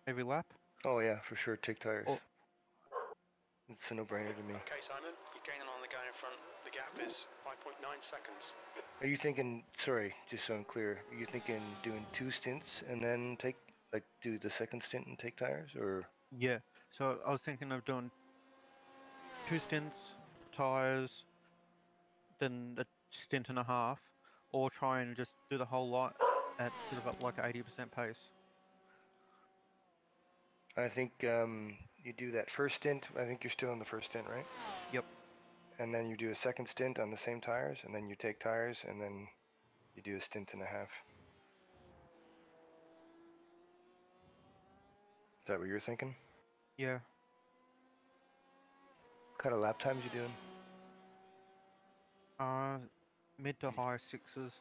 every lap. Oh yeah, for sure. Take tires. Or It's a no-brainer to me. Okay, Simon, you're gaining on the guy in front. The gap is 5.9 seconds. Are you thinking? Sorry, just so I'm clear. Are you thinking doing 2 stints and then do the second stint and take tires, or? yeah, so I was thinking of doing 2 stints, tires, then a stint and a half, or try and just do the whole lot at sort of like 80% pace. I think you do that first stint. I think you're still in the first stint, right? Yep. And then you do a second stint on the same tires, and then you take tires, and then you do a stint and a half. Is that what you're thinking? Yeah. What kind of lap times you doing? Mid to high sixes.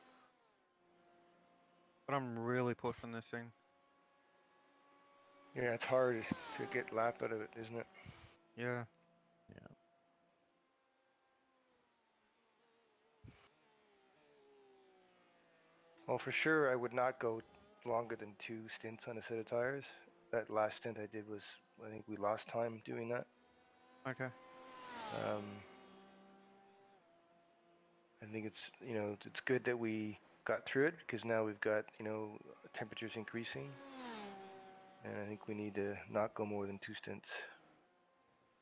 But I'm really pushing this thing. Yeah, it's hard to get lap out of it, isn't it? Yeah. Yeah. Well, for sure, I would not go longer than 2 stints on a set of tires. That last stint I did was, I think we lost time doing that. Okay. I think it's good that we got through it, because now we've got, temperatures increasing. And I think we need to not go more than 2 stints.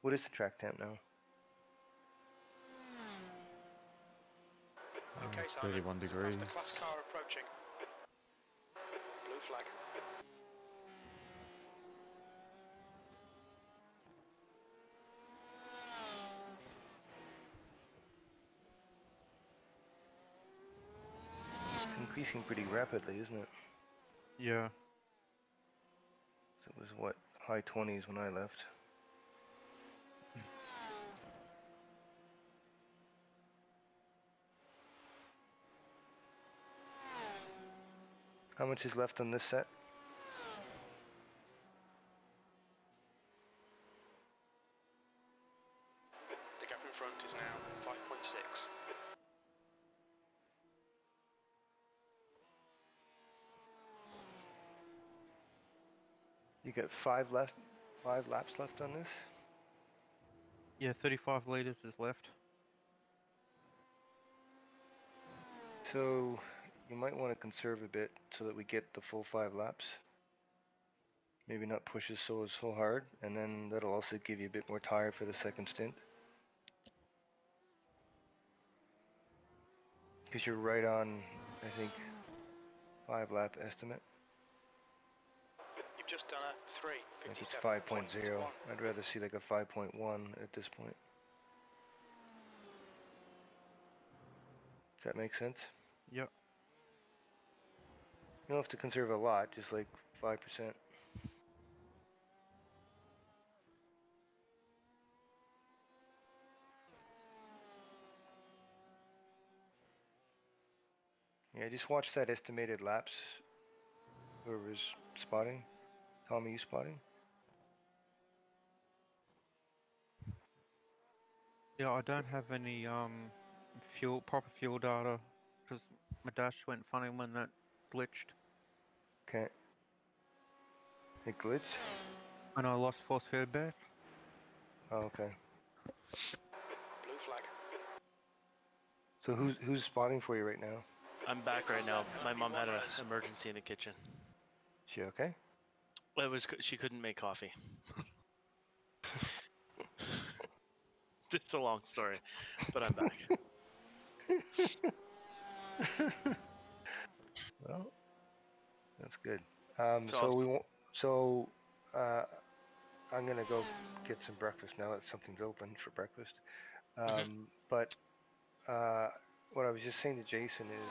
What is the track temp now? Okay, Simon, 31 there's a degrees. faster class car approaching. Blue flag. It's increasing pretty rapidly, isn't it? Yeah. So it was, what, high 20s when I left. How much is left on this set? The gap in front is now 5.6. You got 5 laps left on this? Yeah, 35 liters is left. So you might want to conserve a bit so that we get the full 5 laps. Maybe not push us so hard, and then that'll also give you a bit more tire for the second stint. Because you're right on, I think, 5 lap estimate. You've just done a 3, I think it's 57.1. 5.0. I'd rather see like a 5.1 at this point. Does that make sense? Yep. You don't have to conserve a lot, just like 5%. Yeah, just watch that estimated laps. Whoever's spotting. Tom, are you spotting? Yeah, I don't have any proper fuel data because my dash went funny when that glitched. Okay. It glitched? And I lost force feedback. Oh, okay. Blue flag. So who's spotting for you right now? I'm back right now. My mom had an emergency in the kitchen. She okay? She couldn't make coffee. It's a long story, but I'm back. Well, that's good. I'm gonna go get some breakfast now that something's open for breakfast. But what I was just saying to Jason is,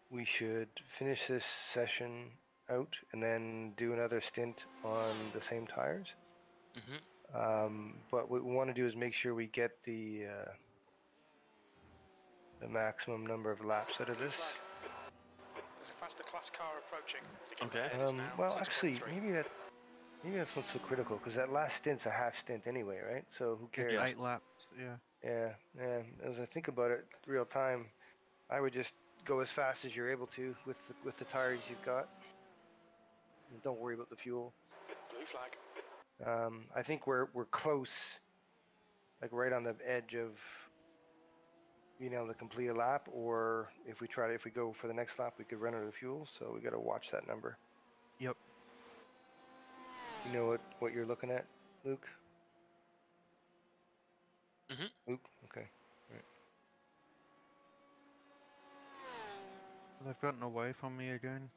we should finish this session out and then do another stint on the same tires. But what we want to do is make sure we get the maximum number of laps out of this. There's a faster class car approaching. The gap Okay. ahead is now Well, actually, 6.3. maybe that's not so critical, because that last stint's a half stint anyway, right? So who cares? It's 8 laps, yeah. Yeah. As I think about it, real time, I would just go as fast as you're able to with the tires you've got. Don't worry about the fuel. Blue flag. I think we're close, like right on the edge of being able to complete a lap, or if we go for the next lap, we could run out of fuel. So we got to watch that number. Yep. You know what you're looking at, Luke? Mhm. Luke, okay. Right. They've gotten away from me again.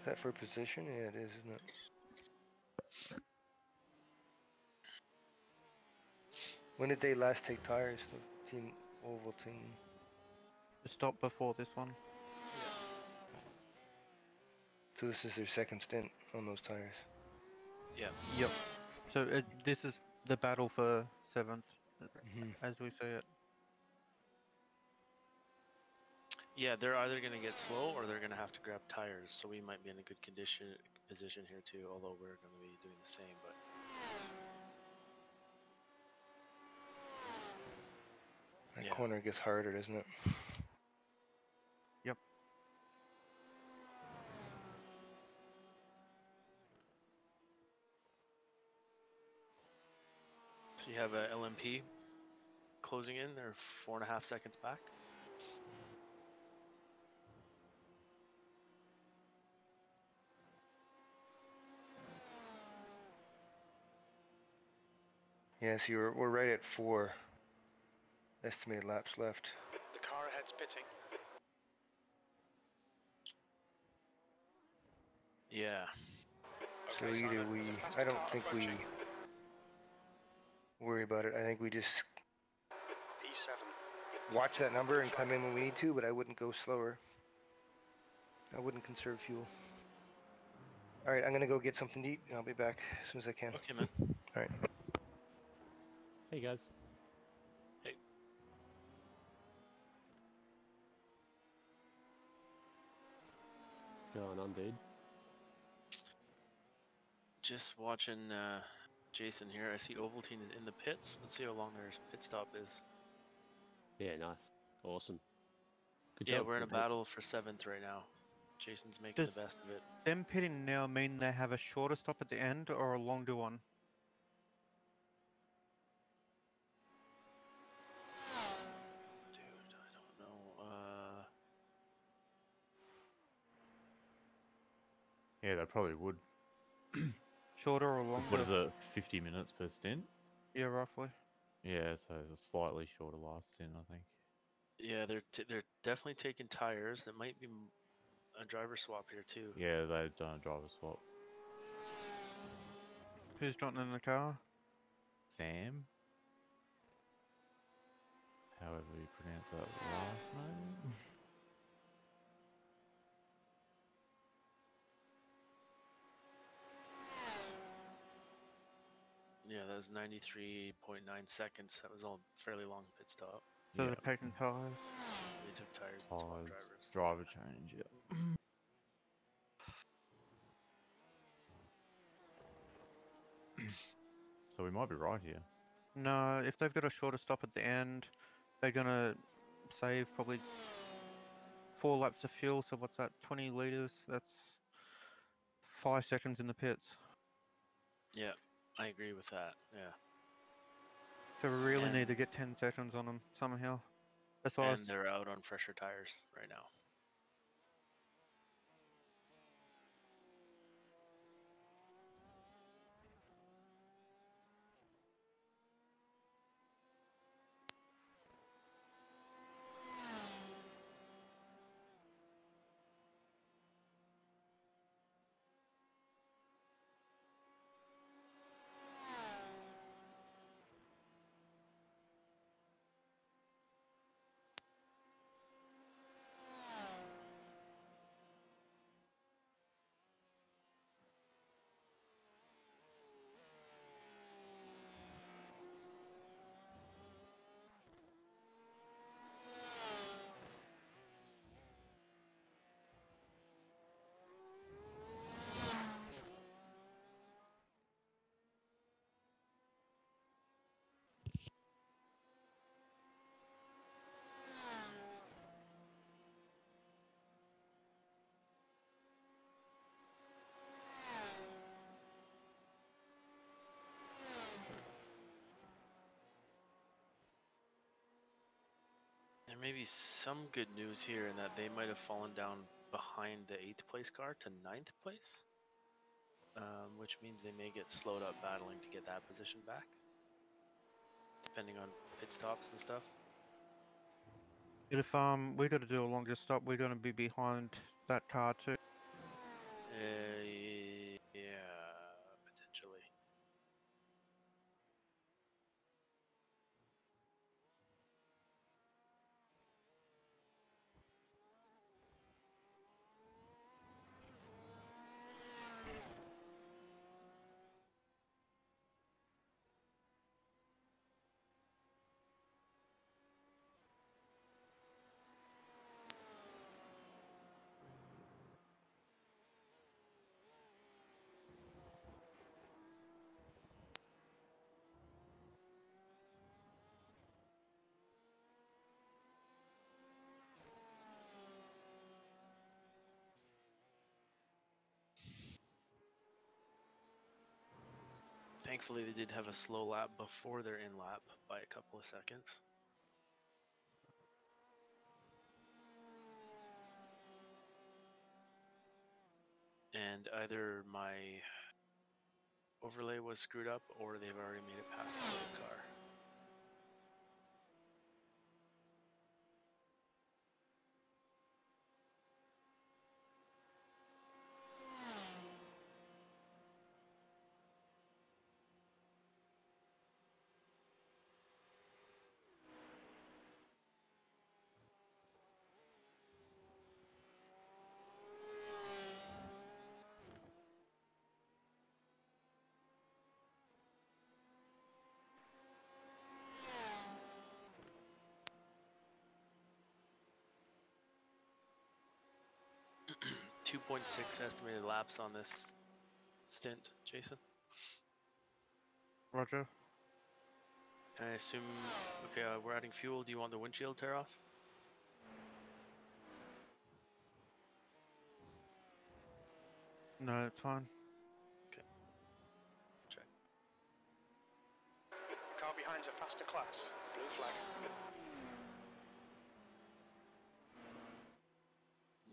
Is that for position? Yeah, it is, isn't it? When did they last take tires? The team oval team. The stop before this one. So this is their second stint on those tires. Yeah. Yep. So this is the battle for 7th, Mm-hmm. as we see it. Yeah, they're either going to get slow or they're going to have to grab tires. So we might be in a good position here too, although we're going to be doing the same. But That yeah. corner gets harder, doesn't it? Yep. So you have a LMP closing in. They're 4.5 seconds back. Yeah, so we're right at 4 estimated laps left. The car ahead's pitting. Yeah. So Okay, either Simon, there's a faster I don't car think approaching. we worry about it. I think we just P7. watch that number and Blue come flag. in when we need to, but I wouldn't go slower. I wouldn't conserve fuel. All right, I'm gonna go get something to eat, and I'll be back as soon as I can. Okay, man. All right. Hey guys. Hey. What's going on, dude? Just watching Jason here. I see Ovaltine is in the pits. Let's see how long their pit stop is. Yeah, nice. Awesome. Good Yeah, job. we're in a Good pace. battle for 7th right now. Jason's making Does the best of it. them pitting now mean they have a shorter stop at the end or a longer one? Dude, I don't know. Yeah, they probably would. Shorter or longer? What is it? 50 minutes per stint? Yeah, roughly. Yeah, so it's a slightly shorter last stint, I think. Yeah, they're definitely taking tires. There might be a driver swap here too. Yeah, they've done a driver swap. Who's not in the car? Sam? However you pronounce that last name? Yeah, that was 93.9 seconds. That was all fairly long pit stop. So Yeah. they're taking tires. They took tires and swapped Tires, drivers. driver change, yeah. So we might be right here. No, if they've got a shorter stop at the end, they're gonna save probably 4 laps of fuel. So what's that? 20 liters. That's 5 seconds in the pits. Yeah, I agree with that. Yeah. So we really need And- to get 10 seconds on them somehow. That's why I And was, they're out on fresher tires right now. There may be some good news here in that they might have fallen down behind the 8th place car to 9th place, which means they may get slowed up battling to get that position back, depending on pit stops and stuff. If we got to do a longer stop, we're going to be behind that car too. Yeah, potentially. Thankfully, they did have a slow lap before their in lap by a couple of seconds. And either my overlay was screwed up or they've already made it past the road car. .6 estimated laps on this stint, Jason. Roger. I assume, okay, we're adding fuel. Do you want the windshield tear off? No, it's fine. Check. Car behind's a faster class. Blue flag.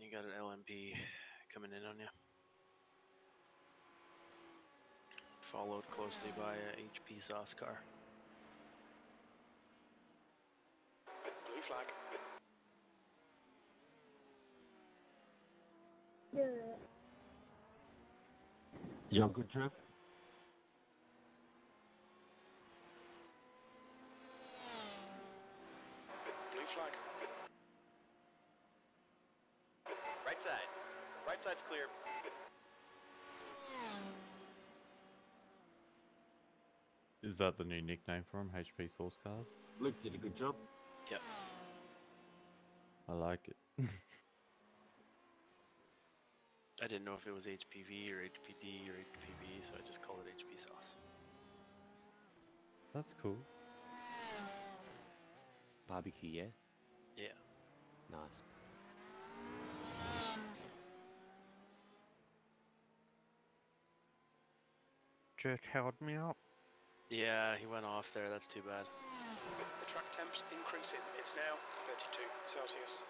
You got an LMP coming in on you. Followed closely by a HP sauce car. Blue flag. You on good, Trev? Blue flag. Right side. Right side's clear. Is that the new nickname for him? HP Source Cars? Luke did a good job. Yep. I like it. I didn't know if it was HPV or HPD or HPV, so I just called it HP sauce. That's cool. Barbecue, yeah? Yeah. Nice. Jerk held me up. Yeah, he went off there. That's too bad. The track temp's increasing. It's now 32 Celsius.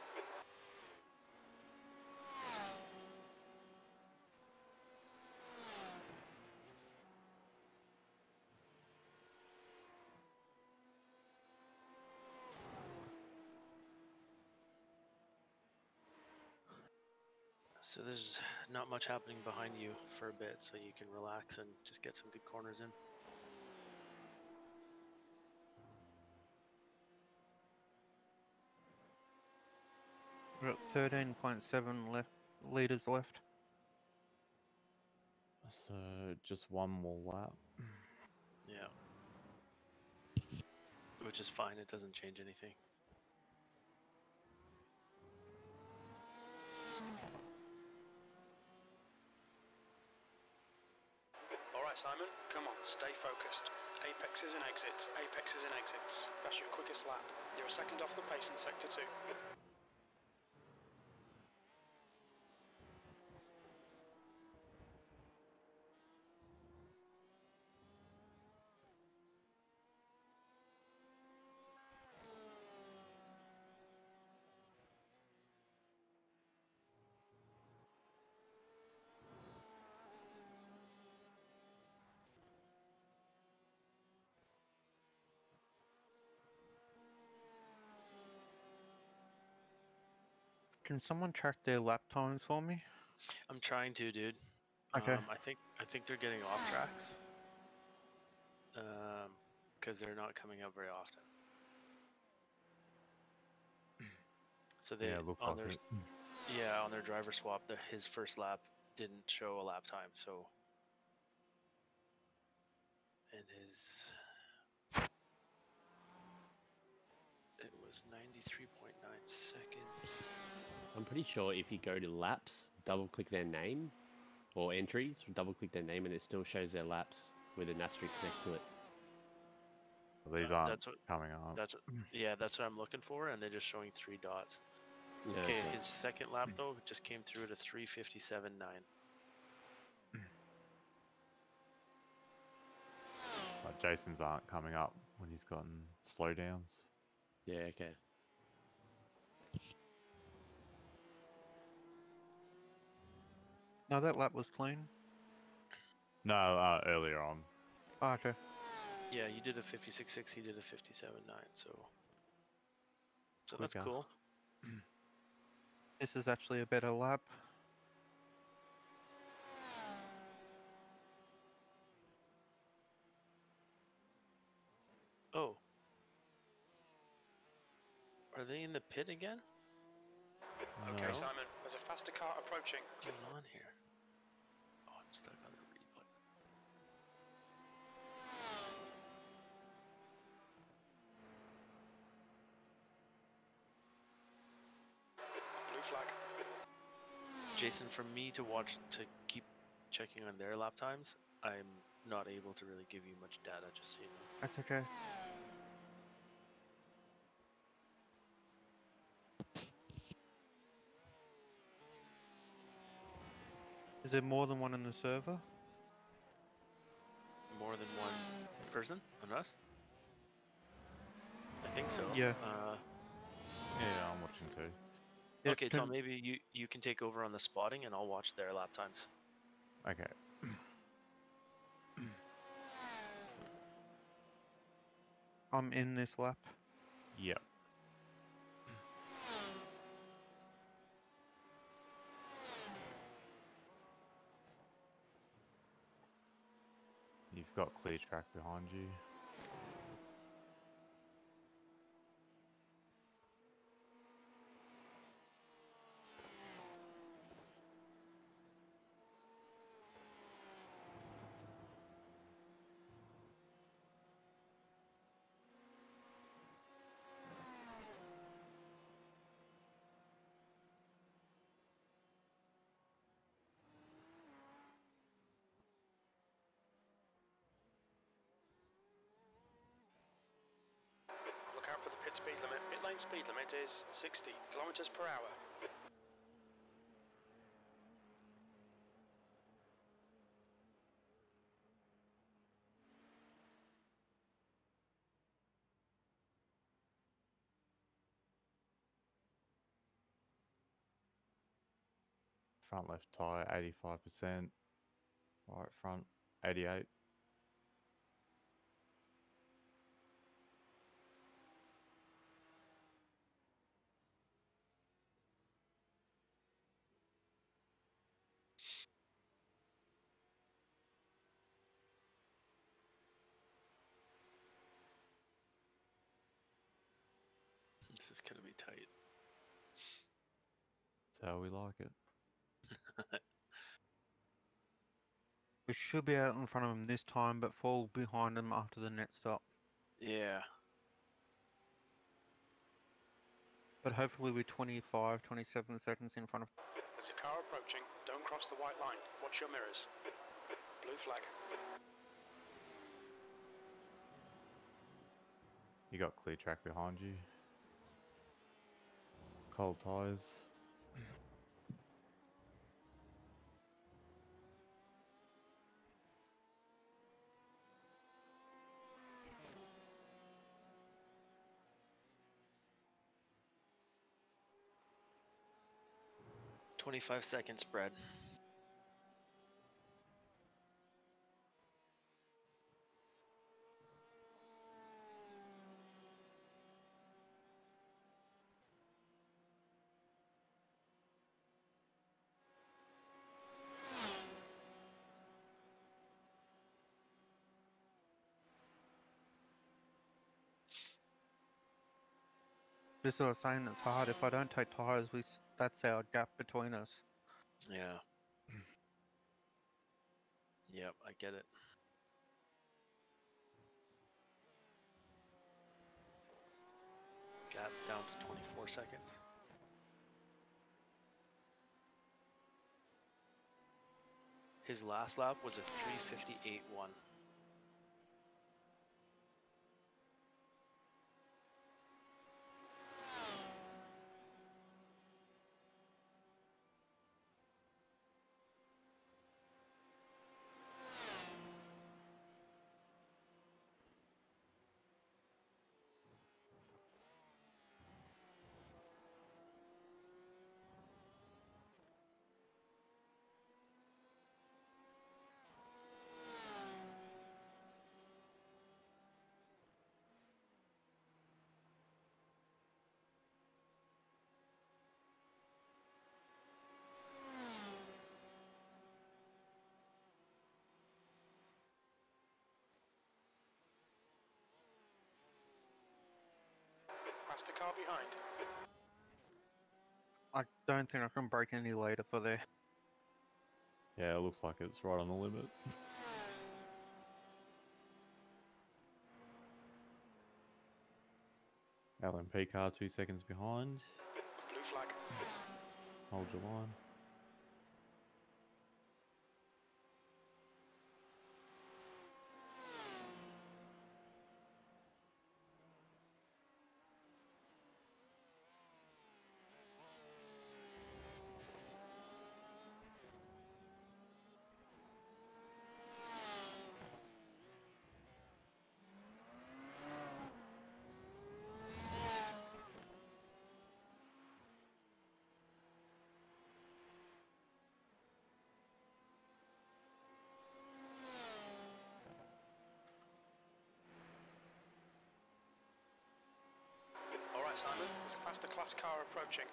So there's not much happening behind you for a bit, so you can relax and just get some good corners in. We're at 13.7 left liters left. So just one more lap. Yeah. Which is fine, it doesn't change anything. Alright Simon, come on, stay focused. Apexes and exits, apexes and exits. That's your quickest lap. You're a second off the pace in sector 2. Can someone track their lap times for me? I'm trying to, dude. Okay. I think they're getting off tracks. Because they're not coming up very often. So they Yeah, look on like their it. on their driver swap, his first lap didn't show a lap time, so and it was 93.9 seconds. I'm pretty sure if you go to laps, double click their name or entries, double click their name, and it still shows their laps with an asterisk next to it. These aren't That's what coming up. that's what I'm looking for, and they're just showing 3 dots. Yeah, Okay, okay. his second lap though just came through to 3:57.9. Like Jason's aren't coming up when he's gotten slowdowns. Yeah, okay. No, that lap was clean. No, earlier on. Oh, okay. Yeah, you did a 56.6, he did a 57.9, so that's Quicker. cool. This is actually a better lap. Oh. Are they in the pit again? Okay, No. Simon, there's a faster car approaching. What's going on here? Oh, I'm stuck on the replay. Blue flag. Jason, for me to keep checking on their lap times, I'm not able to really give you much data, just so you know. That's okay. Is there more than one in the server? More than one person on us? I think so. Yeah. Yeah, I'm watching too. Yeah, Okay, Tom, maybe you can take over on the spotting and I'll watch their lap times. Okay. I'm in this lap. Yep. You've got clear track behind you. Look out for the pit speed limit. Pit lane speed limit is 60 kilometers per hour. Front left tyre, 85%. Right front, 88. This is gonna be tight. That's how we like it. We should be out in front of them this time, but fall behind them after the net stop. Yeah. But hopefully we're 25, 27 seconds in front of... There's a car approaching. Don't cross the white line. Watch your mirrors. Blue flag. You got clear track behind you. Cold tyres. $25 spread. This is what I was saying, it's hard. If I don't take tyres, that's our gap between us. Yeah. Yep, I get it. Gap down to 24 seconds. His last lap was a 3:58.1. Past the car behind. I don't think I can break any later for there. Yeah, it looks like it's right on the limit. LMP car 2 seconds behind. Blue flag. Hold your line. Alright, Simon, there's a faster class car approaching.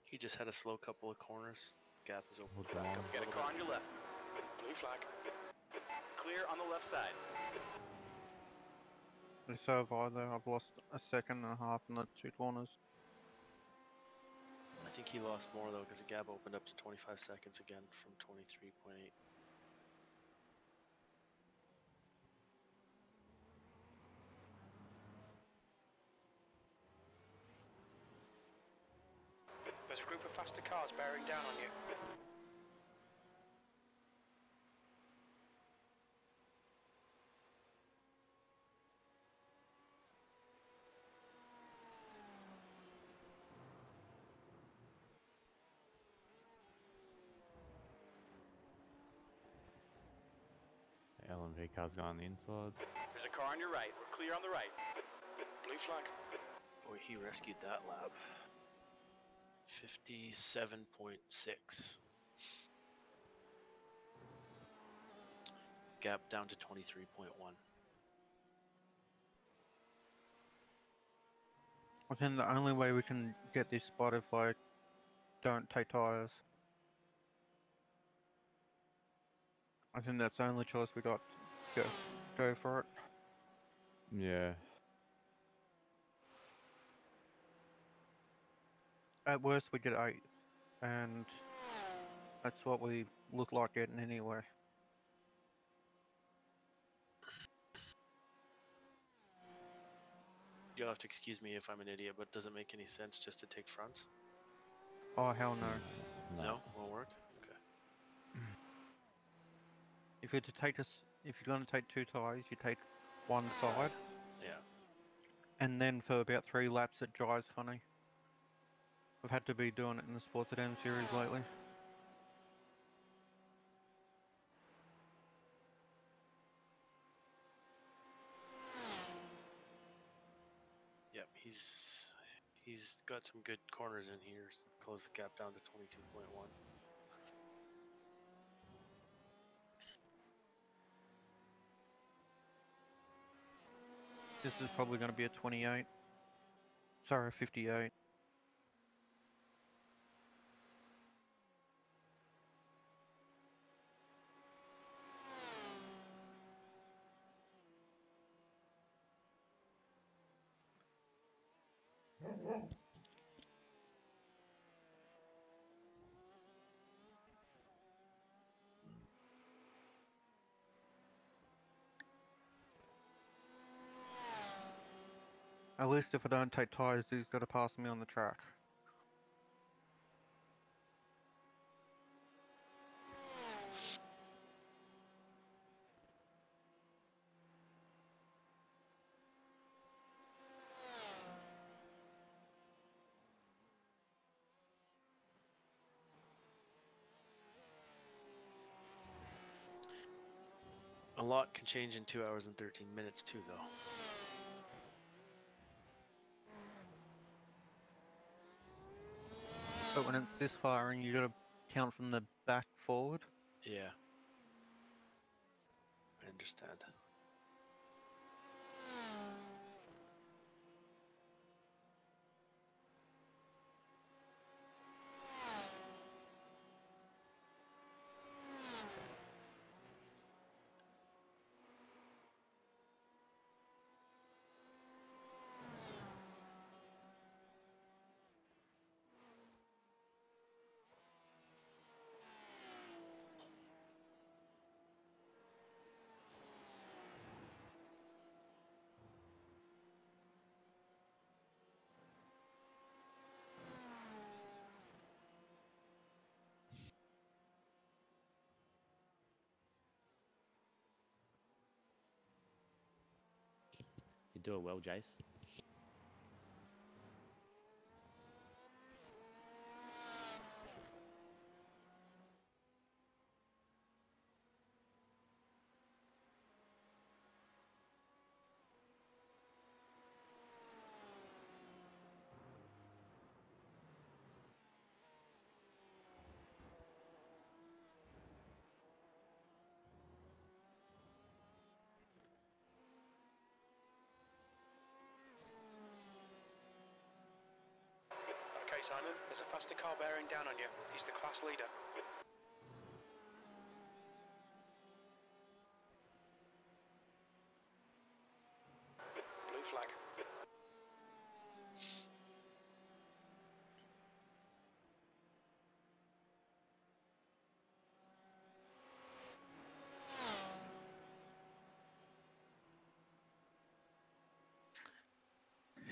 He just had a slow couple of corners. Gap is open Hold back your up line. a Get a little car bit. on your left. Blue flag. Clear on the left side. So have I though. I've lost a second and a half in the 2 corners. I think he lost more though because the gap opened up to 25 seconds again from 23.8. There's a group of faster cars bearing down on you. The LMP car's going on the inside. There's a car on your right. We're clear on the right. Blue flag. Boy, he rescued that lap. 57.6. Gap down to 23.1. I think the only way we can get this spot if I don't take tyres. I think that's the only choice we got. Go for it. Yeah. At worst, we get 8th, and that's what we look like getting anyway. You'll have to excuse me if I'm an idiot, but does it make any sense just to take fronts? Oh hell no! No? Won't work? Okay. If you're going to take 2 tyres, you take one side, Yeah. and then for about 3 laps it drives funny. I've had to be doing it in the Sports Sedan series lately. Yep, he's got some good corners in here. Close the gap down to 22.1. This is probably going to be a 28. Sorry, 58. At least if I don't take tyres, he's got to pass me on the track. A lot can change in 2 hours and 13 minutes too, though. But when it's this far and you got to count from the back forward. Yeah. I understand. You're doing well, Jace. Okay, Simon, there's a faster car bearing down on you. He's the class leader. Blue flag.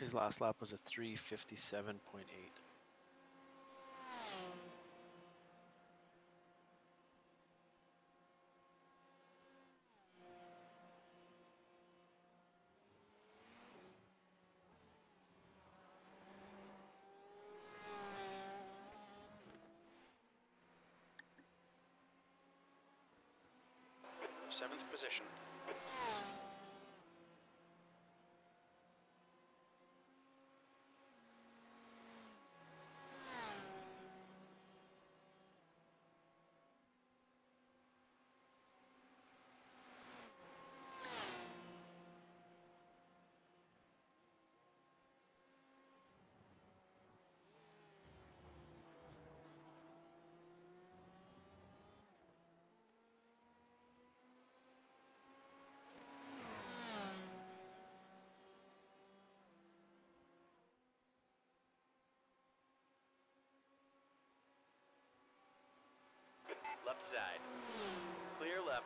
His last lap was a 3:57.8. Seventh position. Left side. Clear left.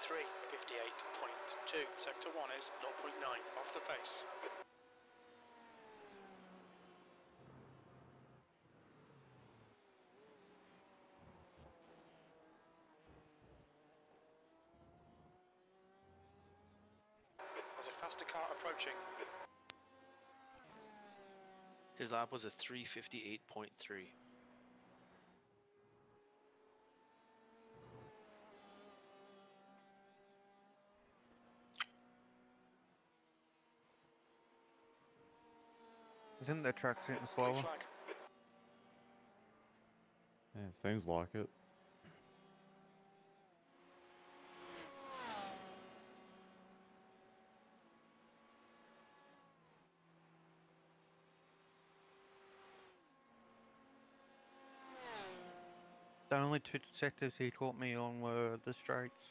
3:58.2. Sector 1 is 0.9 off the pace. There's a faster car approaching. His lap was a 3:58.3. Isn't the track getting Blue slower? flag. Yeah, seems like it. The only two sectors he taught me on were the straights.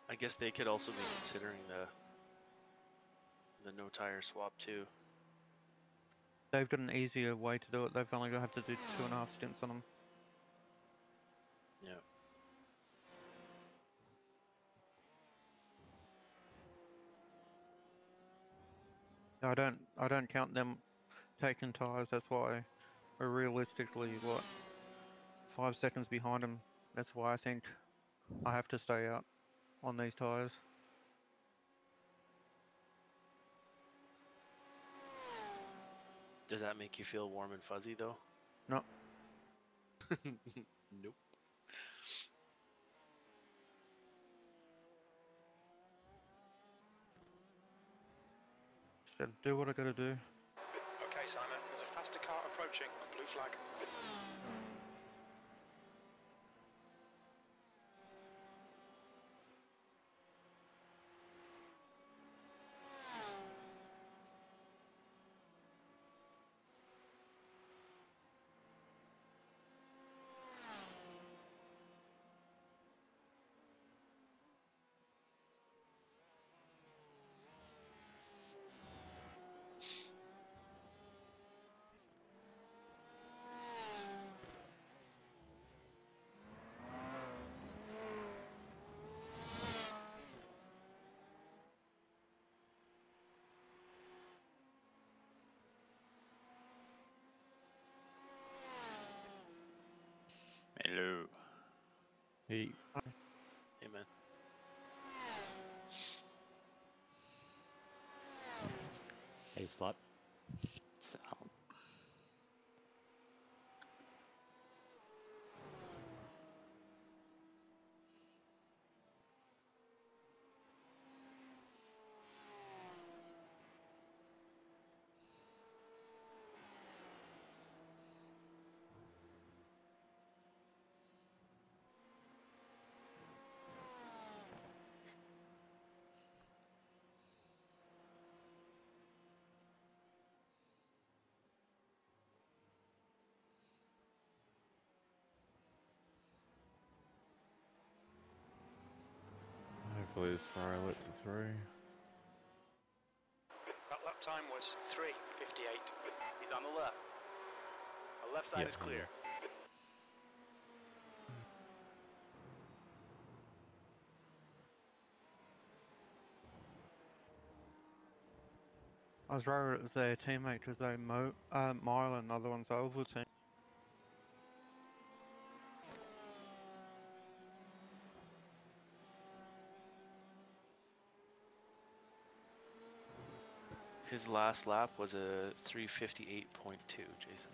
I guess they could also be considering the no tire swap too. They've got an easier way to do it. They've only got to have to do 2.5 stints on them. Yeah. I don't count them taking tyres. That's why we're realistically what 5 seconds behind them. That's why I think I have to stay out on these tyres. Does that make you feel warm and fuzzy though? No, Nope. just gotta do what I gotta do. Okay, Simon, there's a faster car approaching. Blue flag. Hello. He Hey man. Hey, slut. So, hopefully this Ferrari lets it through. That lap time was 3:58. He's on the left. The left side Yeah, is he clear. is. I was worried it was their teammate because they mile and the other one's oval team. His last lap was a 3:58.2, Jason.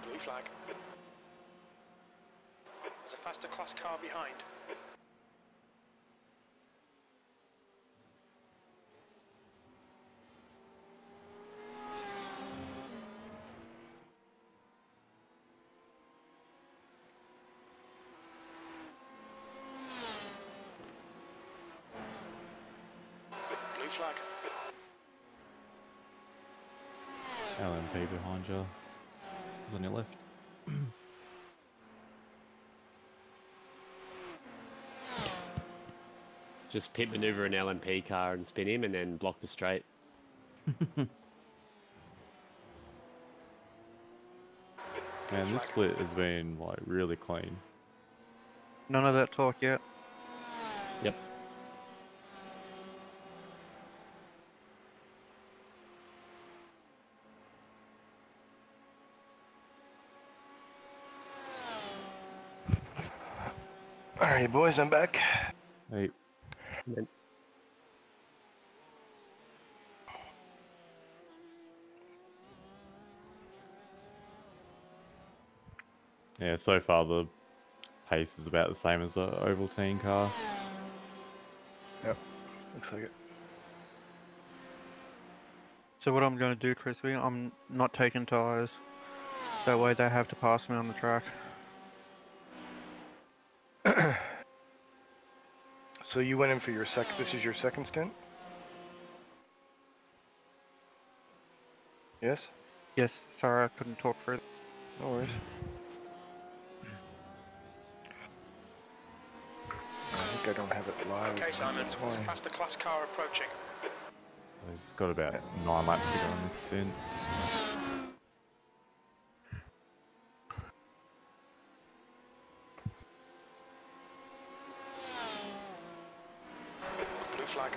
Blue flag. There's a faster class car behind. Blue flag. LMP behind you. He's on your left. Just pit maneuver an LMP car and spin him and then block the straight. Man, this split has been like really clean. None of that talk yet. Yep. All right, boys, I'm back. Hey, yeah, so far the pace is about the same as the Ovaltine car. Yep, looks like it. So what I'm going to do, Crispy, I'm not taking tyres. That way they have to pass me on the track. So you went in for your second. This is your second stint. Yes. Yes, sorry I couldn't talk further. No worries. I think I don't have it live. Okay, Simon, That's there's a why. faster class car approaching. He's got about 9 laps to go on this stint. Blue flag.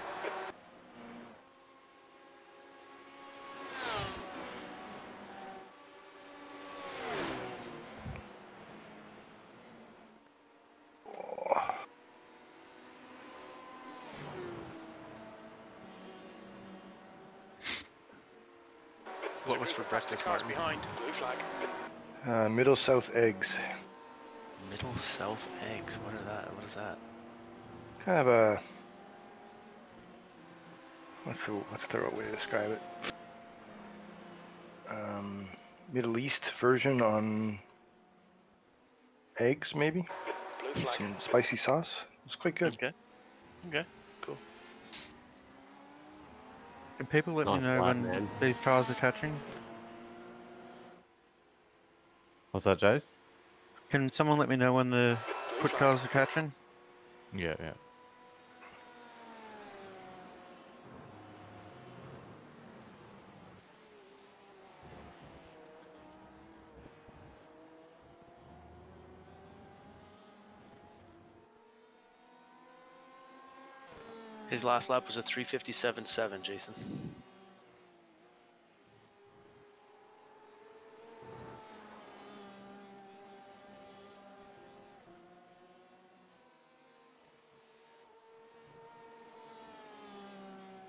What was for breakfast, Martin? Behind. Blue flag. Middle South eggs. Middle South eggs. What are that? What is that? Kind of a. What's the right way to describe it? Middle East version on eggs, maybe. Blue flag. Some spicy sauce. It's quite good. Okay. Okay. Cool. Can people let me Nice know lap, when man. these cars are catching? What's that, Jace? Can someone let me know when the Blue quick flag. cars are catching? Yeah, yeah. His last lap was a 3:57.7, Jason.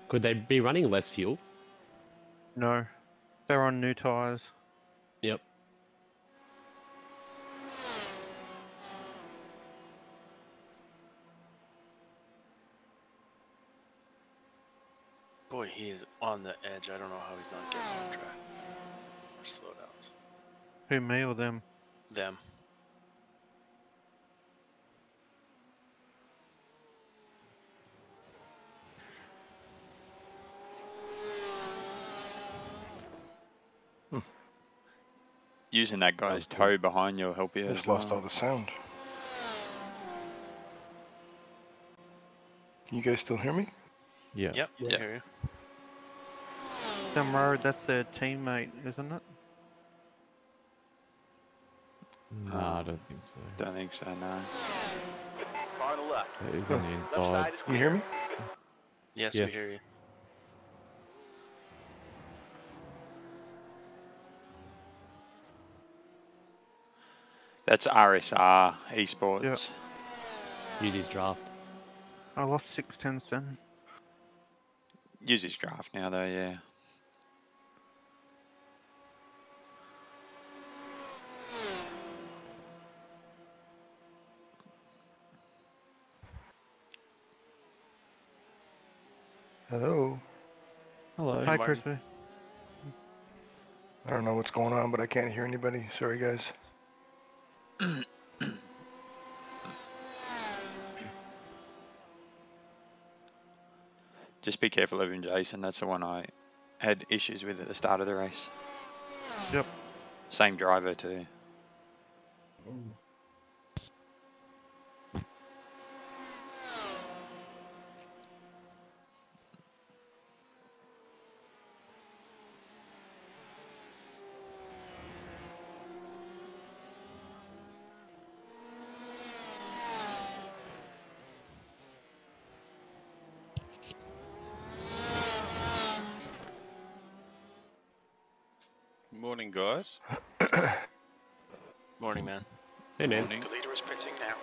Could they be running less fuel? No. They're on new tyres. Yep. Boy, he is on the edge. I don't know how he's not getting on track. Or slowdowns. Who, me or them? Them. Using that guy's Sounds toe behind you will help you I as just lost all well. the sound. You guys still hear me? Yeah. Yep. Yeah. I hear you. Them Road, that's their teammate, isn't it? Nah, I don't think so. Don't think so, no. Final left. Yeah, he's on the Left inside. side is Can you clear. hear me? Yes, Yes. we hear you. That's RSR Esports. Yep. Use his draft. I lost 6 tenths then. Use his draft now, though, yeah. Hello. Hello. Hi, Martin. Crispy. I don't know what's going on, but I can't hear anybody. Sorry, guys. Just be careful of him, Jason. That's the one I had issues with at the start of the race. Yep. Same driver too. Morning, guys. Morning, man. Hey, man. Morning. The leader is pitting now.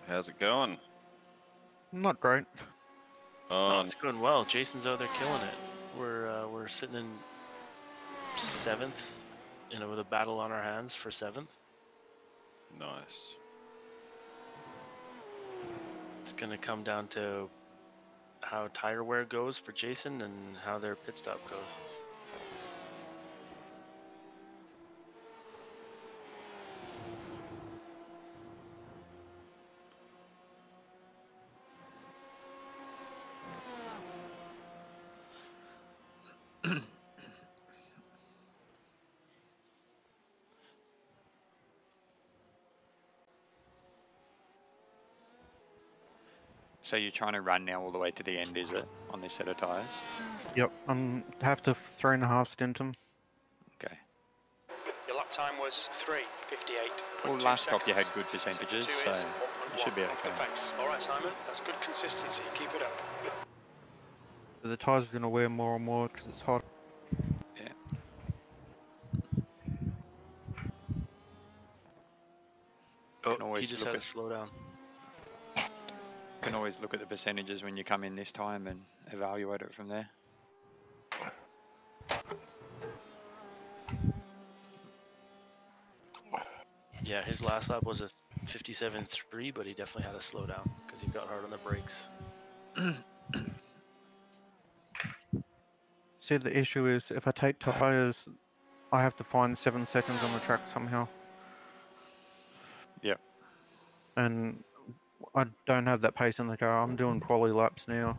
How's it going? Not great. Oh, Oh, it's going well. Jason's out there killing it. We're sitting in 7th, with a battle on our hands for 7th. nice. It's gonna come down to how tire wear goes for Jason and how their pit stop goes. So you're trying to run now all the way to the end, is it, on this set of tyres? Yep. Have to 3.5 stint him. Okay. Your lap time was 3:58. Well, last stop you had good percentages, so you should be okay. All right, Simon. That's good consistency. Keep it up. The tires are going to wear more and more because it's hot. Yeah. Oh, Can always he just look had at- to slow down. Can always look at the percentages when you come in this time and evaluate it from there. Yeah, his last lap was a 57.3, but he definitely had to slow down because he got hard on the brakes. See, the issue is if I take tires, I have to find 7 seconds on the track somehow. Yep. And I don't have that pace in the car. I'm doing quality laps now.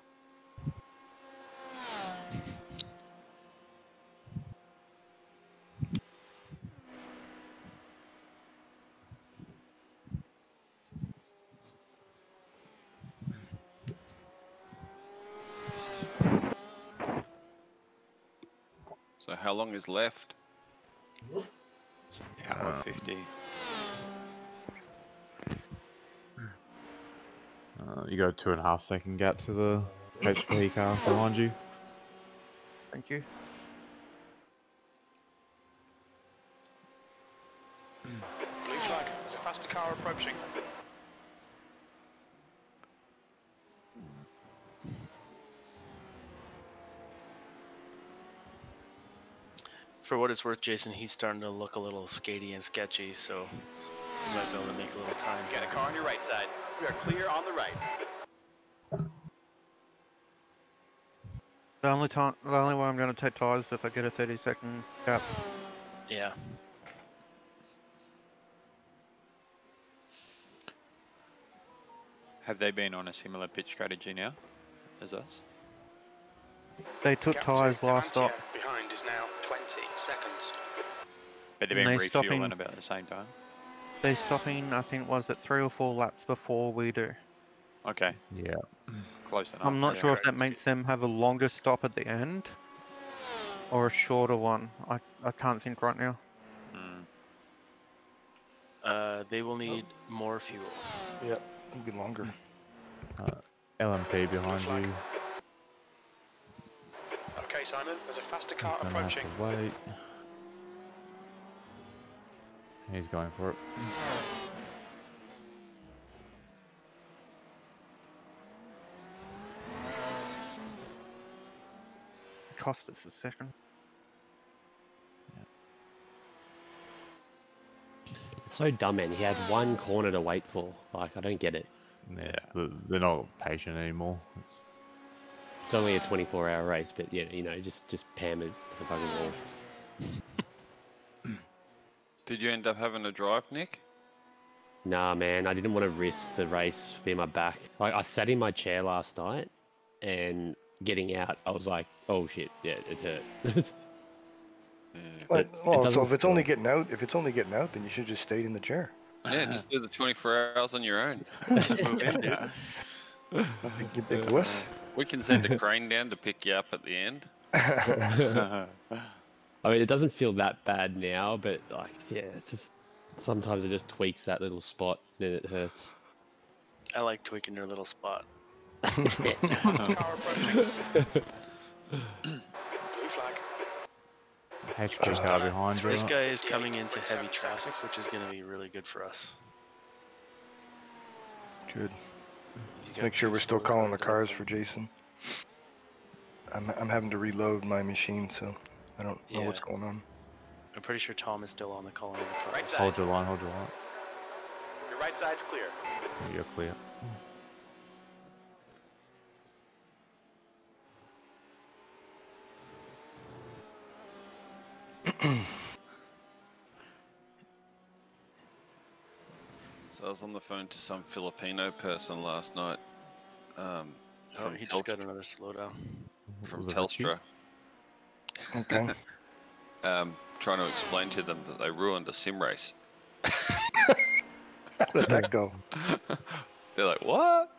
So how long is left? Hour 50. You got a 2.5 second gap to the HP car behind you. Thank you. Blue flag. There's a faster car approaching. For what it's worth, Jason, he's starting to look a little skatey and sketchy, so we might be able to make a little time. Get a car on your right side. We are clear on the right. The only way I'm going to take tires is if I get a 30-second gap. Yeah. Have they been on a similar pitch strategy now as us? They took Gap to tires last stop. Cavantier behind is now 20 seconds. But they've And been they refueling stopping- about the same time? They stopping, I think, was it 3 or 4 laps before we do. Okay, Yeah. close enough. I'm not yeah. sure if that makes them have a longer stop at the end or a shorter one. I can't think right now. They will need more fuel. Yep, it'll be longer. LMP behind flag. you. Okay, Simon. There's a faster He's car gonna have approaching. to wait. He's going for it. It cost us a second. It's so dumb, man. He had one corner to wait for. Like, I don't get it. Yeah. They're not patient anymore. It's only a 24-hour race, but yeah, you know, just hammered the fucking wall. Did you end up having to drive, Nick? Nah, man, I didn't want to risk the race being my back. Like, I sat in my chair last night, and getting out, I was like, oh shit, yeah, it hurt. Yeah. But Well, it so if it's feel only like- getting out, then you should just stayed in the chair. Yeah, just do the 24 hours on your own. Just move in, dude. You big wuss. We can send a crane down to pick you up at the end. I mean, it doesn't feel that bad now, but like, yeah, it's just sometimes it just tweaks that little spot, and then it hurts. I like tweaking your little spot. Fast car approaching. Blue flag. HQ car behind you. This guy is coming into heavy traffic, which is going to be really good for us. Good. He's Let's got make sure two we're still slow calling the cars cars for Jason. I'm having to reload my machine, so I don't know what's Yeah. going on. I'm pretty sure Tom is still on the call on the cars. Right side. Hold your line, hold your line. Your right side's clear. You're clear. So I was on the phone to some Filipino person last night. Oh, From he just got Telstra. another slowdown. From Was it Richie? Telstra. Okay. Trying to explain to them that they ruined a sim race. How did that go? They're like, what?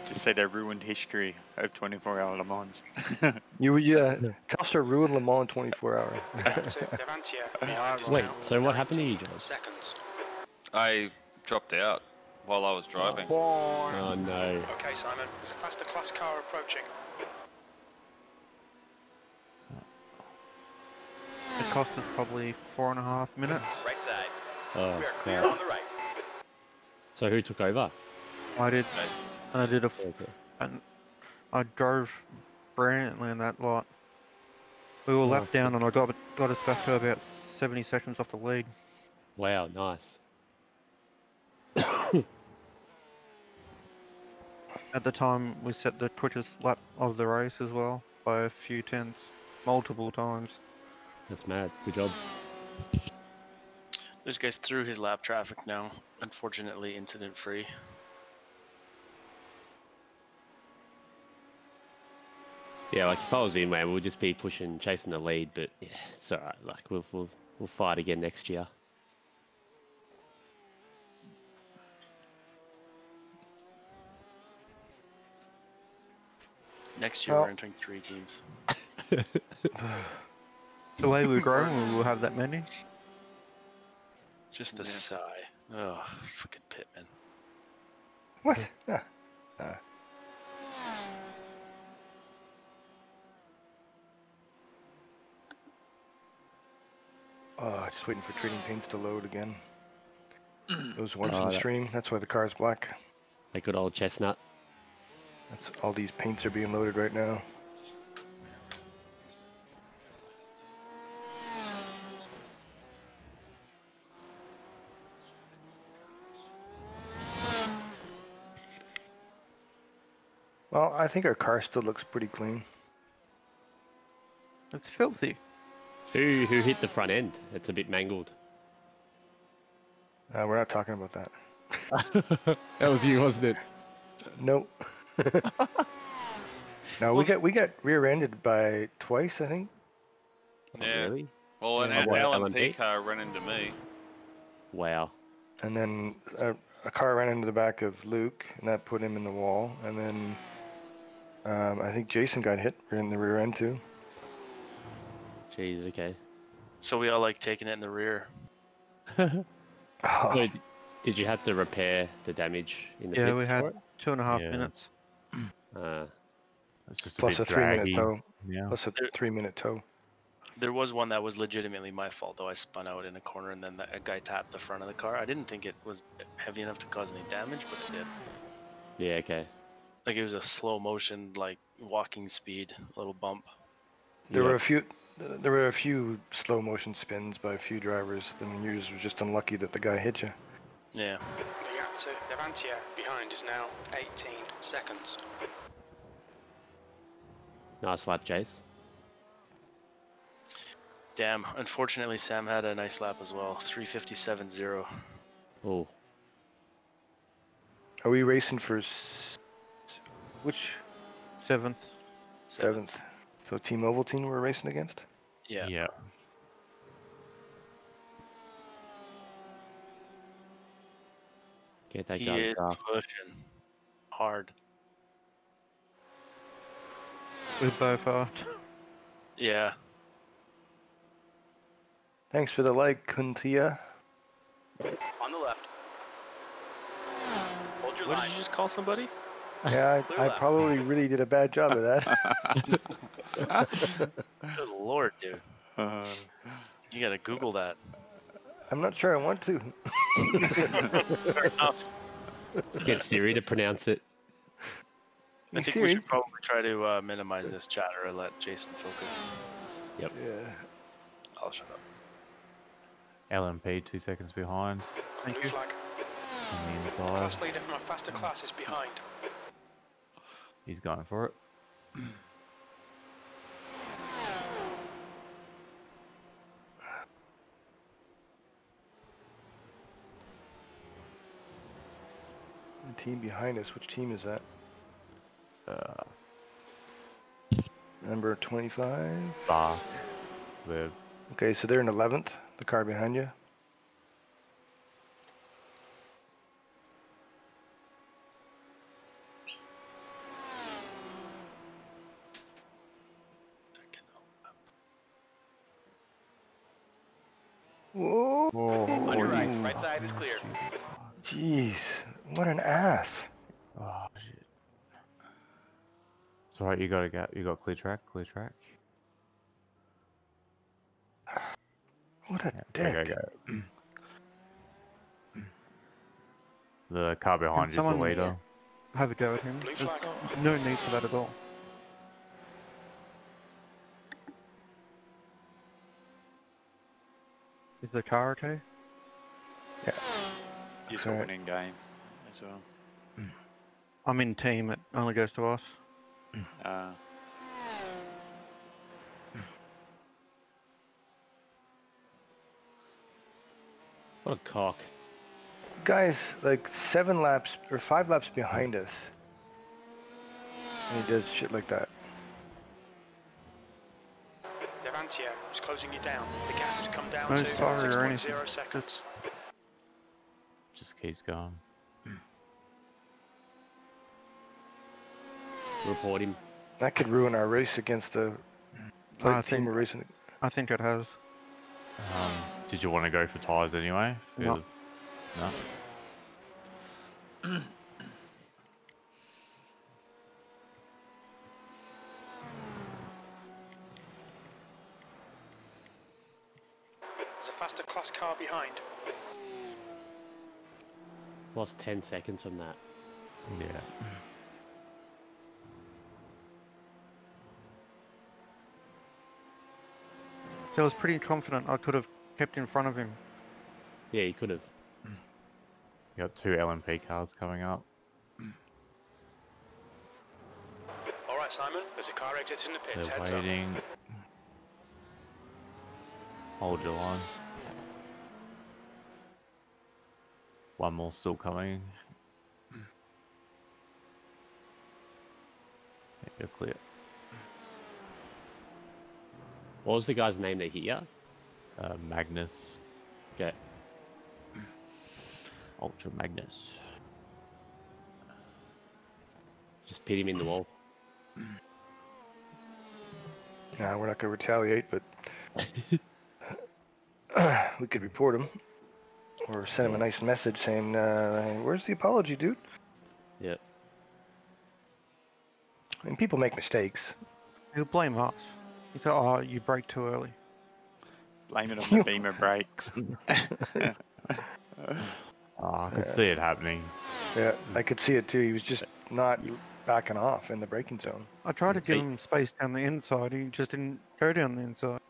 Just say they ruined history of 24-hour Le Mans. Telstra ruined Le Mans in 24 hours. Devantia. Wait, so what happened to you, John? Seconds. I dropped out while I was driving. Oh no. Okay, Simon. There's a faster class car approaching. It cost us probably 4.5 minutes. Right side. Oh, We are clear crap. on the right. So who took over? I did, Nice. and I did Okay. and I drove brilliantly in that lot. We were Oh, lapped down, and I got us back to about 70 seconds off the lead. Wow, nice. At the time, we set the quickest lap of the race as well by a few tenths, multiple times. That's mad. Good job. This guy's through his lap traffic now. Unfortunately, incident free. Yeah, like if I was in, man, we'll just be chasing the lead. But yeah, it's all right. Like we'll fight again next year. Next year, Well- we're entering 3 teams. The way we grow, we will have that many. Just a Yeah. sigh. Oh, fucking Pittman. What? Just waiting for trading paints to load again. Those watching Oh, the that- stream, that's why the car's black. That good old chestnut. That's all these paints are being loaded right now. Well, I think our car still looks pretty clean. It's filthy. Who hit the front end? It's a bit mangled. We're not talking about that. That was you, wasn't it? Nope. No, we got rear-ended by twice, I think. Oh, Yeah. really? Well, an Yeah, what, LMP LMP? car ran into me. Wow. And then a car ran into the back of Luke, and that put him in the wall. And then I think Jason got hit in the rear end too. Jeez. Okay. So we all like taking it in the rear. Oh, So, did you have to repair the damage in the Yeah, pits we had for it? 2.5 Yeah. minutes. It's just plus a a bit 3-minute draggy. tow. Yeah. Plus a 3-minute tow. There was one that was legitimately my fault, though. I spun out in a corner and then a guy tapped the front of the car. I didn't think it was heavy enough to cause any damage, but it did. Yeah. Okay. Like it was a slow motion, like walking speed, little bump. There Yeah. were a few slow motion spins by a few drivers. Then yours was just unlucky that the guy hit you. Yeah. The to Levantia. Behind is now 18 seconds. Nice lap, Jace. Damn, unfortunately Sam had a nice lap as well. 3:57.0. Oh, Are we racing for which 7th. seventh? So Team Ovaltine we're racing against? Yeah. Yeah. get that He guy is draft. pushing hard. We both are. Yeah. Thanks for the like, Kuntia. On the left. Hold your What line. did you just call somebody? Yeah, Clear I left. probably really did a bad job of that. Good lord, dude. You gotta Google that. I'm not sure I want to. Fair enough. Let's get Siri to pronounce it. I Hey, think we Siri. should probably try to minimize this chatter and let Jason focus. Yeah. I'll shut up. LMP 2 seconds behind Thank Blue you. flag. on the The inside. class leader from a faster class is behind. He's going for it. The team behind us, which team is that? Number 25? Bark. They're Okay, so they're in 11th, the car behind you. Whoa! On your right. Right side is clear. Jeez, what an ass. Oh shit. It's alright, you got clear track, clear track. What a Yeah, dick. go. The car behind you is the someone- leader. Have a go at him. Blue There's flag. no need for that at all. Is the car okay? It's a Okay. winning game as well. I'm in team, it only goes to us. What a cock. Guy's like 7 laps or 5 laps behind us. And he does shit like that. Levantia is closing you down. The gap has come down No to sorry or 6.0 anything. seconds. Just keeps going. Report him. That could ruin our race against the I like, team think- we're racing. I think it has. Did you want to go for tyres anyway? No. No. There's a faster class car behind. Lost 10 seconds from that. Yeah. So I was pretty confident I could have kept in front of him. Yeah, he could have. You got 2 LMP cars coming up. All right, Simon. There's a car exiting the pits. They're Heads up. waiting. Hold your line. One more still coming. Yeah, you're clear. What was the guy's name that hit ya? Magnus. Okay. Ultra Magnus. Just pit him in the wall. Nah, we're not going to retaliate, but we could report him or send him a nice message saying, "Where's the apology, dude?" Yep. I mean, people make mistakes. He'll blame us. He said, "Oh, you brake too early." Blame it on the beamer brakes. I could see it happening. Yeah, I could see it too. He was just not backing off in the braking zone. I tried to give Hey. him space down the inside. He just didn't go down the inside.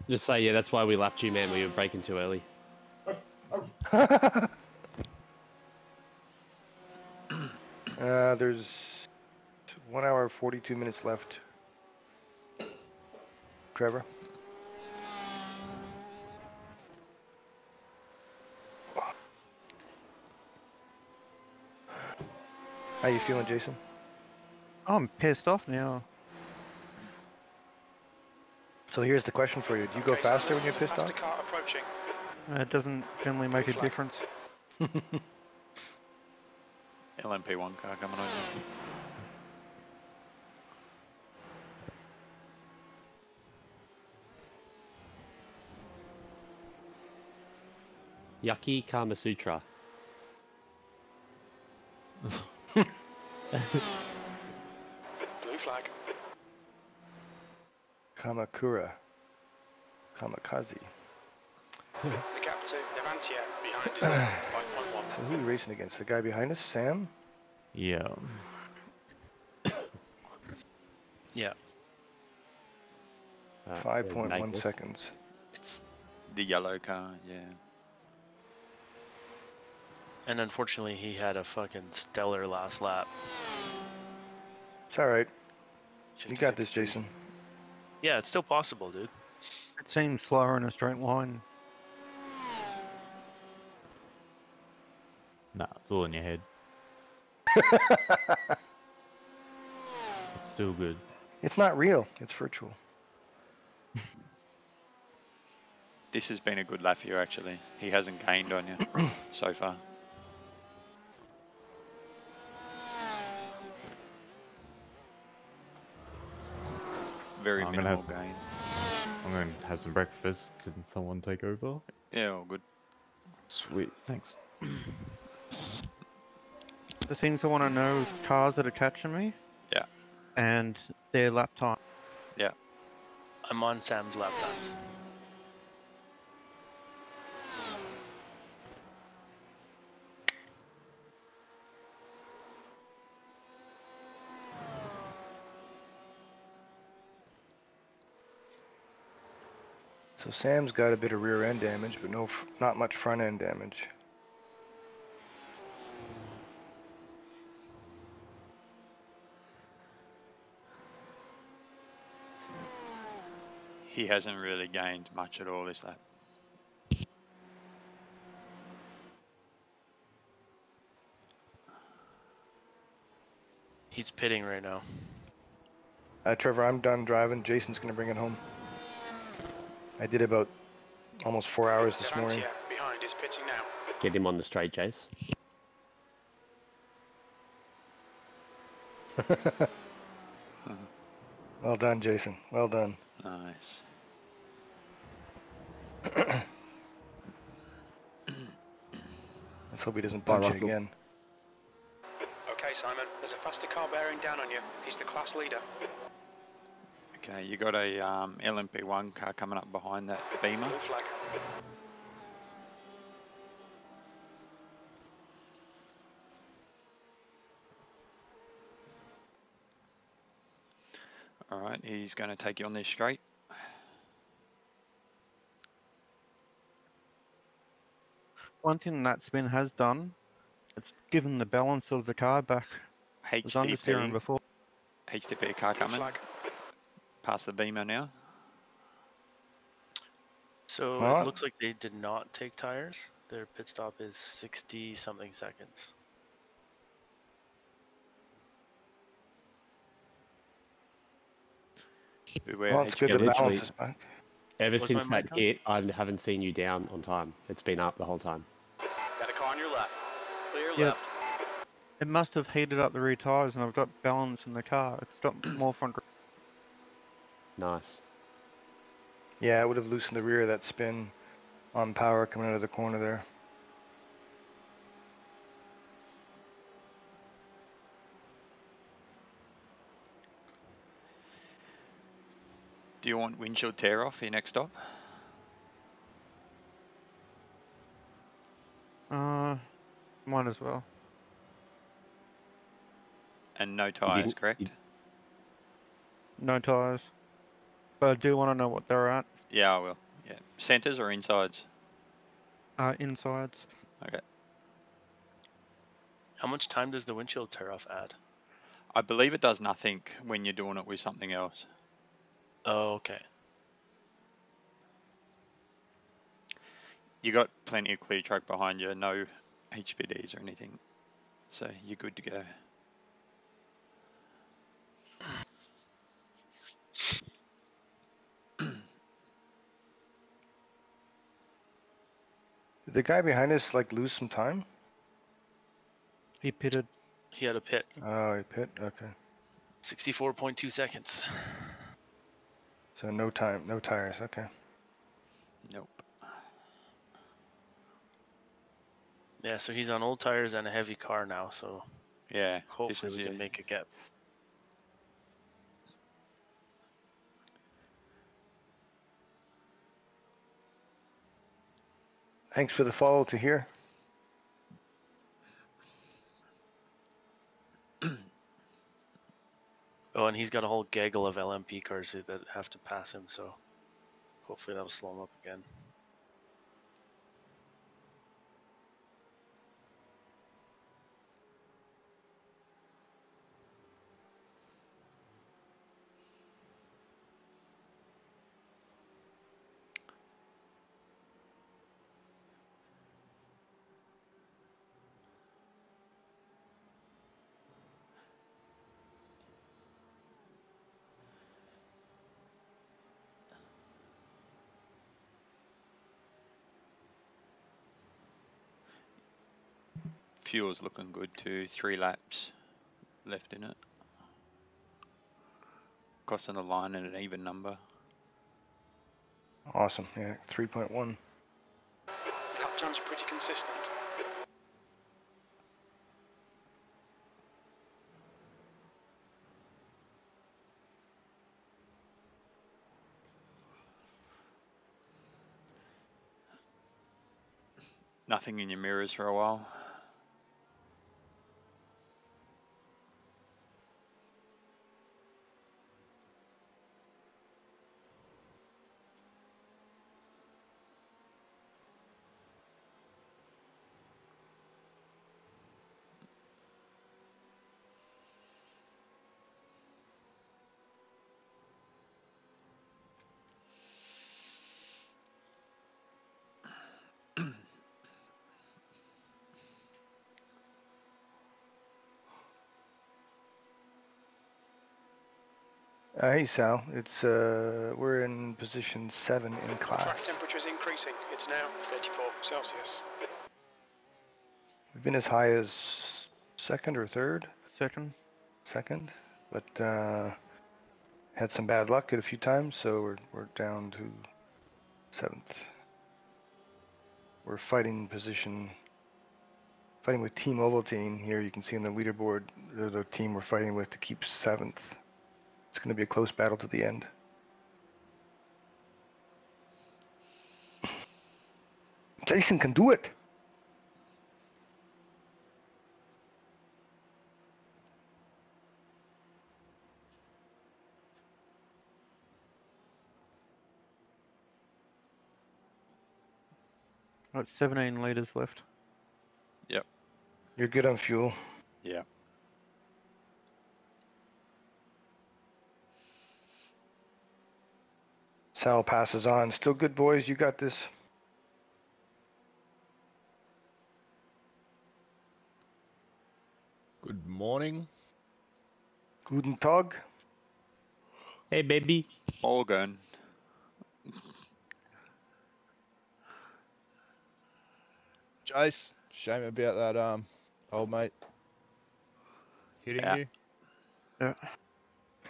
Just say, yeah, that's why we lapped you, man. We were braking too early. There's 1 hour 42 minutes left. Trevor. How you feeling, Jason? I'm pissed off now. So here's the question for you. Do you go Okay, faster Simon, when you're there's a pissed off? faster car approaching. It doesn't generally make a Flag. difference. LMP1 car coming on you. Yucky Kama Sutra. Blue flag. Kamakura. Kamikaze. The gap to Navantia behind is at 5.1. So who are we racing against? The guy behind us, Sam? Yeah. Yeah. 5.1 Magnus. seconds. It's the yellow car, yeah. And unfortunately, he had a fucking stellar last lap. It's all right. You got this, 56.3. Jason. Yeah, it's still possible, dude. It seems slower in a straight line. Nah, it's all in your head. It's still good. It's not real. It's virtual. This has been a good lap for you, actually. He hasn't gained on you so far. Very I'm gonna minimal have- gain. I'm going to have some breakfast. Can someone take over? Yeah, all good. Sweet, thanks. The things I want to know is cars that are catching me. Yeah. And their lap time. Yeah. I'm on Sam's lap times. So Sam's got a bit of rear end damage, but not much front end damage. He hasn't really gained much at all this lap. He's pitting right now. Trevor, I'm done driving. Jason's going to bring it home. I did about almost 4 hours this morning. Navantia behind is pitting now. Get him on the straight, Jace. Well done, Jason. Well done. Nice. Let's hope he doesn't bunch it Russell. again. Okay, Simon, there's a faster car bearing down on you. He's the class leader. Okay, you got a LMP1 car coming up behind that Beamer. Blue flag. All right, he's going to take you on this straight. One thing that spin has done, it's given the balance of the car back. It was understeering HTP, before. HTP car Blue coming. flag. Past the Beamer now. So Huh? it looks like they did not take tires. Their pit stop is 60 something seconds. Beware Well, it's good Yeah, the balance literally. is back. Ever Was my since that mic on? hit, I haven't seen you down on time. It's been up the whole time. Got a car on your left. Clear Yeah. left. It must have heated up the rear tyres and I've got balance in the car. It's got more front grip. Nice. Yeah, it would have loosened the rear of that spin on power coming out of the corner there. Do you want windshield tear off your next stop? Might as well. And no tyres, didn't- correct? you- No tyres. But I do want to know what they're at. Yeah, I will. Yeah. Centres or insides? Insides. Okay. How much time does the windshield tear off add? I believe it does nothing when you're doing it with something else. Oh, okay. You got plenty of clear track behind you, no HPDs or anything, so you're good to go. Did the guy behind us like lose some time? He pitted. He had a pit. Oh, he pit. Okay. 64.2 seconds. So no time, no tires. Okay. Nope. Yeah, so he's on old tires and a heavy car now, so Yeah. hopefully we can make a gap. Thanks for the follow to here. Oh, and he's got a whole gaggle of LMP cars that have to pass him, so hopefully that'll slow him up again. Fuel's looking good too. 3 laps left in it. Crossing the line in an even number. Awesome. Yeah, 3.1. Lap times are pretty consistent. Nothing in your mirrors for a while. Hey Sal, it's we're in position 7 in class. Track temperature is increasing. It's now 34 Celsius. We've been as high as second or third. Second. Second, but had some bad luck at a few times, so we're down to 7th. We're fighting position, fighting with Team Ovaltine here. You can see on the leaderboard the team we're fighting with to keep 7th. It's going to be a close battle to the end. Jason can do it. Got 17 liters left. Yep. You're good on fuel. Yeah. Sal passes on. Still good, boys. You got this. Good morning. Guten Tag. Hey, baby. Morgan. Jace, shame about that old mate hitting Yeah. you. Yeah.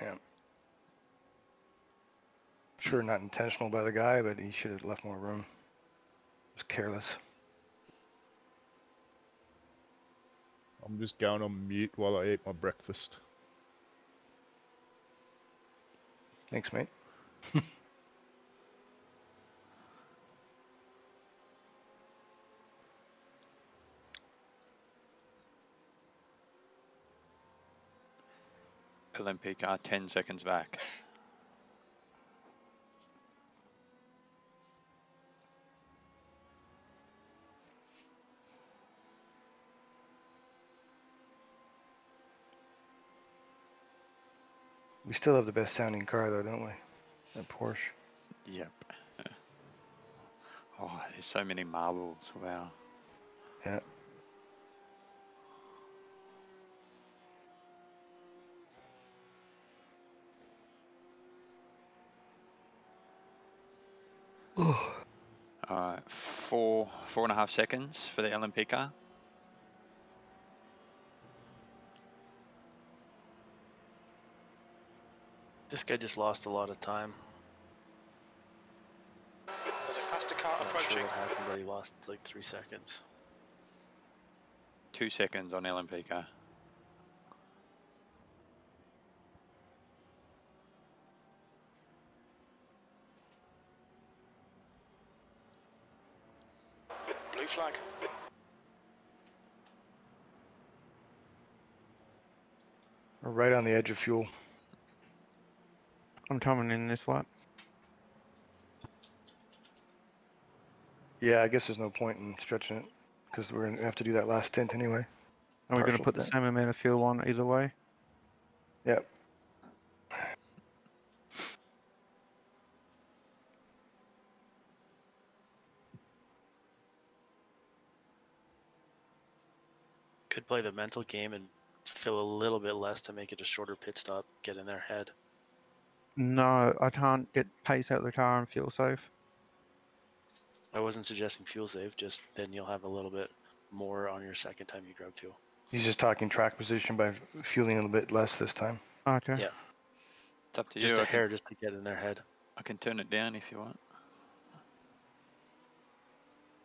Yeah. Sure, not intentional by the guy, but he should have left more room. It was careless. I'm just going on mute while I eat my breakfast. Thanks, mate. Olympic are 10 seconds back. We still have the best sounding car though, don't we? That Porsche. Yep. Oh, there's so many marbles. Wow. Yeah. Alright, 4.5 seconds for the LMP car. This guy just lost a lot of time. There's a faster car I'm not approaching. sure what happened, but he lost like 3 seconds. 2 seconds on LMP car. Blue flag. We're right on the edge of fuel. I'm coming in this lap. Yeah, I guess there's no point in stretching it because we're gonna have to do that last stint anyway. Are we going to Partial put the stint. same amount of fuel on either way? Yep. Could play the mental game and fill a little bit less to make it a shorter pit stop, get in their head. No, I can't get pace out of the car and feel safe. I wasn't suggesting fuel save, just then you'll have a little bit more on your second time you grab fuel. He's just talking track position by fueling a little bit less this time. Okay. Yeah. It's up to Just you. a hair just to get in their head. I can turn it down if you want.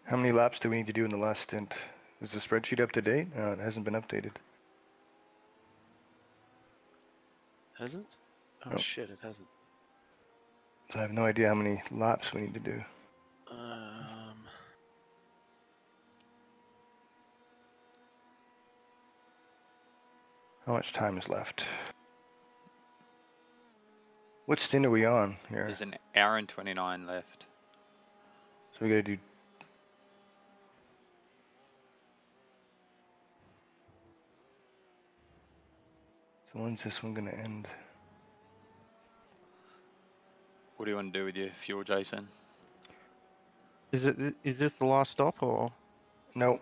How many laps do we need to do in the last stint? Is the spreadsheet up to date? It hasn't been updated. Hasn't? Oh Nope. shit, it hasn't. So I have no idea how many laps we need to do. How much time is left? What stint are we on here? There's an hour and 29 left. So we gotta do. So when's this one gonna end? What do you want to do with your fuel, Jason? Is this the last stop or? Nope.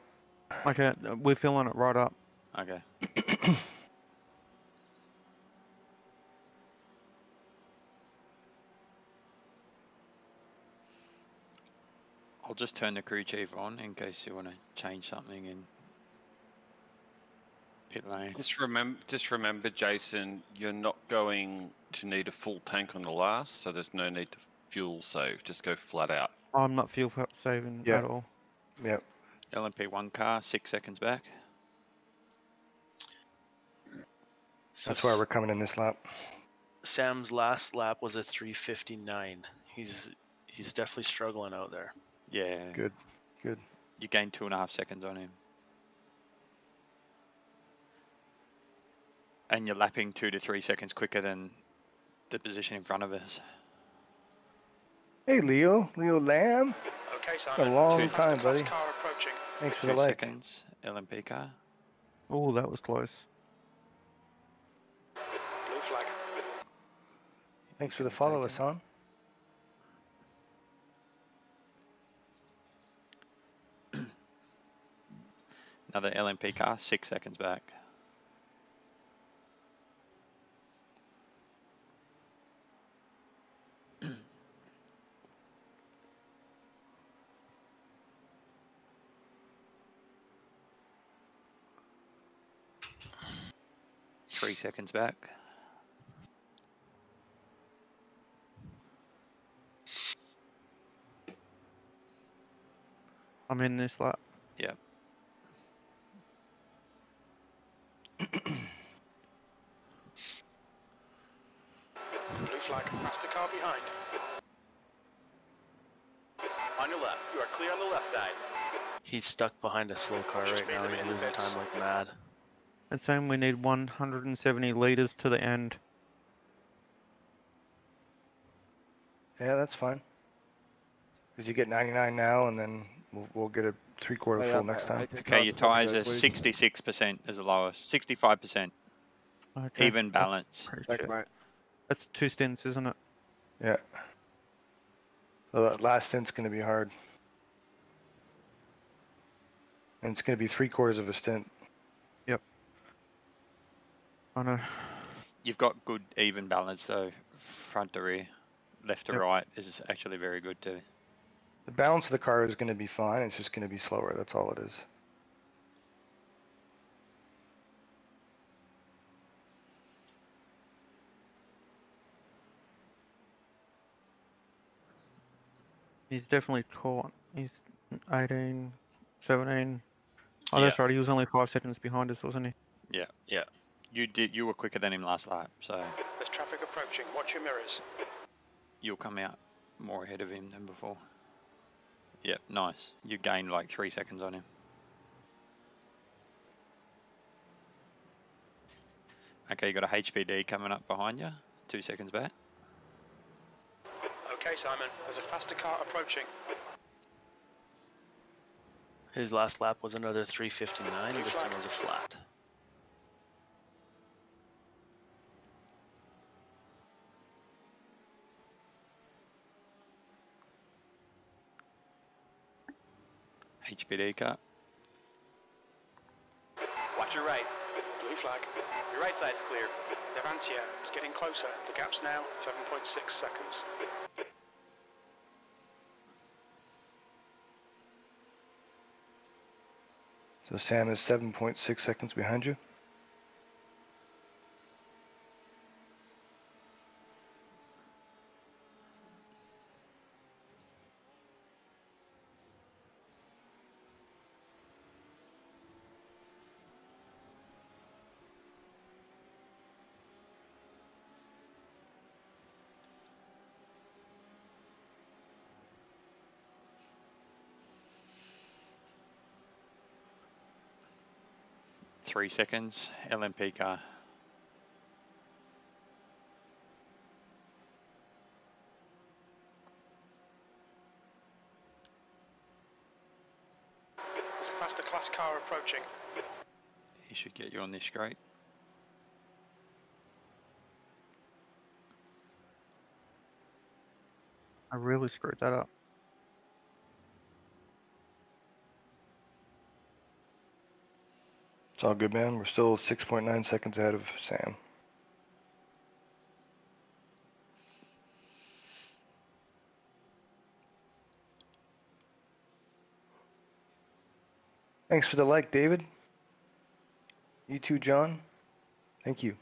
Okay, we're filling it right up. Okay. I'll just turn the crew chief on in case you want to change something in pit lane. Just remember, Jason, you're not going to need a full tank on the last, so there's no need to fuel save. Just go flat out. I'm not fuel saving Yeah. at all. Yep. LMP1 car, 6 seconds back. So That's why we're coming in this lap. Sam's last lap was a 3:59. He's definitely struggling out there. Yeah. Good. Good. You gained 2.5 seconds on him. And you're lapping 2 to 3 seconds quicker than the position in front of us. Hey, Leo Lamb. Okay, A Simon. long There's a faster time, class buddy. car approaching. Thanks for 2 the like. seconds, LMP car. Oh, that was close. Blue flag. Thanks for the Gonna follow, take it. Hassan. Another LMP car, 6 seconds back. Three seconds back. I'm in this lap. Yep. Blue flag. Faster car behind. On your left. You are clear on the left side. He's stuck behind a slow car Just right made now. them He's in the losing pits. time like mad. It's saying we need 170 litres to the end. Yeah, that's fine. Because you get 99 now, and then we'll get a 3/4 full next time. Okay, your tyres are 66% as the lowest. 65%. Okay. Even balance. Appreciate it. That's 2 stints, isn't it? Yeah. So that last stint's going to be hard. And it's going to be 3/4 of a stint. I know. You've got good even balance though, front to rear, left to Yep. right is actually very good too. The balance of the car is going to be fine. It's just going to be slower. That's all it is. He's definitely caught. He's 18, 17. Oh, Yeah. that's right. He was only 5 seconds behind us, wasn't he? Yeah. Yeah. You were quicker than him last lap, so There's traffic approaching. Watch your mirrors. you'll come out more ahead of him than before. Yep, nice. You gained like 3 seconds on him. Okay, you got a HPD coming up behind you. 2 seconds back. Okay, Simon. There's a faster car approaching. His last lap was another 3:59. This time was a flat. HPD car. Watch your right. Blue flag. Your right side's clear. Levantia is getting closer. The gap's now 7.6 seconds. So Sam is 7.6 seconds behind you. Three seconds. LMP car. There's a faster class car approaching. He should get you on this straight. I really screwed that up. It's all good, man. We're still 6.9 seconds ahead of Sam. Thanks for the like, David. You too, John. Thank you.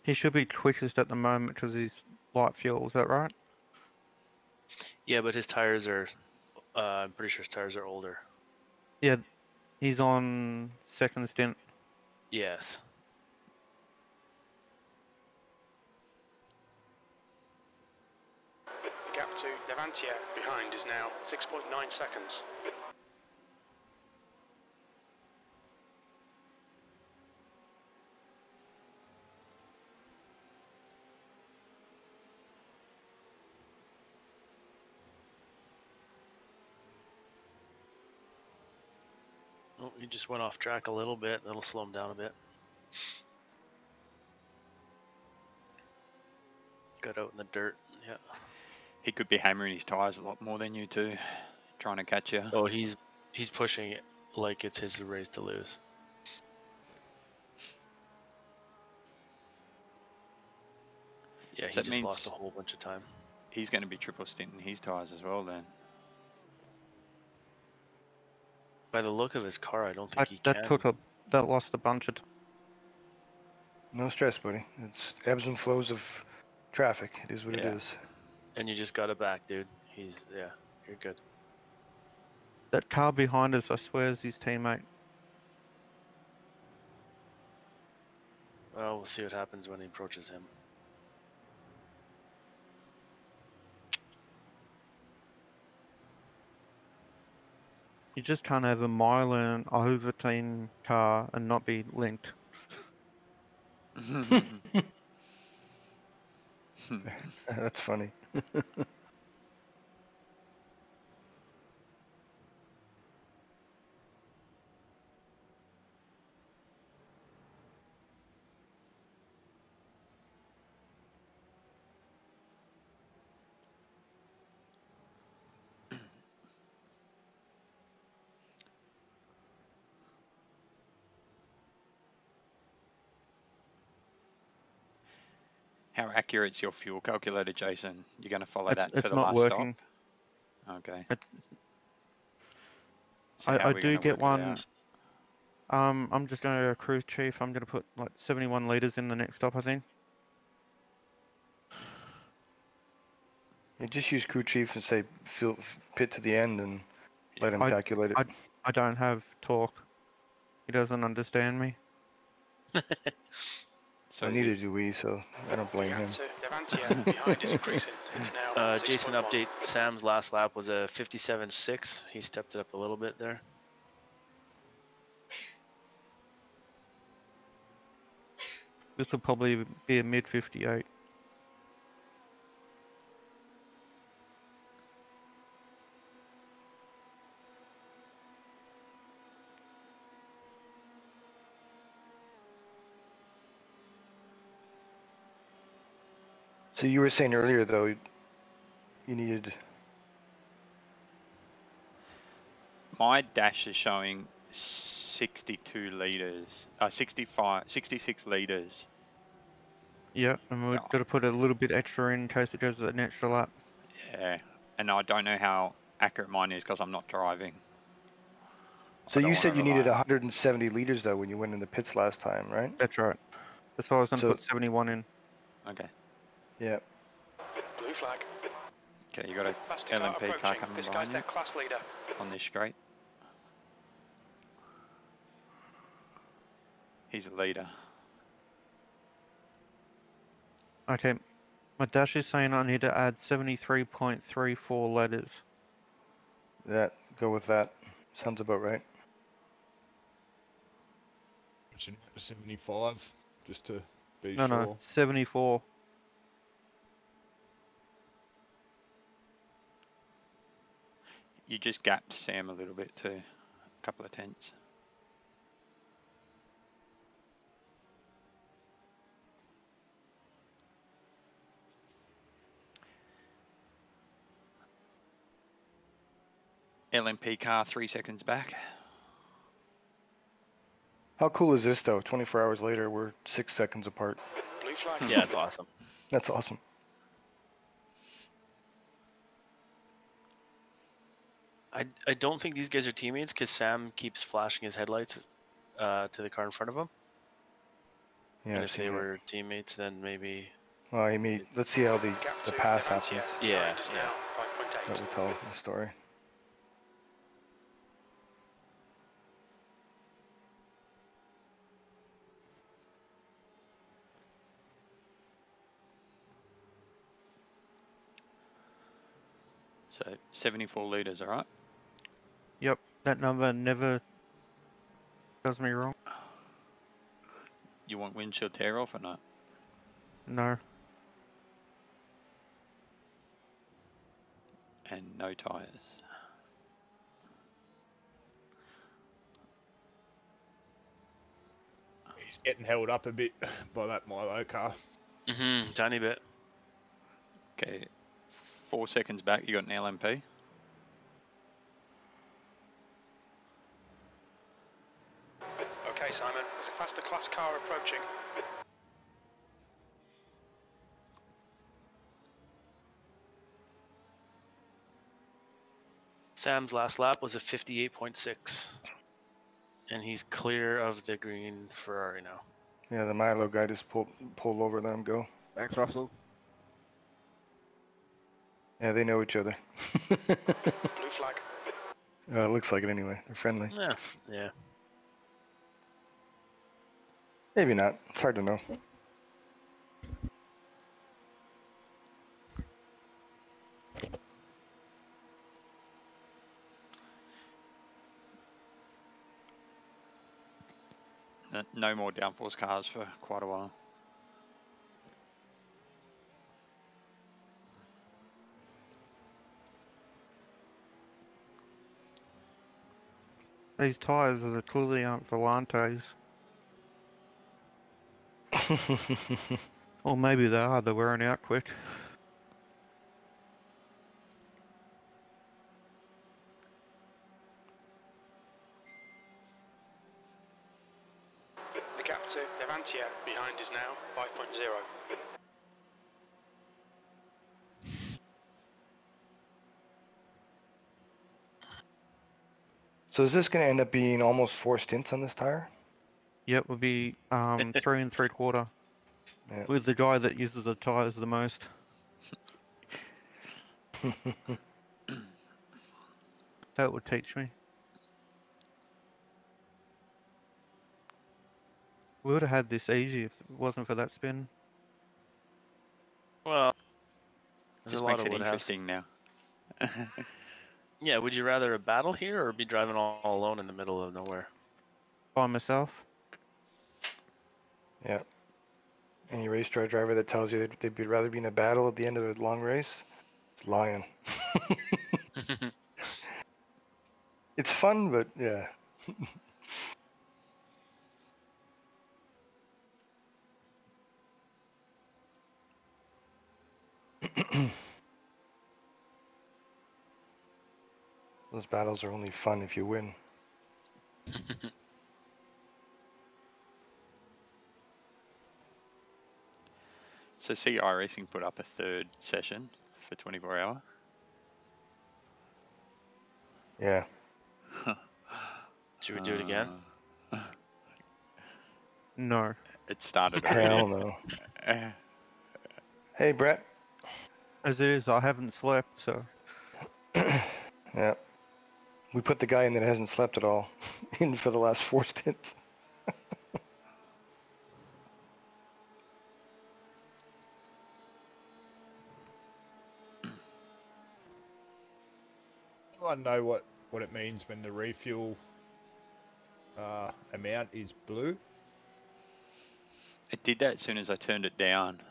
He should be quickest at the moment because he's light fuel. Is that right? Yeah, but his tires are. I'm pretty sure his tires are older. Yeah. He's on second stint. Yes. The gap to Levantia behind is now 6.9 seconds. Oh, he just went off track a little bit. That'll slow him down a bit. Got out in the dirt. Yeah. He could be hammering his tyres a lot more than you too, trying to catch you. Oh, he's pushing it like it's his race to lose. Yeah, So he that just lost means a whole bunch of time. he's going to be triple stinting his tyres as well then. By the look of his car, I don't think he That can. that lost a bunch of time. No stress, buddy. It's ebbs and flows of traffic. It is what it Yeah. is. And you just got it back, dude. Yeah, you're good. That car behind us, I swear, is his teammate. Well, we'll see what happens when he approaches him. You just can't have a Milan Overton car and not be linked. That's funny. How accurate's your fuel calculator, Jason? You're going to follow that for It's the not last working. stop? Okay. It's, So how I are we do going to get work it one. out? I'm just going to go cruise chief. I'm going to put like 71 liters in the next stop, I think. You just use crew chief and say fill pit to the end and let him I- calculate it. I don't have talk. He doesn't understand me. So Well, is neither it- do we, so I don't blame him. To Levantia, behind is increasing. It's now Jason, 6.1. update. Sam's last lap was a 57.6. He stepped it up a little bit there. This will probably be a mid 58. So you were saying earlier, though, you needed. My dash is showing 62 liters, 66 liters. Yeah, and we've Oh. got to put a little bit extra in case it goes an extra lap. Yeah, and I don't know how accurate mine is because I'm not driving. So I don't you wanna said you needed rely on- 170 liters though when you went in the pits last time, right? That's right. That's why I was going to So- put 71 in. Okay. Yeah. Blue flag. Okay, you got a Faster car LMP car approaching. coming This guy's behind you their class leader. on this straight. He's a leader. Okay, my dash is saying I need to add 73.34 letters. Go with that. Sounds about right. 75, just to be No, sure. no, 74. You just gapped Sam a little bit too. A couple of tenths. LMP car 3 seconds back. How cool is this though? 24 hours later, we're 6 seconds apart. Blue flag. Yeah, it's awesome. That's awesome. I don't think these guys are teammates because Sam keeps flashing his headlights to the car in front of him. Yeah. And I've if seen they that. were teammates, then maybe. Well, I mean, let's see how the Gap to pass Levantia. happens. Yeah, Behind is yeah. now That 5.8. will tell the story. So 74 litres, all right? Yep, that number never does me wrong. You want windshield tear off or not? No. And no tyres. He's getting held up a bit by that Milo car. Tiny bit. Okay, 4 seconds back, you got an LMP. Okay, Simon. There's a faster class car approaching. Sam's last lap was a 58.6. And he's clear of the green Ferrari now. Yeah, the Milo guy just pulled over, let him go. Thanks, Russell. Yeah, they know each other. Blue flag. It looks like it anyway. They're friendly. Yeah, yeah. Maybe not. It's hard to know. No more downforce cars for quite a while. These tyres are clearly aren't Volantes. Or maybe they are, they're wearing out quick. The gap to Levantia behind is now 5.0. So is this going to end up being almost 4 stints on this tire? Yep, would be 3 3/4 Yeah. with the guy that uses the tires the most. That would teach me. We would have had this easy if it wasn't for that spin. Well, there's Just a lot makes of it would have. interesting now. Yeah, would you rather a battle here or be driving all alone in the middle of nowhere? By myself. Yeah. Any race car driver that tells you they'd rather be in a battle at the end of a long race, is lying. It's fun, but yeah. Those battles are only fun if you win. So CI Racing put up a 3rd session for 24 hour. Yeah. Should we do it again? No. It started Hell already. no. Hey, Brett. As it is, I haven't slept, so. Yeah. We put the guy in that hasn't slept at all in for the last 4 stints. I know what it means when the refuel amount is blue. It did that as soon as I turned it down.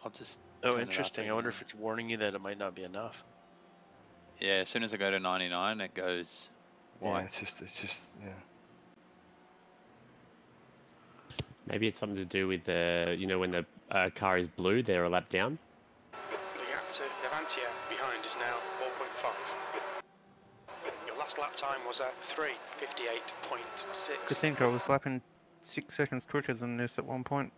I'll just Oh, turn interesting. It I up wonder again. if it's warning you that it might not be enough. Yeah, as soon as I go to 99, it goes white. Yeah, it's just, yeah. Maybe it's something to do with the, when the car is blue, they're a lap down. The gap to Navantia behind is now 4.5. Your last lap time was at 3:58.6. To think I was lapping 6 seconds quicker than this at one point.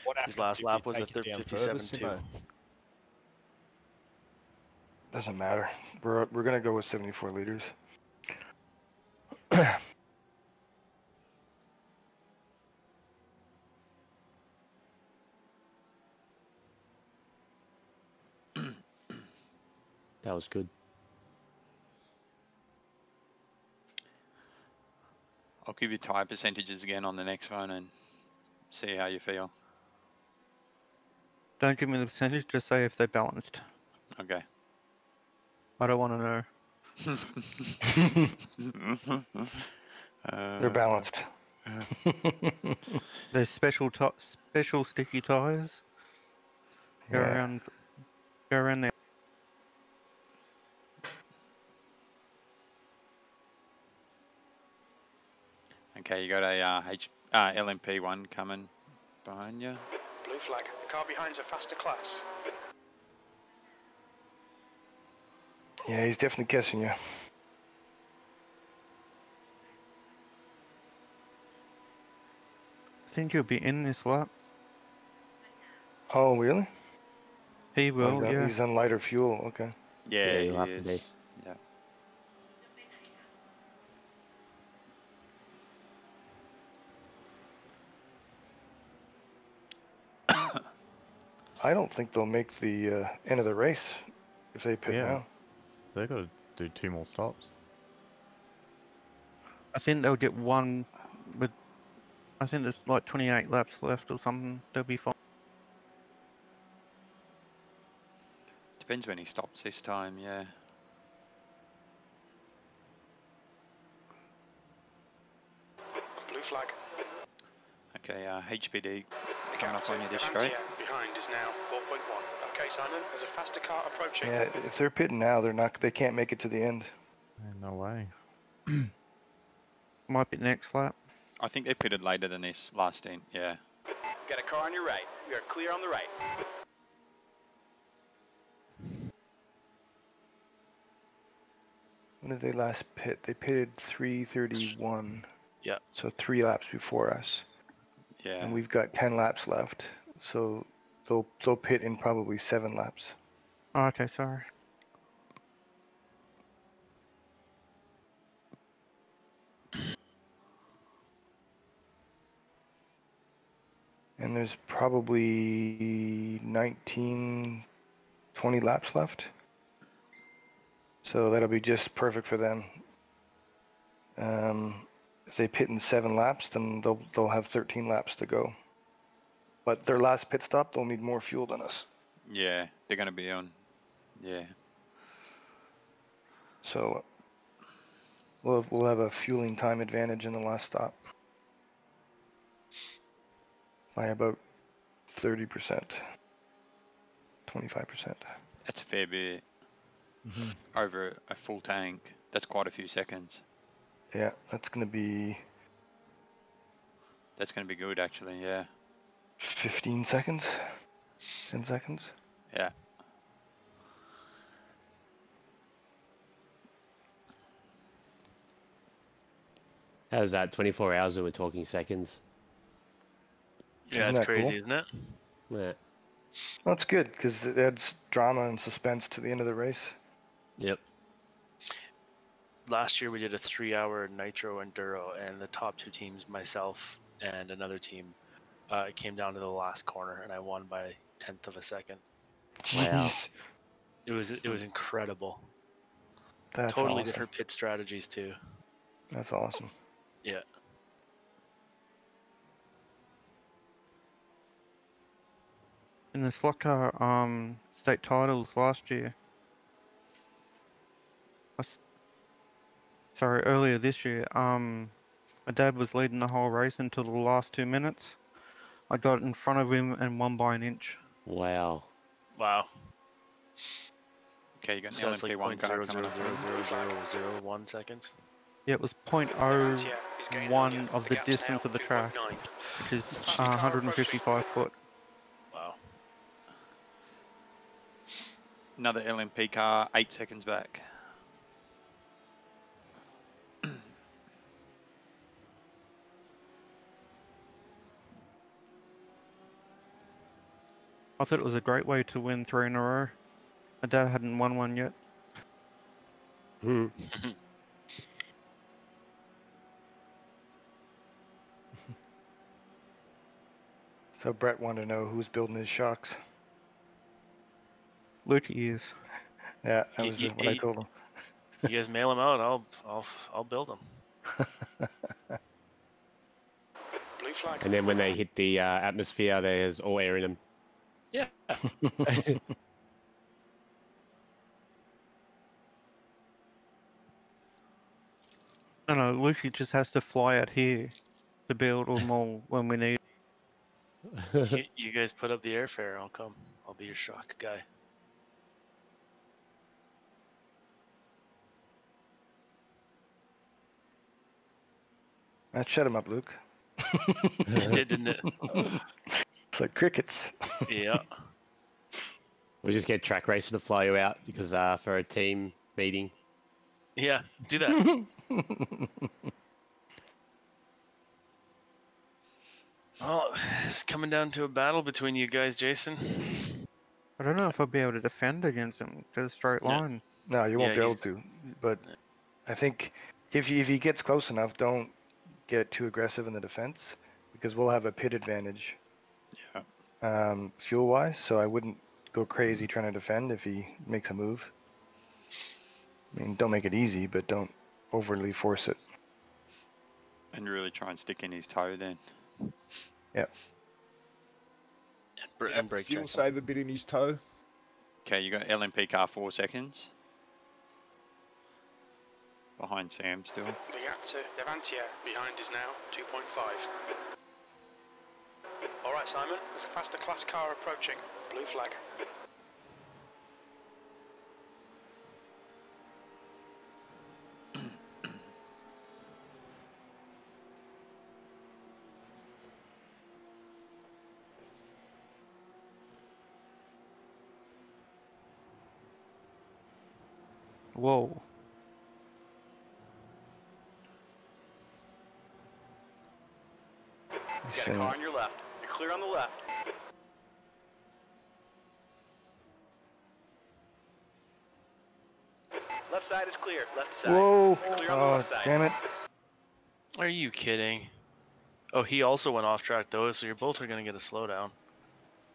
What His happens last if lap you was take a it down further, 57.2. Simo? Doesn't matter. We're gonna go with 74 liters. That was good. I'll give you tyre percentages again on the next one and see how you feel. Don't give me the percentage, just say if they're balanced. Okay. I don't want to know. They're balanced. There's special sticky tires. Go Yeah. around there. Okay, you got a LMP1 coming behind you. Blue flag. The car behind's a faster class. Yeah, he's definitely guessing you. I think he'll be in this lap. Oh, really? He will, yeah. He's on lighter fuel. Okay. Yeah, you'll he have to be. is. Yeah. I don't think they'll make the end of the race if they pit now. They've got to do 2 more stops. I think they'll get one with. I think there's like 28 laps left or something. They'll be fine. Depends when he stops this time, yeah. Blue flag. Okay, HPD The coming gap up to on you this Navantia straight. behind is now 4.1. Okay, Simon, there's a faster car approaching. Yeah, if they're pitting now, they can't make it to the end. No way. Might be next lap. I think they pitted later than this last stint, yeah. Got a car on your right. We are clear on the right. When did they last pit? They pitted 3:31. Yeah. So 3 laps before us. Yeah. And we've got 10 laps left. So they'll pit in probably 7 laps. Oh, okay, sorry. And there's probably 19, 20 laps left. So that'll be just perfect for them. If they pit in 7 laps, then they'll have 13 laps to go. But their last pit stop, they'll need more fuel than us. Yeah, they're going to be on. Yeah. So we'll have a fueling time advantage in the last stop by about 30%, 25%. That's a fair bit. Mm-hmm. Over a full tank. That's quite a few seconds. Yeah, that's going to be good, actually. Yeah. 15 seconds, 10 seconds. Yeah. How's that? 24 hours and we're talking seconds. Yeah, Isn't it's that crazy, cool? isn't it? Yeah. Well, it's good because it adds drama and suspense to the end of the race. Yep. Last year we did a 3-hour nitro enduro, and the top 2 teams, myself and another team, it came down to the last corner, and I won by a 1/10 of a second. Wow. Jeez, It was incredible. that's Totally awesome. different pit strategies too. That's awesome. Yeah. In the slot car state titles last year. Sorry, earlier this year. My dad was leading the whole race until the last 2 minutes. I got in front of him and won by an inch. Wow. Wow. Okay, you got So an that's like LMP1 car coming up. 0.000001 seconds. Yeah, it was Levantia is gaining on you. 0.01 of The the gap's distance now of the 2.9. track, which is Fastest car 155 foot. Wow. Another LMP car, 8 seconds back. I thought it was a great way to win 3 in a row. My dad hadn't won one yet. Hmm. So Brett wanted to know who's building his shocks. Lukey is. Yeah, that was what I told him. You guys mail them out. I'll build them. Blue flag. And then when they hit the atmosphere, there's all air in them. Yeah. No, Lukey just has to fly out here to build them all when we need. You guys put up the airfare. I'll come. I'll be your shock guy. That shut him up, Luke. It did, didn't it? It's like crickets. Yeah. We'll just get track racer to fly you out because for a team meeting. Yeah. Do that. Well, it's coming down to a battle between you guys, Jason. I don't know if I'll be able to defend against him because straight Yeah. line. No, you won't Yeah, be able he's- to. But I think if he gets close enough, don't get too aggressive in the defense because we'll have a pit advantage. Yeah. Fuel wise, so I wouldn't go crazy trying to defend if he makes a move. I mean, don't make it easy, but don't overly force it. And really try and stick in his toe then. Yeah. And break Fuel check. save a bit in his toe. Okay, you got LMP car 4 seconds. Behind Sam still. The gap to Levantia behind is now 2.5. Alright, Simon, there's a faster class car approaching. Blue flag. Whoa. Got a car on your left. You're clear on the left. Left side is clear. Left side. Whoa! Clear on the Oh, left side. damn it. Are you kidding? Oh, he also went off track though, so you're both are gonna get a slowdown.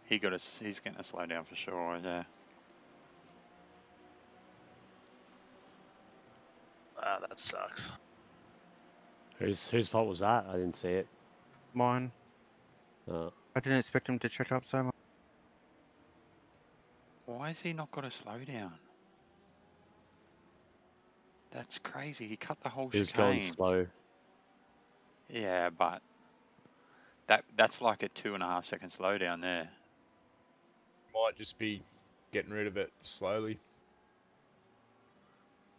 He's getting a slow down for sure, yeah. Ah, that sucks. Whose fault was that? I didn't see it. Mine. Oh. I didn't expect him to check up so much. Why has he not got a slow down? That's crazy. He cut the whole He was going chicane. slow. Yeah, but that's like a 2.5 second slowdown there. Might just be getting rid of it slowly.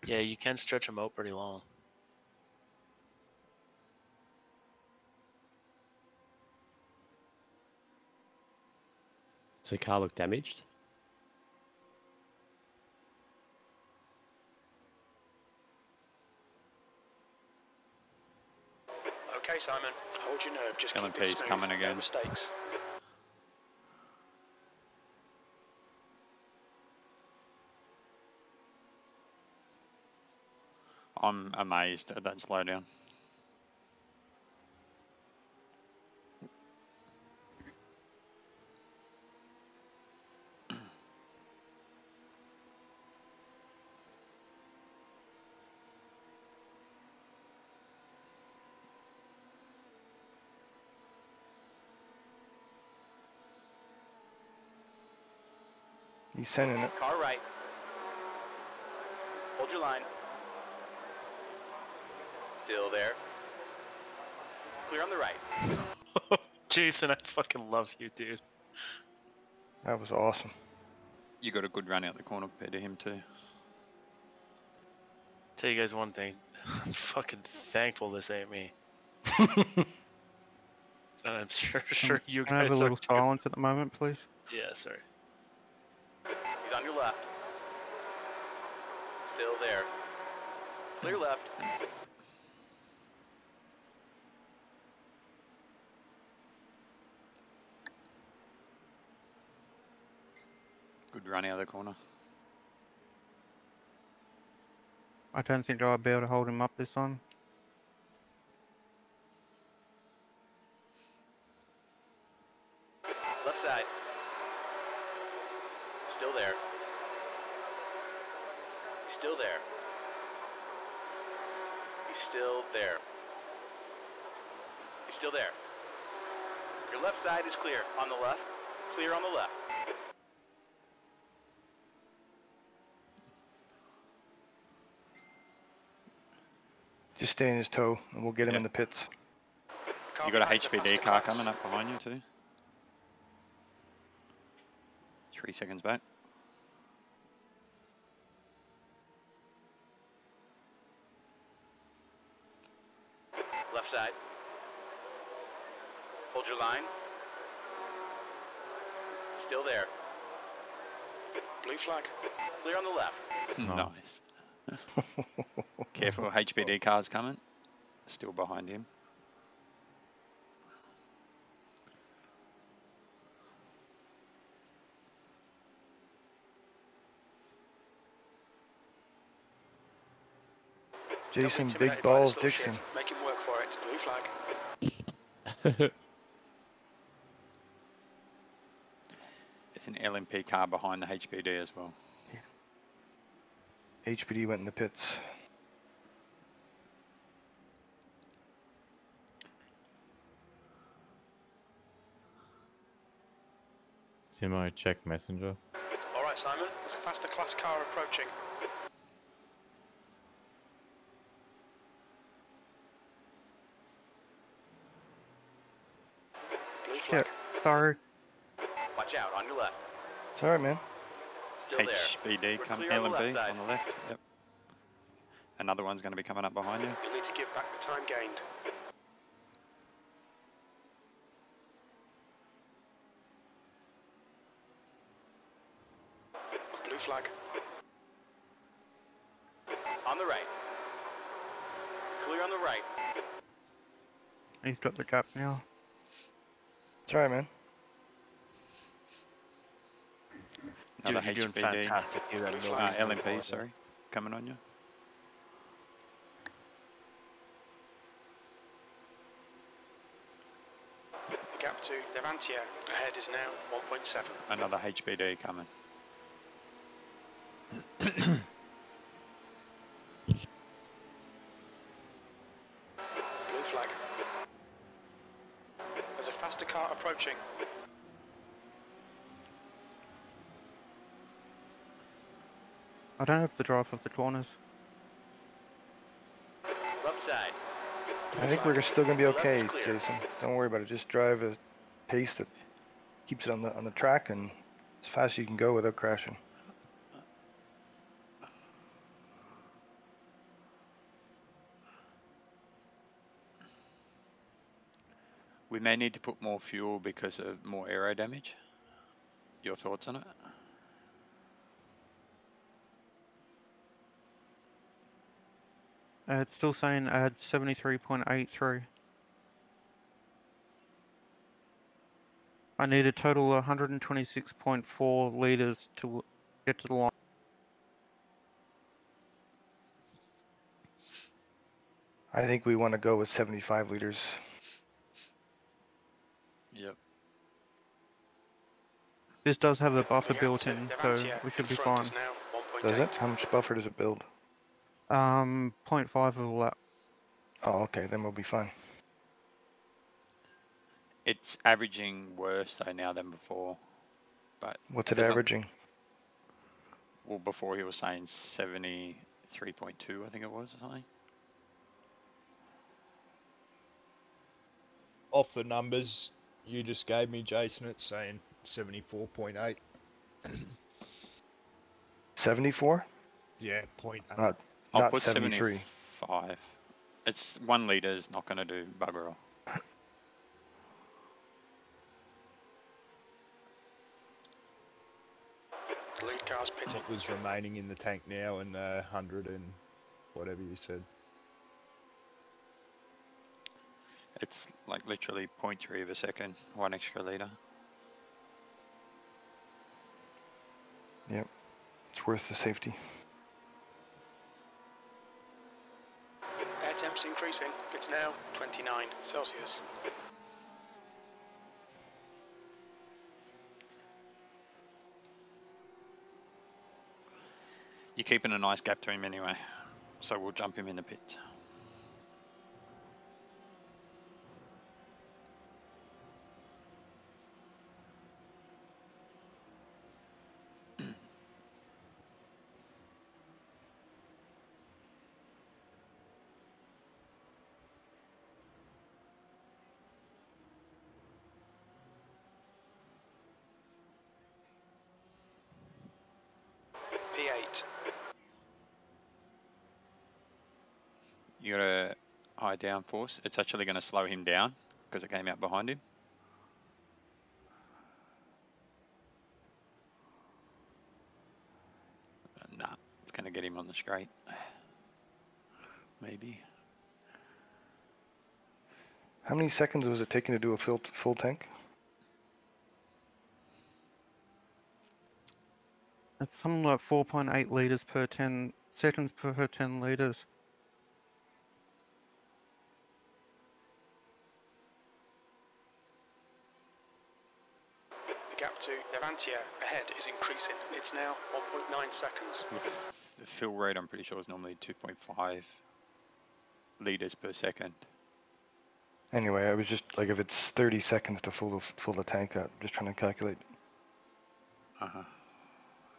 Yeah, you can stretch him out pretty long. Does the car look damaged? Okay, Simon. Hold your nerve. Just keep it LMP's smooth. coming No again. mistakes. I'm amazed at that slowdown. He's sending it. Car right. Hold your line. Still there. Clear on the right. Jason, I fucking love you, dude. That was awesome. You got a good run out the corner compared to him too. Tell you guys one thing. I'm fucking thankful this ain't me. And I'm sure you Can I have guys a are little too. silence at the moment, please? Yeah, sorry. He's on your left. Still there. Clear left. Good run out of the corner. I don't think I'll be able to hold him up this time. Left side. Still there. He's still there. He's still there. He's still there. Your left side is clear. On the left. Clear on the left. Just stay in his toe, and we'll get him in the pits. You got a HPD car coming up behind you too. 3 seconds back. Left side. Hold your line. Still there. Blue flag. Clear on the left. Nice. Careful, HPD car's coming. Still behind him. Jason, Don't be big intimidated by this balls little Dixon. shit. Make him work for it. Blue flag. There's an LMP car behind the HPD as well. HPD went in the pits. Simo, check messenger. All right, Simon. There's a faster class car approaching. Blue flag. Shit, sorry. Watch out. On your left. It's alright, man. Still there. HPD We're coming. clear on the left LMP side. on the left. Yep. Another one's going to be coming up behind you. You'll need to give back the time gained. Blue flag. On the right. Clear on the right. He's got the gap now. It's alright, man. Another Dude, you're doing HPD. fantastic. You got no reason to LMP, apologize. sorry. coming on you. The gap to Levantia ahead is now 1.7. Another HBD coming. Blue flag. There's a faster car approaching. I don't have the drive of the corners. Left side. I think we're still gonna be okay, Jason. Don't worry about it. Just drive a pace that keeps it on the track and as fast as you can go without crashing. We may need to put more fuel because of more aero damage. Your thoughts on it? It's still saying add 73.83. I need a total of 126.4 litres to get to the line. I think we want to go with 75 liters. Yep. This does have a buffer The gap built to in, so Levantia we should in be front fine. is now 1.8. Does it? How much buffer does it build? 0.5 of a lap. Oh, okay, then we'll be fine. It's averaging worse though now than before. But What's it doesn't- averaging? Well, before he was saying 73.2, I think it was, or something. Off the numbers you just gave me, Jason, it's saying 74.8. 74? Yeah, 0.8. I'll Not put 73. 75. It's 1 litre is not going to do bugger all. The lead car's pitting. What was remaining in the tank now, and 100 and whatever you said. It's like literally 0.3 of a second, 1 extra litre. Yep, it's worth the safety. Air temps increasing. It's now 29 Celsius. You're keeping a nice gap to him anyway, so we'll jump him in the pit. P8. You got a high downforce. It's actually going to slow him down because it came out behind him. Nah, it's going to get him on the straight. Maybe. How many seconds was it taking to do a full tank? It's something like 4.8 litres per 10 seconds per 10 litres. The gap to Levantia ahead is increasing. It's now 1.9 seconds. The fill rate, I'm pretty sure, is normally 2.5 litres per second. Anyway, I was just like, if it's 30 seconds to full the tank up, just trying to calculate. Uh-huh.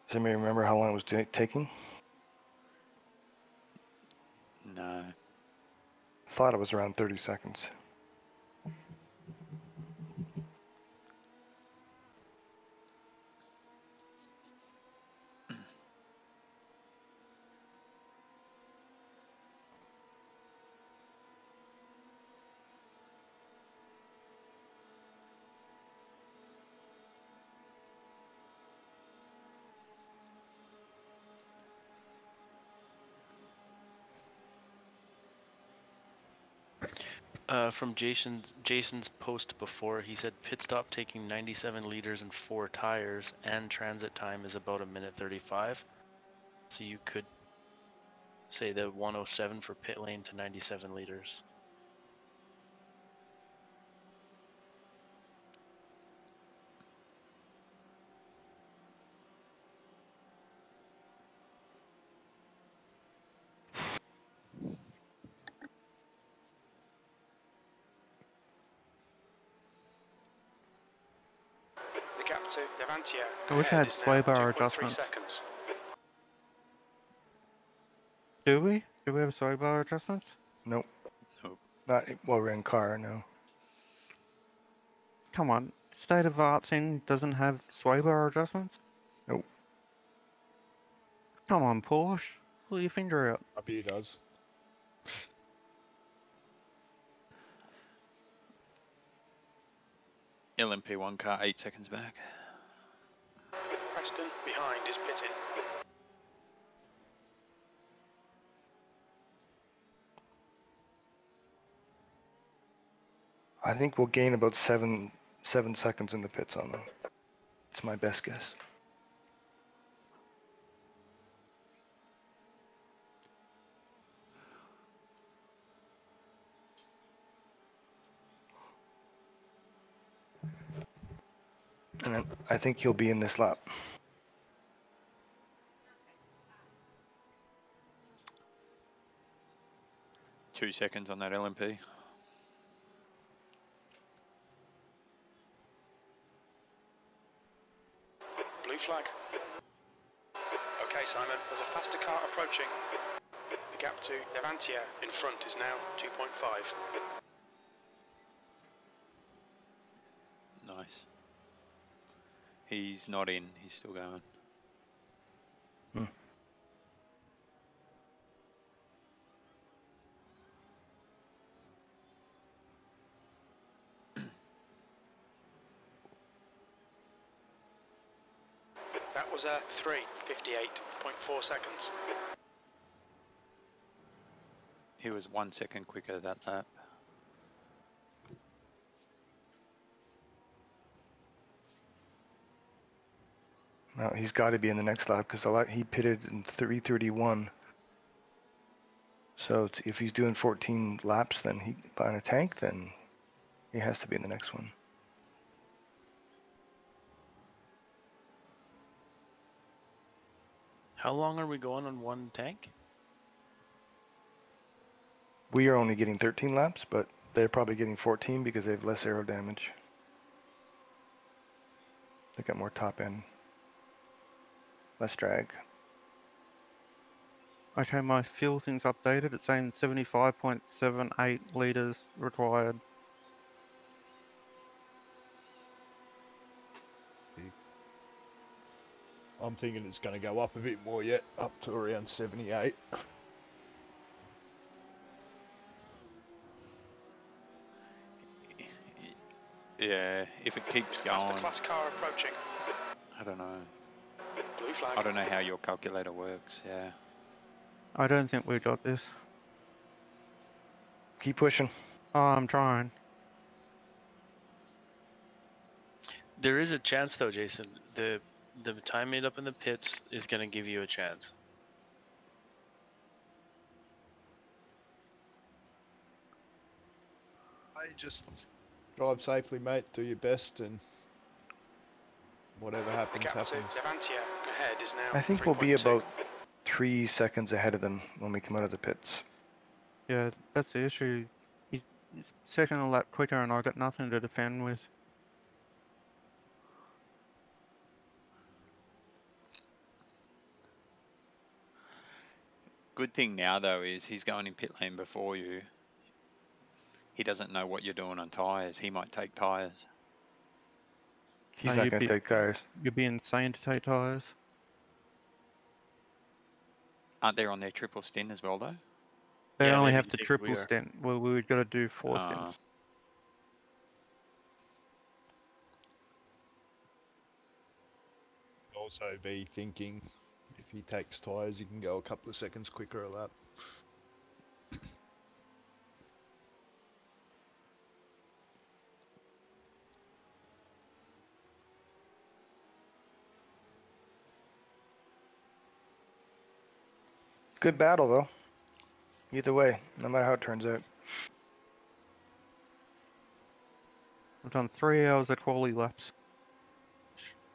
Does anybody remember how long it was taking? No. Thought it was around 30 seconds. From Jason's post before, he said pit stop taking 97 liters and 4 tires, and transit time is about 1 minute 35. So you could say the 107 for pit lane to 97 liters. The gap to Levantia I wish I ahead had is now sway bar 2.3 adjustments. seconds. Do we? Do we have sway bar adjustments? Nope. Nope. Not while we're in car, no. Come on, state of art thing doesn't have sway bar adjustments? Nope. Come on, Porsche. Pull your finger out. Up here does. LMP1 car 8 seconds back. Preston behind is pitting. I think we'll gain about seven seconds in the pits on them. It's my best guess. And then I think he'll be in this lap. Two seconds on that LMP. Blue flag. Okay, Simon, there's a faster car approaching. The gap to Levantia in front is now 2.5. Nice. He's not in, he's still going. That was a 3:58.4 seconds. He was 1 second quicker that lap. No, he's got to be in the next lap because he pitted in 3:31. So if he's doing 14 laps, then he on a tank, then he has to be in the next one. How long are we going on one tank? We are only getting 13 laps, but they're probably getting 14 because they have less aero damage. They got more top end, less drag. Okay, my fuel thing's updated. It's saying 75.78 litres required. I'm thinking it's going to go up a bit more yet, up to around 78. Yeah, if it keeps Faster going, class car approaching. I don't know. Blue flag. I don't know how your calculator works, yeah. I don't think we got this. Keep pushing. Oh, I'm trying. There is a chance though, Jason. The time made up in the pits is going to give you a chance. Hey, just drive safely, mate. Do your best, and whatever The happens, gap to happens. Levantia ahead is now I think we'll be 3.2. about 3 seconds ahead of them when we come out of the pits. Yeah, that's the issue. He's second a lap quicker and I got nothing to defend with. Good thing now though is he's going in pit lane before you. He doesn't know what you're doing on tyres. He might take tyres. He's No, not you'd going to be- take tires. You'd be insane to take tyres. Aren't they on their triple stint as well though? They Yeah, only maybe have he to thinks triple we are. stint. Well, we've got to do 4 Ah. stints. Also be thinking, if he takes tyres, you can go a couple of seconds quicker a lap. Good battle though. Either way, no matter how it turns out. I've done 3 hours of quality laps.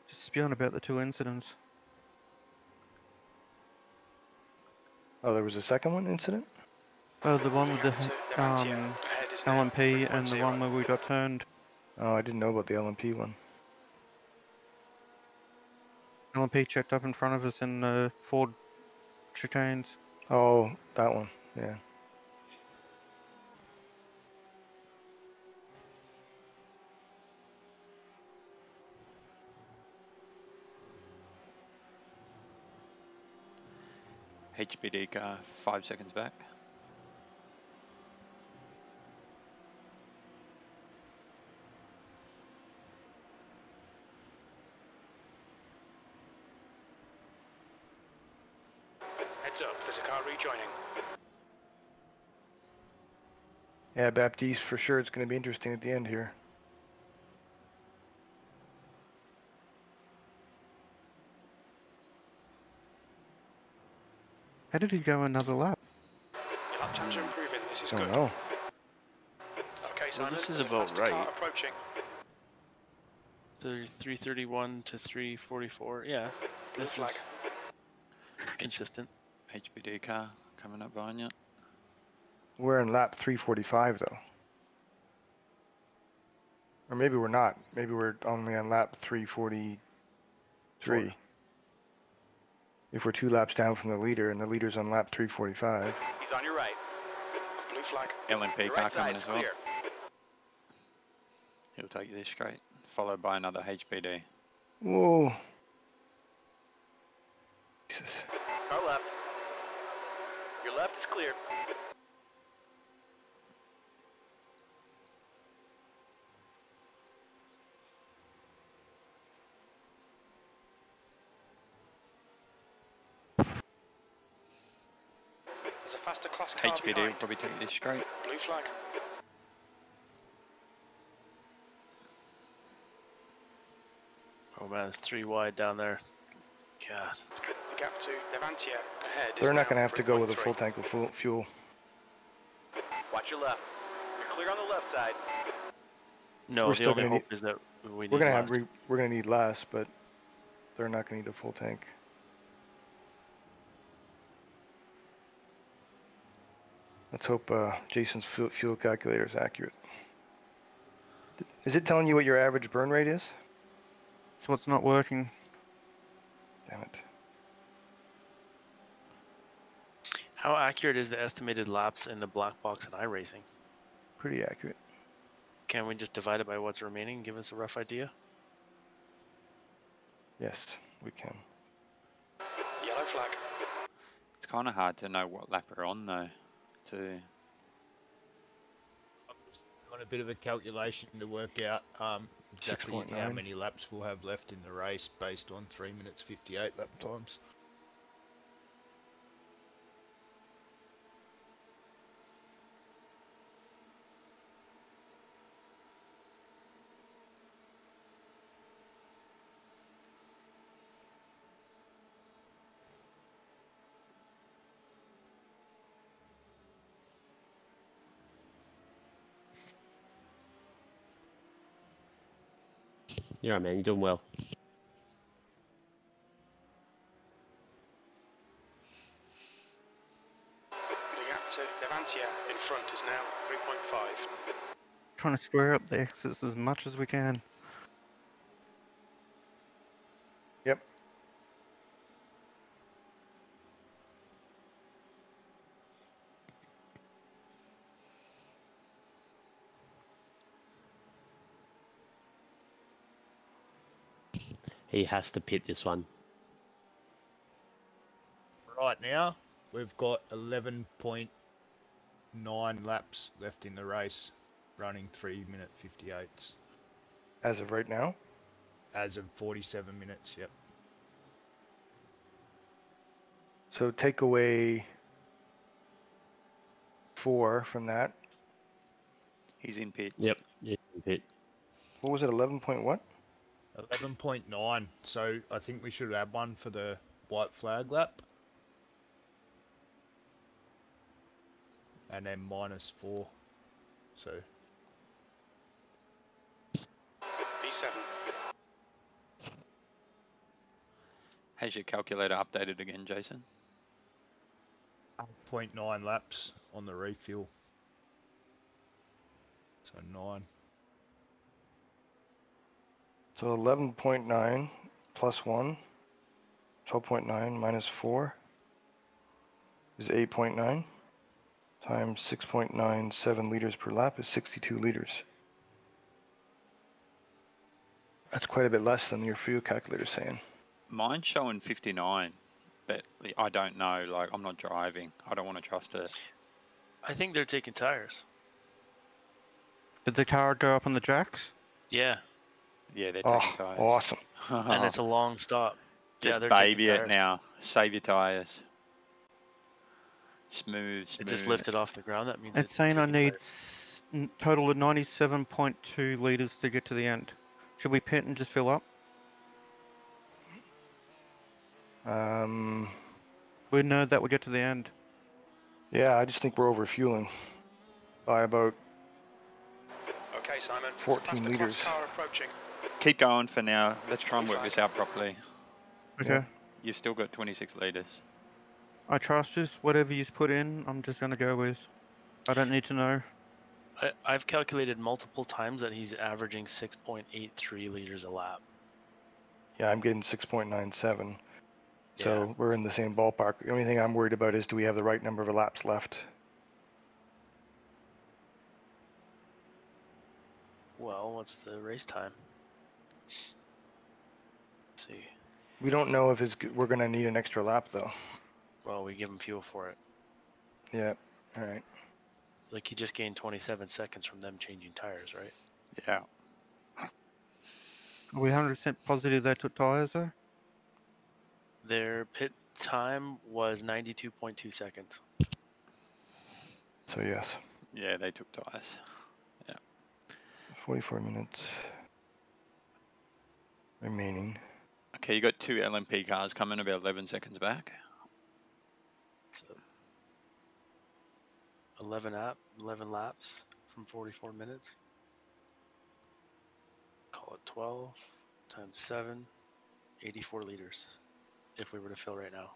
Just spewing about the 2 incidents. Oh, there was a second one incident? Oh, the one with the Ahead is now LMP and the 3.0. one where we got turned. Oh, I didn't know about the LMP one. LMP checked up in front of us in the Ford chicanes. Oh, that one. Yeah. HBD car 5 seconds back. Heads up, there's a car rejoining. Yeah, Baptiste, for sure it's going to be interesting at the end here. How did he go another lap? Your lap times are improving. This is I good. don't know. Okay, Simon. this is there's a about faster right. car approaching. 331 to 344. Yeah, Blue this flag. is consistent. HBD car coming up behind you. We're in lap 345 though. Or maybe we're not. Maybe we're only on lap 343. If we're 2 laps down from the leader and the leader's on lap 345. He's on your right. Blue flag. LMP Your car right coming side's as well. clear. He'll take you this straight, followed by another HBD. Whoa. Jesus. Car left. Your left is clear. There's a faster class car HBD will behind. probably take this straight. Blue flag. Oh man, it's 3 wide down there. God. The gap to Levantia ahead They're is not now going to have to go with a 3.3. full tank of fuel. Watch your left. You're clear on the left side. No, We're the still only gonna hope is that we need We're going to last. we're going to need less, but they're not going to need a full tank. Let's hope Jason's fuel calculator is accurate. Is it telling you what your average burn rate is? That's what's not working. Damn it. How accurate is the estimated laps in the black box at iRacing? Pretty accurate. Can we just divide it by what's remaining and give us a rough idea? Yes, we can. Yellow flag. It's kind of hard to know what lap we're on though. To I'm just on a bit of a calculation to work out exactly how 6.9. many laps we'll have left in the race based on 3 minutes 58 lap times. You're right, man. You're doing well. The gap to Levantia in front is now 3.5. Trying to square up the exits as much as we can. Yep. He has to pit this one. Right now, we've got 11.9 laps left in the race, running 3 minute 58s. As of right now? As of 47 minutes, yep. So take away 4 from that. he's in pits. Yep. Yeah, pit. What was it, 11 point what? 11.9, so I think we should add one for the white flag lap. and then -4. So B7. Has your calculator updated again, Jason? 0.9 laps on the refuel. So 9. So 11.9 plus 1, 12.9 minus 4 is 8.9 times 6.97 liters per lap is 62 liters. That's quite a bit less than your fuel calculator saying. Mine's showing 59, but I don't know. Like, I'm not driving. I don't want to trust it. I think they're taking tires. Did the car go up on the jacks? Yeah, Yeah, they're Oh, taking tires. awesome. and it's a long stop. Just Yeah, they're baby taking it tires. now. Save your tires. Smooth, It just smooth. lifted off the ground. That means It's saying I taking need tires. total of 97.2 liters to get to the end. Should we pit and just fill up? We know that we'll get to the end. Yeah, I just think we're overfueling by about Okay, Simon. 14 Faster liters. class car approaching. Keep going for now. Let's try and work this out properly. Okay. Yeah. You've still got 26 liters. I trust us. Whatever you put in, I'm just gonna go with. I don't need to know. I've calculated multiple times that he's averaging 6.83 liters a lap. Yeah, I'm getting 6.97. Yeah. So we're in the same ballpark. The only thing I'm worried about is do we have the right number of laps left? Well, what's the race time? Let's see. We don't know if we're going to need an extra lap though. Well, we give him fuel for it. Yeah, all right. Like, he just gained 27 seconds from them changing tires, right? Yeah. Are we 100% positive they took tires though? Their pit time was 92.2 seconds. So yes, Yeah, they took tires. 44 minutes remaining. Okay, you got 2 LMP cars coming about 11 seconds back. So 11 laps from 44 minutes. Call it 12 times 7, 84 liters if we were to fill right now.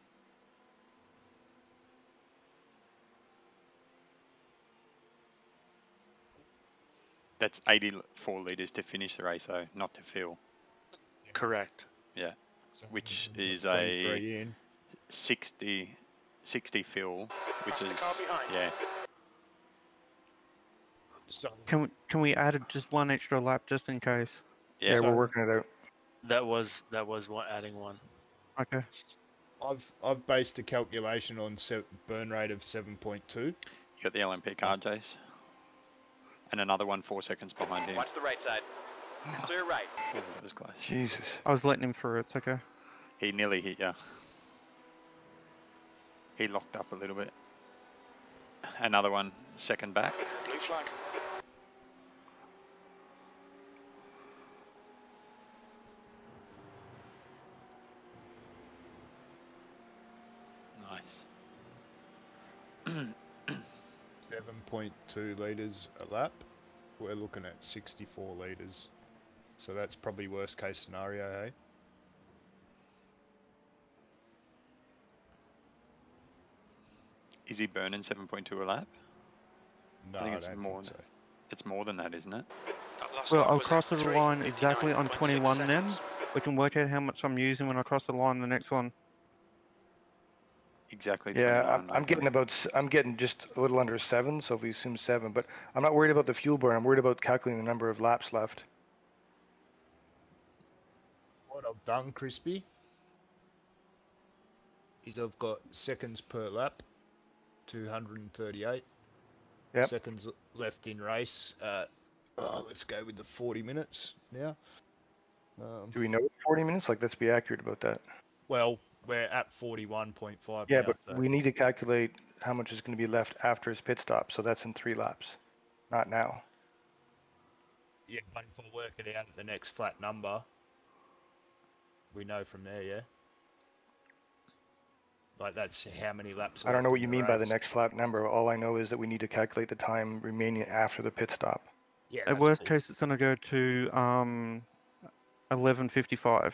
That's 84 liters to finish the race, though, not to fill. Correct. Yeah, So which we've got is 23 a in. 60 fill, which Faster is car behind. yeah. So Can we add just one extra lap just in case? Yeah. Yeah, we're So- working it out. That was one, adding one. Okay. I've based a calculation on burn rate of 7.2. You got the LMP car, Jace, and another one 4 seconds behind him. Watch the right side. Clear right. Oh, that was close. Jesus. I was letting him through. It's okay. He nearly hit you. He locked up a little bit. Another one second back. Blue flag. Nice. 7.2 litres a lap. We're looking at 64 litres. So that's probably worst case scenario, eh? Is he burning 7.2 a lap? No, I think I it's don't more think than so. It's more than that, isn't it? That last Well, lap I'll was cross the 3, line exactly on 59.6 21 then. seconds. We can work out how much I'm using when I cross the line the next one. Exactly Yeah, 21. I'm getting I'm getting just a little under 7, so if we assume 7, but I'm not worried about the fuel burn. I'm worried about calculating the number of laps left. What I've done, Crispy, is I've got seconds per lap, 238. Yep. Seconds left in race. Let's go with the 40 minutes now. Do we know 40 minutes? Like, let's be accurate about that. Well, we're at 41.5 Yeah, now. but So we need to calculate how much is going to be left after his pit stop. So that's in 3 laps, not now. yeah, but if I work it out at the next flat number, we know from there, yeah? Like that's how many laps. I don't know left what in you the mean by the race. next lap number. All I know is that we need to calculate the time remaining after the pit stop. Yeah. At That's worst cool. case, it's going to go to 11:55.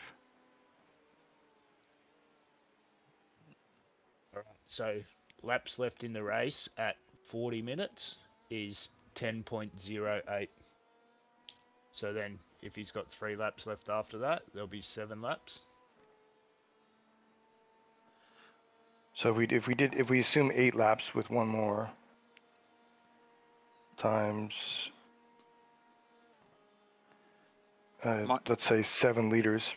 Alright, so laps left in the race at 40 minutes is 10.08. So then, if he's got 3 laps left after that, there'll be 7 laps. So if we assume 8 laps with one more times, let's say 7 liters.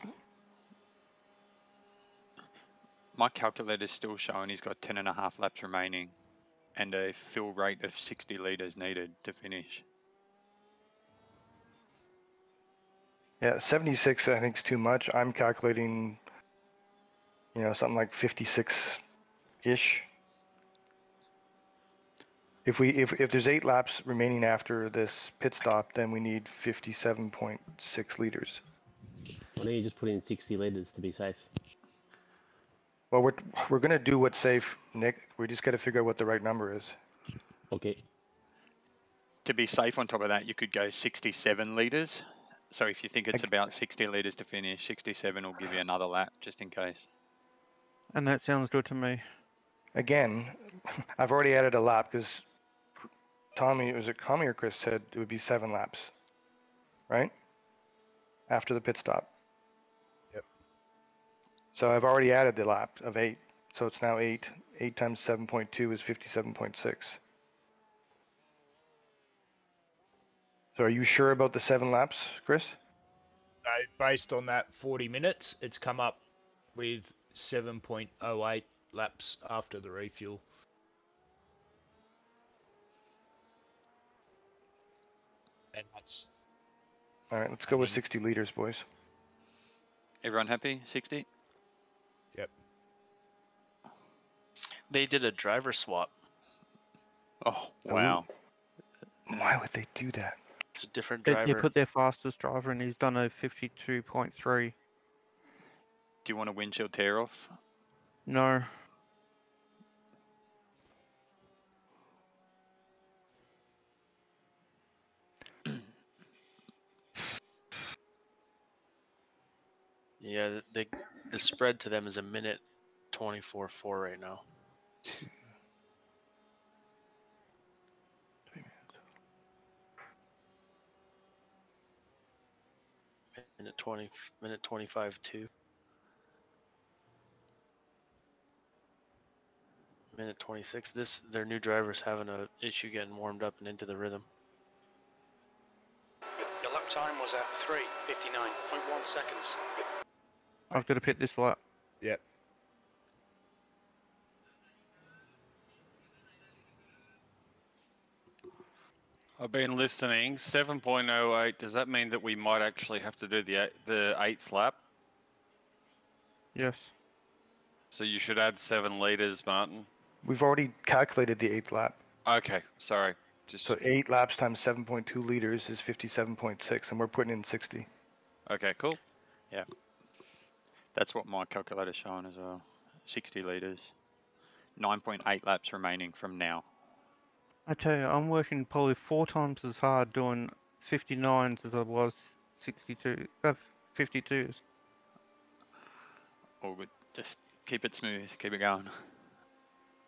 My calculator's still showing he's got 10.5 laps remaining and a fill rate of 60 litres needed to finish. Yeah, 76 I think is too much. I'm calculating, something like 56-ish. If there's 8 laps remaining after this pit stop, then we need 57.6 liters. Why don't you just put in 60 litres to be safe? Well, we're gonna do what's safe, Nick. We just got to figure out what the right number is. Okay. To be safe on top of that, you could go 67 litres. So if you think it's about 60 litres to finish, 67 will give you another lap just in case. And that sounds good to me. Again, I've already added a lap because Tommy or Chris said it would be 7 laps, right? After the pit stop. Yep. So I've already added the lap of 8. So it's now 8. 8 times 7.2 is 57.6. So are you sure about the 7 laps, Chris? No, based on that 40 minutes, it's come up with 7.08 laps after the refuel. And that's... All right, let's go with 60 liters, boys. Everyone happy? 60? Yep. They did a driver swap. Oh, wow. Why would they do that? It's a different They driver. put their fastest driver, and he's done a 52.3. Do you want a windshield tear off? No. Yeah, the spread to them is a minute 24.4 right now. Minute 25.2. Minute 26. Their new driver's having a issue getting warmed up and into the rhythm. Your lap time was at 3:59.1 seconds. I've got to pit this lap. Yep. I've been listening. 7.08. Does that mean that we might actually have to do the 8th lap? Yes. So you should add 7 liters, Martin. We've already calculated the 8th lap. Okay, sorry. So 8 laps times 7.2 liters is 57.6, and we're putting in 60. Okay, cool. Yeah. That's what my calculator's showing as well. 60 litres. 9.8 laps remaining from now. I tell you, I'm working probably 4 times as hard doing 59s as I was 52s. All good. Just keep it smooth. Keep it going.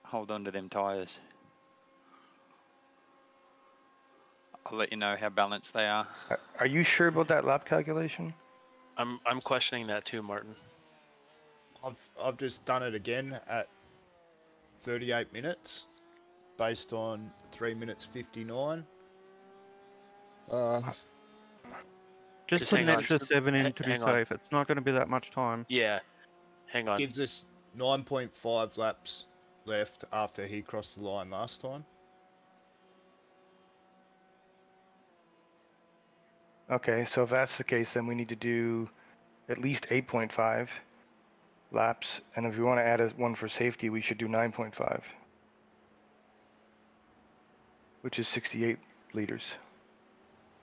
Hold on to them tyres. I'll let you know how balanced they are. Are you sure about that lap calculation? I'm questioning that too, Martin. I've just done it again at 38 minutes, based on 3 minutes 59. Just put an extra 7 in to be hang on. safe. It's not going to be that much time. Yeah. Hang on. Gives us 9.5 laps left after he crossed the line last time. Okay, so if that's the case, then we need to do at least 8.5 laps, and if we want to add one for safety, we should do 9.5, which is 68 liters.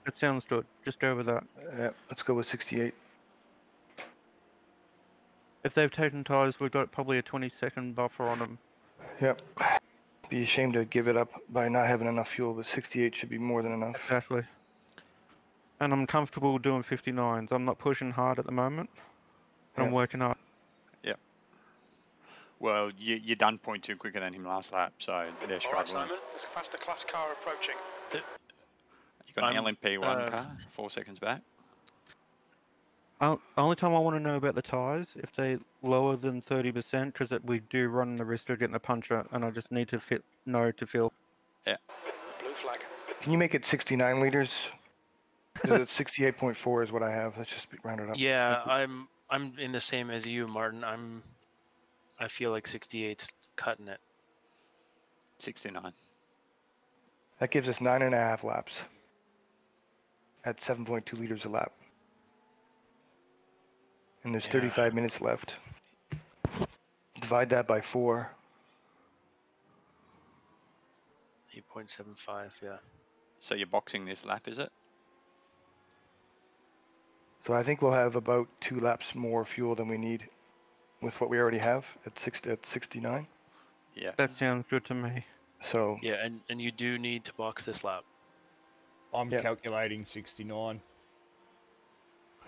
That sounds good. Just go with that. Let's go with 68. If they've taken tyres, we've got probably a 20-second buffer on them. Yep. Be ashamed to give it up by not having enough fuel, but 68 should be more than enough. Exactly. And I'm comfortable doing 59s. I'm not pushing hard at the moment. And I'm Yep. working hard. Yep. Well, you're done 0.2 quicker than him last lap, so they're All right, struggling. Simon. There's a faster class car approaching. You got an I'm, LMP1 car, 4 seconds back. Only time I want to know about the tyres, if they lower than 30%, because we do run the risk of getting a puncture, and I just need to know to feel. Yeah. Blue flag. Can you make it 69 liters? Because it's 68.4 is what I have. Let's just round it up. yeah, I'm in the same as you, Martin. I feel like 68's cutting it. 69. That gives us 9.5 laps at 7.2 liters a lap. And there's Yeah. 35 minutes left. Divide that by 4. 8.75, yeah. So you're boxing this lap, is it? So I think we'll have about 2 laps more fuel than we need with what we already have at 69. Yeah. That sounds good to me. So Yeah, and you do need to box this lap. I'm Yep. calculating 69.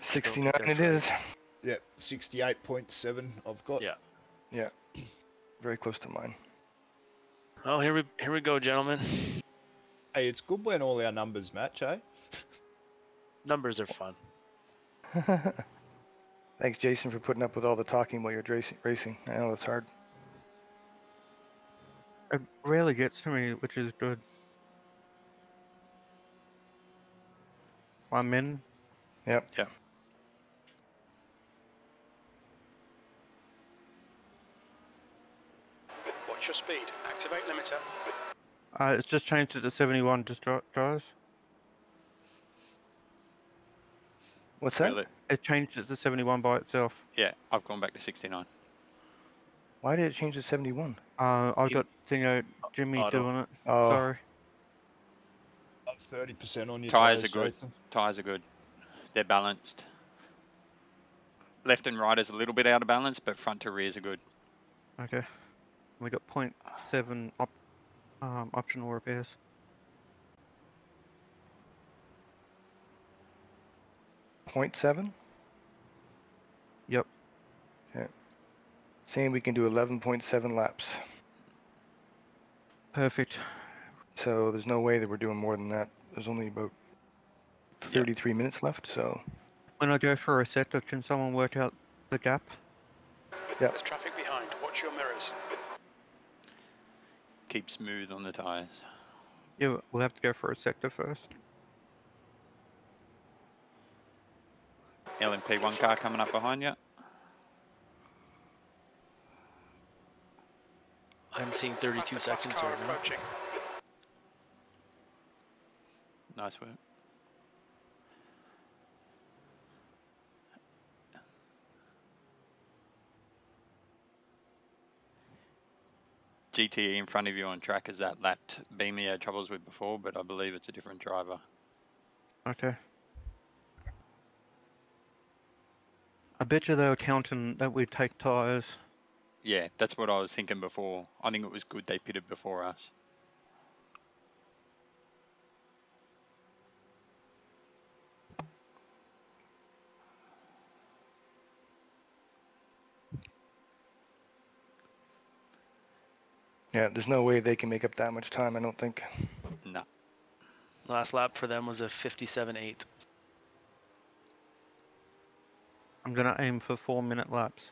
69 that's it right. is. Yep, 68.7 I've got. Yeah. Yeah. Very close to mine. Oh, here we go, gentlemen. Hey, it's good when all our numbers match, eh? Numbers are fun. Thanks, Jason, for putting up with all the talking while you're racing. I know it's hard. It rarely gets to me, which is good. I'm in. Yep. Yeah. Watch your speed. Activate limiter. It's just changed it to 71, just guys. What's that? Will it? It changed it to 71 by itself. Yeah, I've gone back to 69. Why did it change to 71? I've got Jimmy Auto. doing it. Oh. Sorry. Up 30% on your Tyres tyres, are good. Jason. Tyres are good. They're balanced. Left and right is a little bit out of balance, but front to rears are good. Okay. We got 0.7 optional repairs. .7? Yep. Okay. Saying we can do 11.7 laps. Perfect. So there's no way that we're doing more than that. There's only about 33 minutes left, so. When I go for a sector, can someone work out the gap? Yep. There's traffic behind. Watch your mirrors. Keep smooth on the tyres. Yeah, we'll have to go for a sector first. LMP1 car coming up behind you. I'm seeing 32 Faster class seconds car right now. approaching. Nice work. GTE in front of you on track is that lapped beam he had troubles with before, but I believe it's a different driver. Okay. I bet you they were counting that we take tyres. Yeah, that's what I was thinking before. I think it was good they pitted before us. Yeah, there's no way they can make up that much time, I don't think. No. Last lap for them was a 57.8. I'm going to aim for 4-minute laps.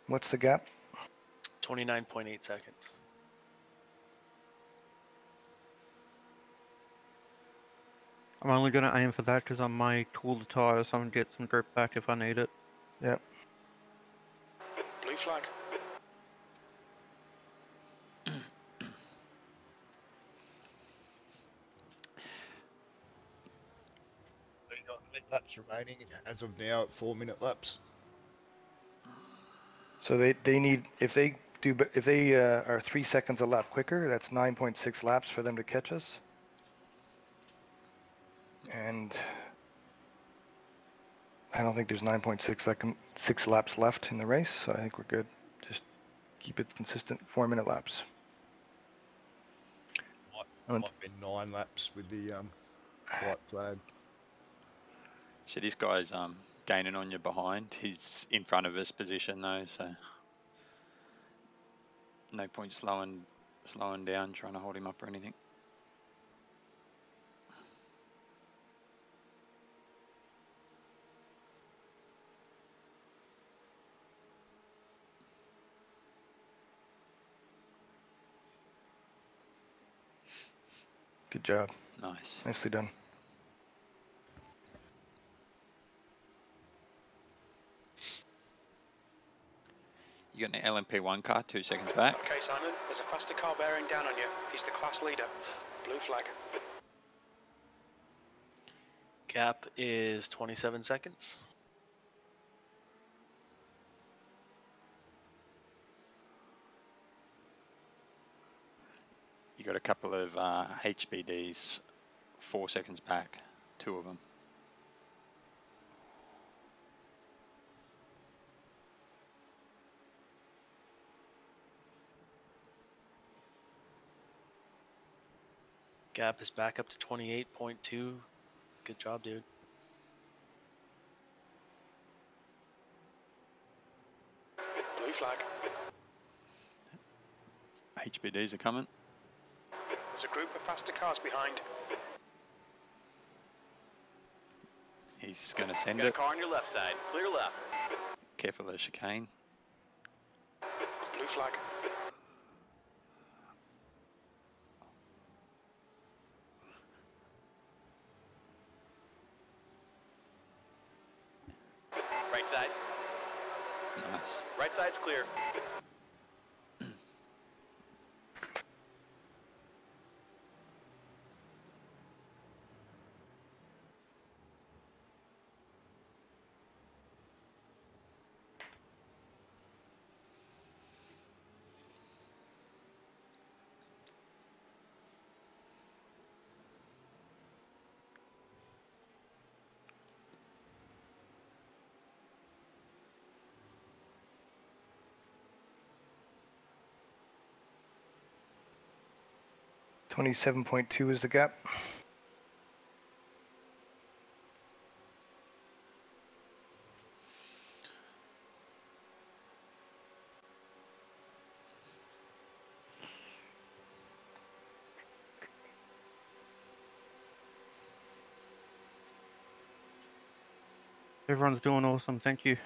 What's the gap? 29.8 seconds. I'm only going to aim for that because I may tool the tyres so I can get some grip back if I need it. Yep. Blue flag. We've got 8 laps remaining as of now at 4-minute laps. So they need, if they are 3 seconds a lap quicker, that's 9.6 laps for them to catch us. And I don't think there's 6 laps left in the race, so I think we're good. Just keep it consistent, 4-minute laps. Might be 9 laps with the white flag. So this guy's gaining on you behind. He's in front of us position though, so no point slowing down, trying to hold him up or anything. Good job. Nice. Nicely done. You got an LMP1 car 2 seconds back. Okay, Simon, there's a faster car bearing down on you. He's the class leader. Blue flag. Gap is 27 seconds. You got a couple of HBDs 4 seconds back, 2 of them. Gap is back up to 28.2. Good job, dude. Blue flag. HBDs are coming. There's a group of faster cars behind. He's going to send Got a it. car on your left side. Clear left. Careful of the chicane. Blue flag. Right side. Nice. Right side's clear. .2 is the gap. Everyone's doing awesome. Thank you.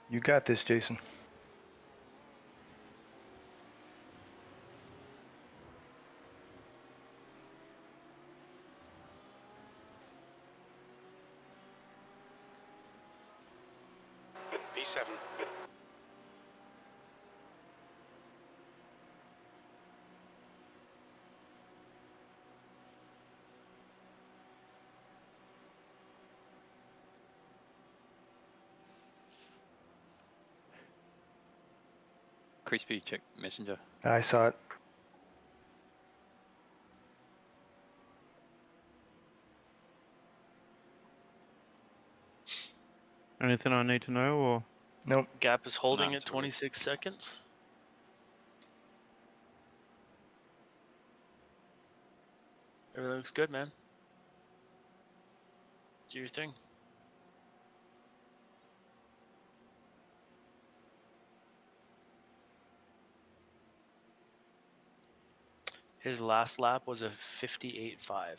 You got this, Jason. P7. Crispy, check messenger. I saw it. Anything I need to know, or Nope. Gap is holding No, at it's all good. 26 seconds. Everything looks good, man. Do your thing. His last lap was a 58.5.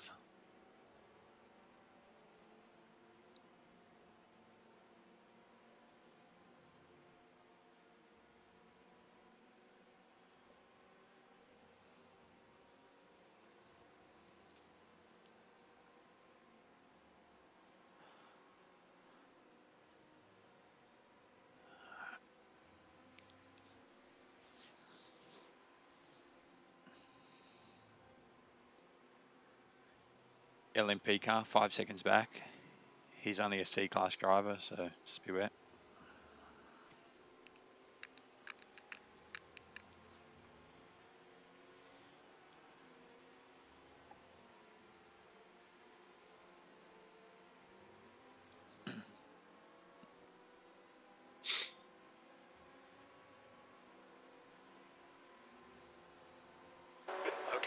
LMP car 5 seconds back. He's only a C-class driver, so just beware.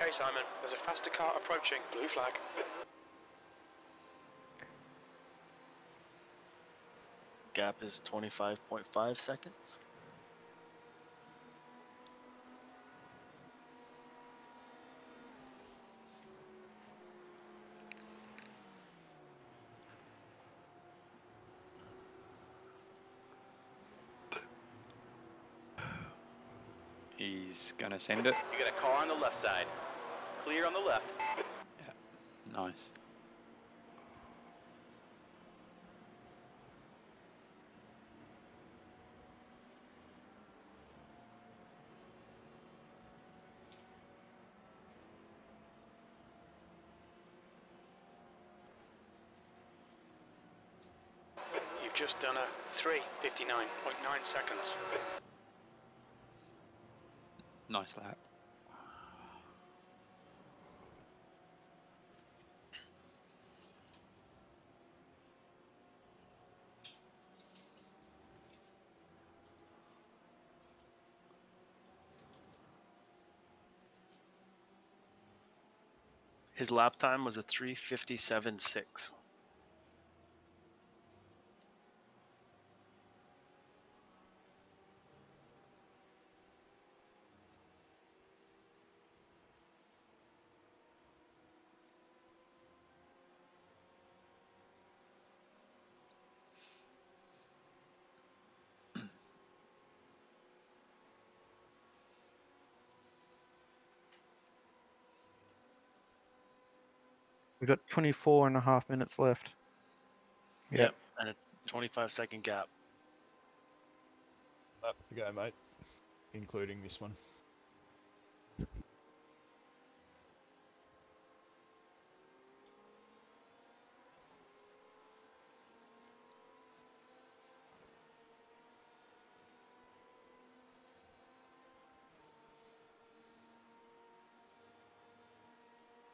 Okay, Simon. There's a faster car approaching. Blue flag. Gap is 25.5 seconds. He's going to send it. You got a car on the left side. Clear on the left. Nice. You've just done a 3:59.9 seconds. Nice lap. His lap time was a 3:57.6. We've got 24.5 minutes left. Yep, and a 25-second gap. Up to go, mate. Including this one.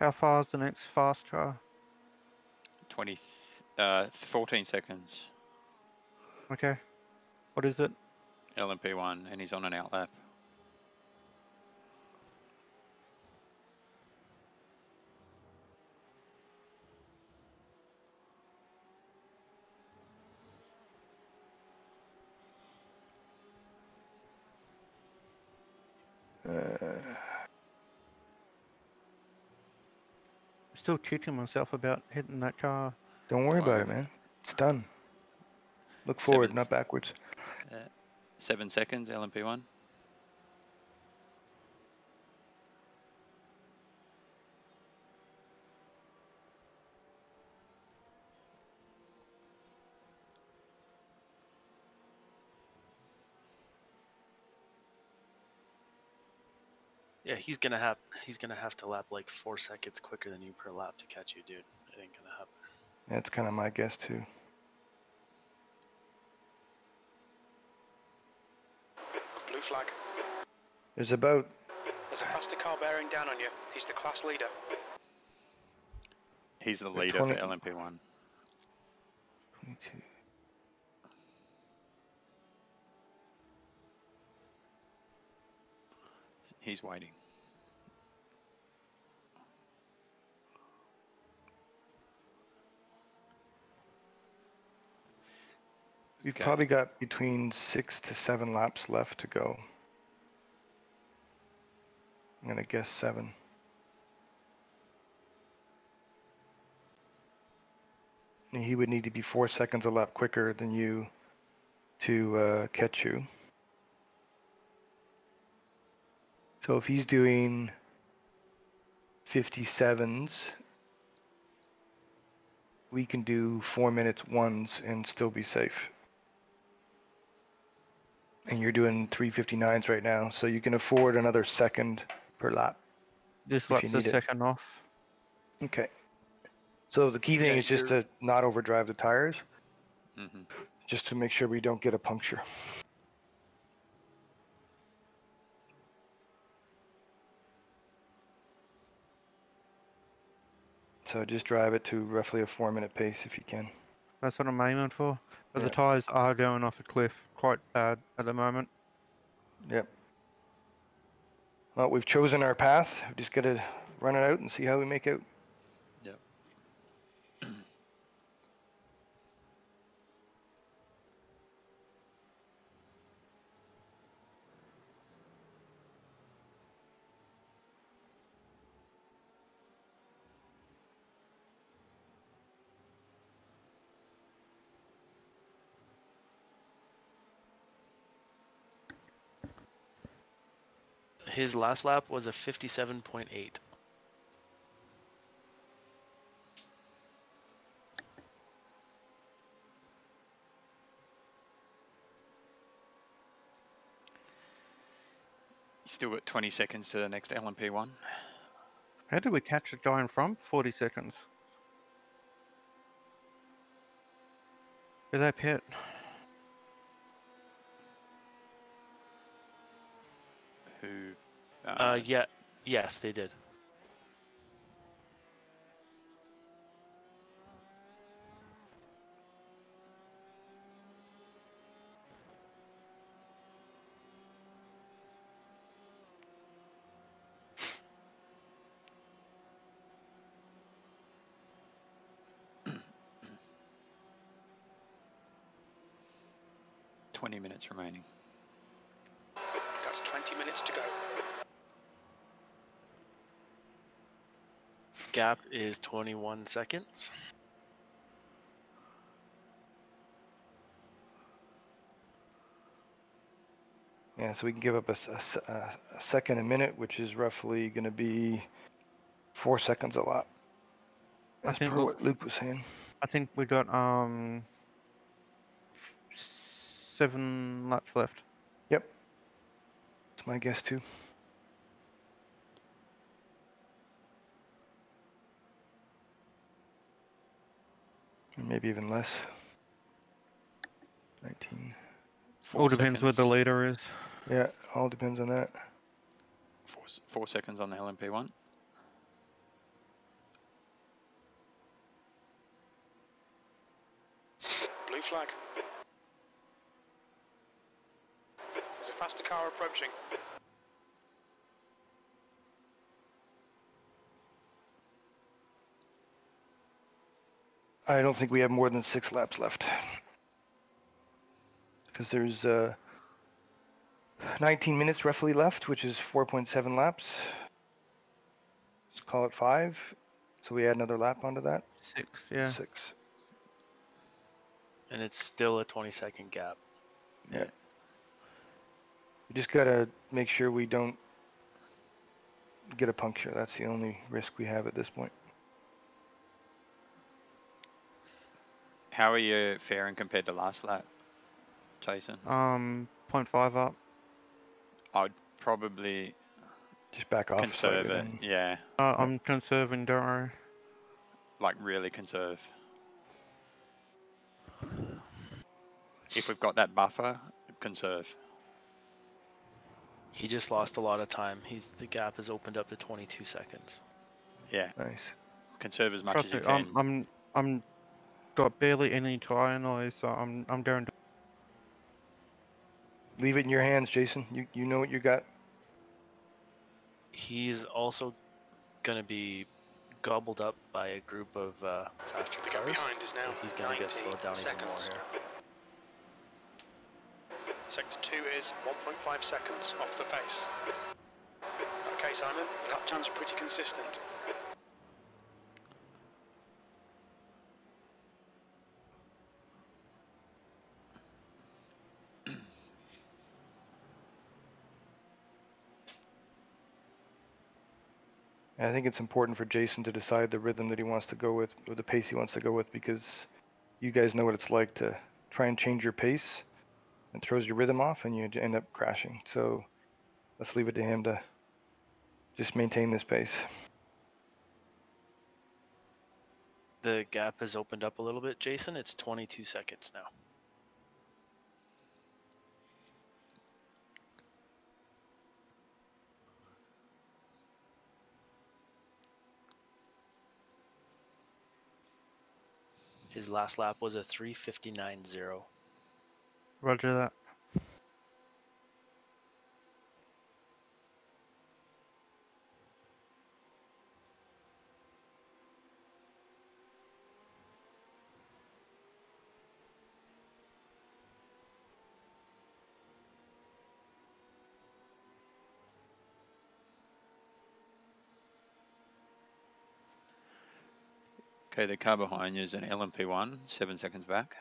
How far is the next fast car? 14 seconds. Okay. What is it? LMP1, and he's on an out lap. Still kicking myself about hitting that car. Don't worry about it, man. It's done. Look forward, not backwards. 7 seconds, LMP1. Yeah, he's gonna have to lap like 4 seconds quicker than you per lap to catch you, dude. It ain't gonna happen. That's kind of my guess too. Blue flag. There's a faster car bearing down on you. He's the class leader. He's the leader 20 for LMP1. 22. He's waiting. We've probably got between 6 to 7 laps left to go. I'm gonna guess 7. And he would need to be 4 seconds a lap quicker than you to catch you. So if he's doing 57s, we can do 4 minutes ones and still be safe. And you're doing 3:59s right now, so you can afford another second per lap. This if you lap's a need it. second off. Okay. So the key thing is just to not overdrive the tires, just to make sure we don't get a puncture. So just drive it to roughly a 4-minute pace if you can. That's what I'm aiming for. But Yeah. the tyres are going off a cliff quite bad at the moment. Yep. Well, we've chosen our path. We just got to run it out and see how we make out. Yep. His last lap was a 57.8. You still got 20 seconds to the next LMP1. How did we catch a giant from? 40 seconds. Did they pit? Who? Yeah, yes, they did. Minutes remaining. That's 20 minutes to go. Gap is 21 seconds. Yeah, so we can give up a second a minute, which is roughly going to be 4 seconds a lap. I As think per what Luke was saying. I think we got 7 laps left. Yep. That's my guess too. Or maybe even less. 19. All depends where the leader is. Yeah, all depends on that. 4 seconds on the LMP1. Blue flag. There's a faster car approaching. I don't think we have more than 6 laps left. Because there's 19 minutes roughly left, which is 4.7 laps. Let's call it 5. So we add another lap onto that. 6, yeah. 6. And it's still a 20-second gap. Yeah. We just gotta make sure we don't get a puncture. That's the only risk we have at this point. How are you faring compared to last lap, Jason? 0.5 up. I'd probably just back off. Conserve it, yeah. I'm conserving, don't worry. Like really conserve. If we've got that buffer, conserve. He just lost a lot of time. The gap has opened up to 22 seconds. Yeah. Nice. Conserve as much Trust as you me, can. I'm got barely any tire noise, so I'm going to leave it in your hands, Jason. You know what you got. He's also going to be gobbled up by a group of faster The gap cars. behind is now So he's going to get slowed down even more seconds. here. Sector 2 is 1.5 seconds off the pace. Okay, Simon, lap times are pretty consistent. I think it's important for Jason to decide the rhythm that he wants to go with, or the pace he wants to go with, because you guys know what it's like to try and change your pace and throws your rhythm off and you end up crashing. So let's leave it to him to just maintain this pace. The gap has opened up a little bit, Jason. It's 22 seconds now. His last lap was a 3:59.0. Roger that. Okay, the car behind you is an LMP1, 7 seconds back.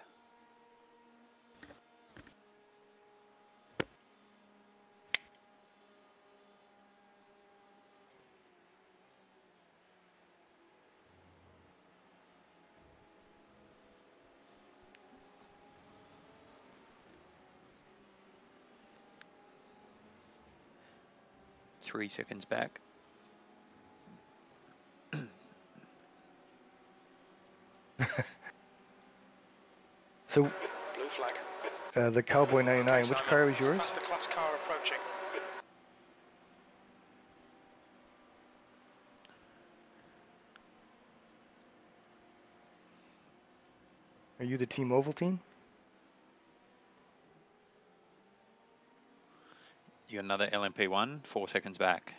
Three seconds back. So Blue flag. the Cowboy 99, Okay, which Simon, car was it's a yours? faster class car approaching. Are you the Team Oval team? You got another LMP1, 4 seconds back.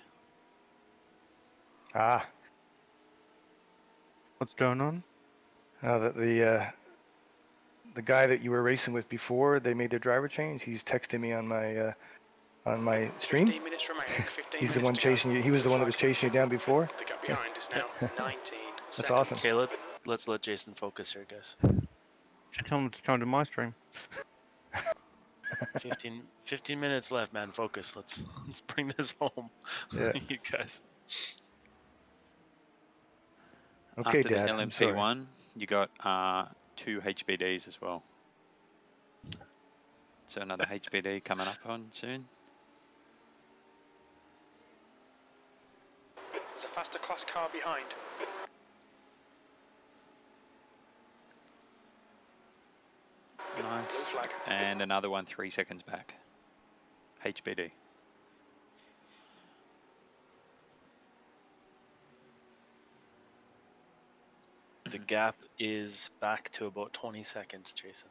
Ah, What's going on? the guy that you were racing with before, they made their driver change. He's texting me on my stream. 15 minutes remaining. 15 He's the minutes one to go. chasing you. He was the one that was Flag. chasing you down before. The gap behind is now 19 That's seconds. awesome. Okay, let's let Jason focus here, guys. Should tell him to come to my stream. 15 minutes left, man. Focus. Let's bring this home. Yeah. You guys. Okay, After Dad. the I'm sorry. LMP1, you got 2 HBDs as well. So another HBD coming up on soon. There's a faster class car behind. Nice. Flag. And another one 3 seconds back. HBD. The gap is back to about 20 seconds, Jason.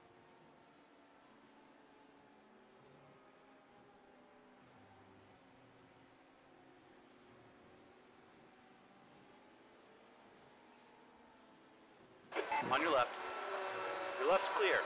On your left. Your left's clear.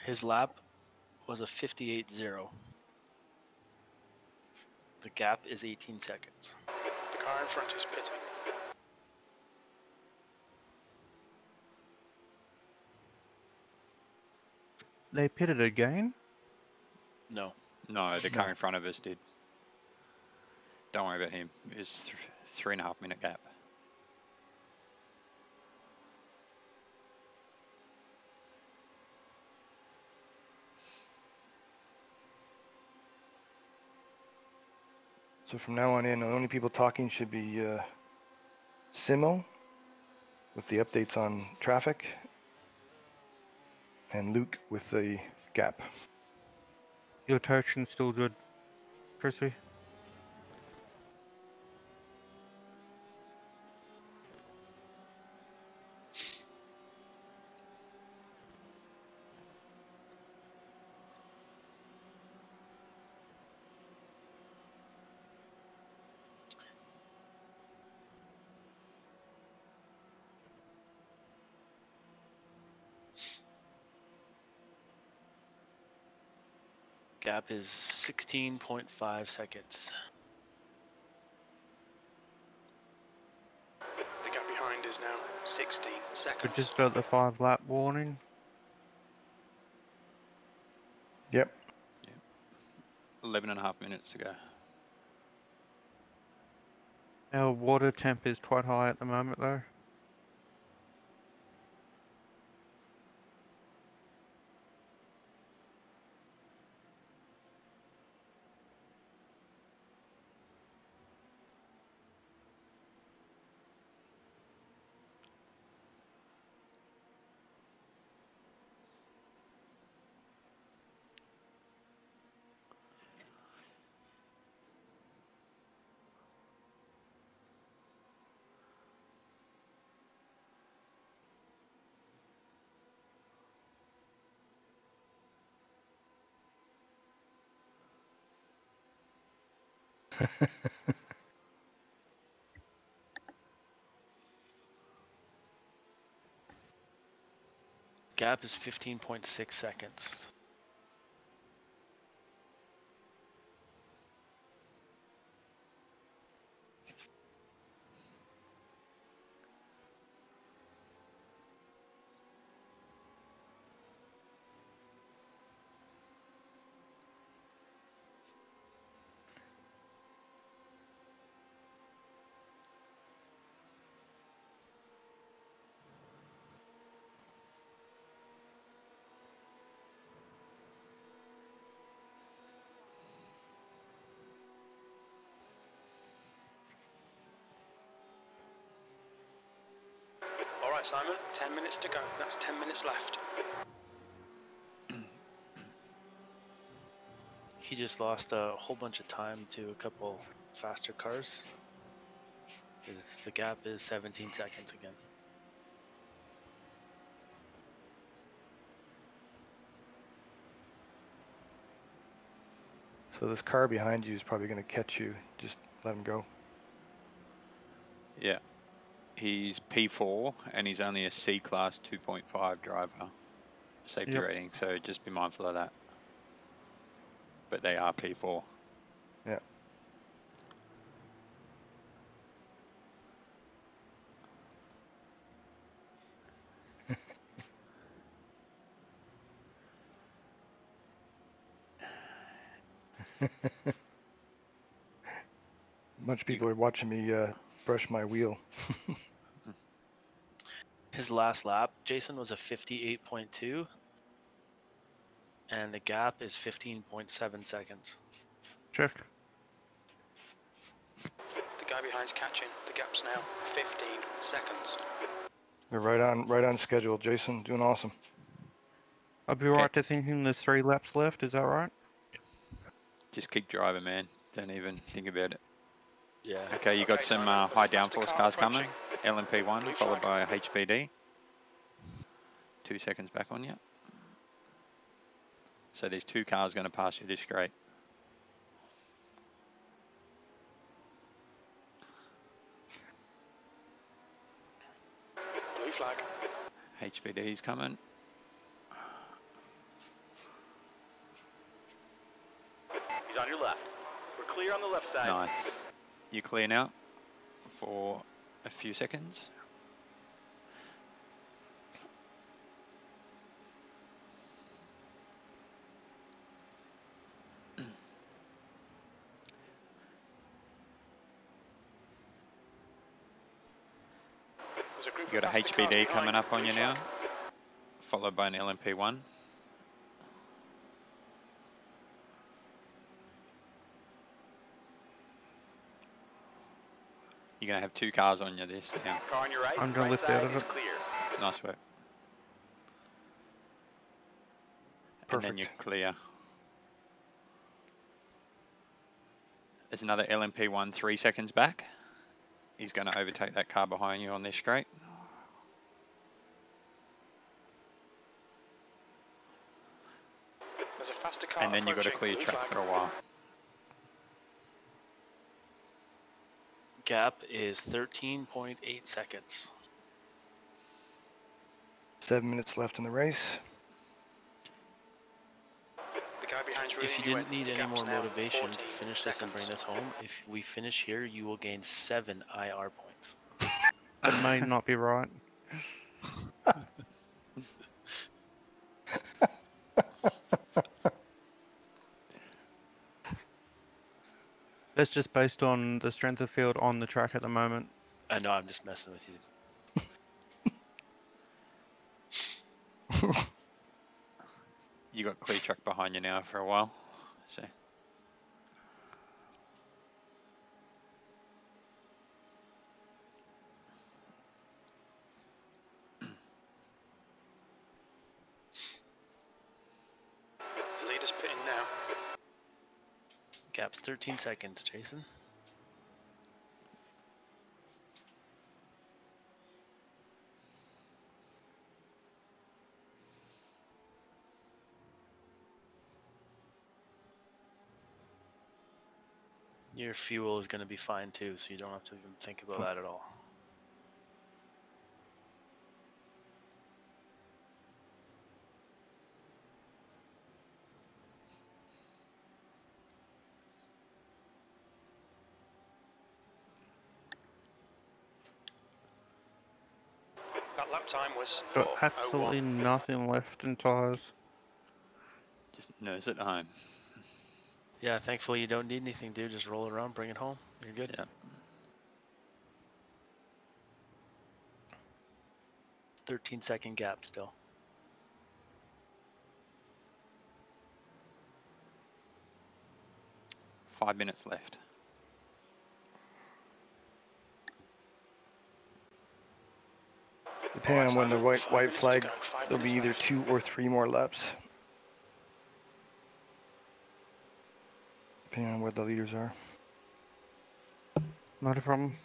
His lap was a 58.0. The gap is 18 seconds. The car in front is pitting. They pitted again? No. No, the car No. in front of us did. Don't worry about him. It's 3.5 minute gap. So from now on in, the only people talking should be Simo with the updates on traffic and Luke with the gap. Your traction's still good, Chrissy. Gap is 16.5 seconds. The gap behind is now 16 We seconds. just got the 5-lap warning. Yep. 11.5 minutes to go. Our water temp is quite high at the moment though. Gap is 15.6 seconds. All right, Simon, 10 minutes to go. That's 10 minutes left. He just lost a whole bunch of time to a couple faster cars. The gap is 17 seconds again. So this car behind you is probably going to catch you. Just let him go. Yeah. He's P4 and he's only a C-class 2.5 driver. Safety Yep. rating, so just be mindful of that. But they are P4. Yeah. Bunch of people are watching me brush my wheel. His last lap, Jason, was a 58.2, and the gap is 15.7 seconds. Check. The guy behind's catching. The gap's now 15 seconds. You're right on schedule, Jason. Doing awesome. I'd be right to thinking there's 3 laps left. Is that right? Just keep driving, man. Don't even think about it. Yeah. Okay, you got Okay, some Simon, there's a high faster downforce car cars coming. approaching. LMP1 Blue followed by flag. HPD. 2 seconds back on you. So there's 2 cars going to pass you this straight. Blue flag. HPD's coming. He's on your left. We're clear on the left side. Nice. You clear now for a few seconds. There's a group You of got a faster cars HPD behind. coming up on Blue you flag. now, followed by an LMP1. You're going to have 2 cars on you this now. Car on your right. I'm gonna right lift side out of is it. clear. Nice work. And then you're Perfect. clear. There's another LMP1 3 seconds back. He's going to overtake that car behind you on this straight. There's a faster car And then you've got a clear approaching. Blue track flag. for a while. Gap is 13.8 seconds. 7 minutes left in the race. The guy behind's really If you new didn't in. need The any gap's more now motivation to 14 finish this and bring seconds. this home, if we finish here, you will gain 7 IR points. That may not be right. That's just based on the strength of field on the track at the moment. I know, I'm just messing with you. You got clear track behind you now for a while. So The leader's pitting now. Gap's 13 seconds, Jason. Your fuel is going to be fine too, so you don't have to even think about that at all. That lap time was Got 4:01. absolutely nothing left in tyres. Just nurse it home. Yeah, thankfully you don't need anything, dude. Just roll it around, bring it home. You're good. Yeah. 13-second gap still. Five minutes left. Depending on when the Simon, 5 white minutes to flag, go, 5 there'll be minutes either left. 2 or 3 more laps. Depending on where the leaders are. Not a problem.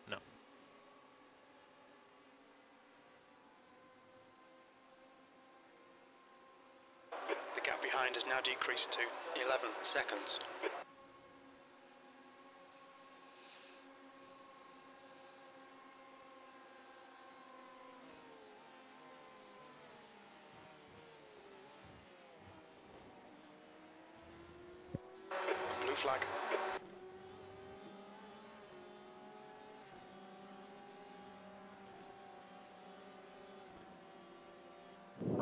No. The gap behind has now decreased to 11 seconds. Blue flag.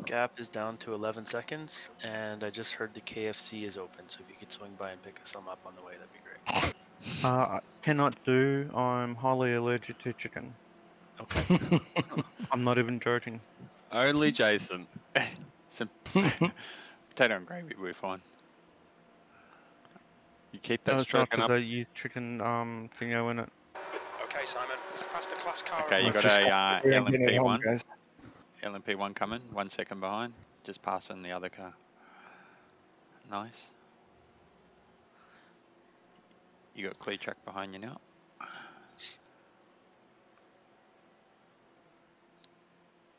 Gap is down to 11 seconds, and I just heard the KFC is open, so if you could swing by and pick us some up on the way, that'd be great. I cannot do. I'm highly allergic to chicken. Okay. I'm not even joking. Only Jason. Some potato and gravy, we're fine. You keep No, that it's not stroking because up. I use chicken thingo in it. Okay, Simon, there's a faster class car. Okay, you Let's got just a hurry and get it home, LMP1. guys. LMP1 coming, 1 second behind. Just passing the other car. Nice. You got clear track behind you now.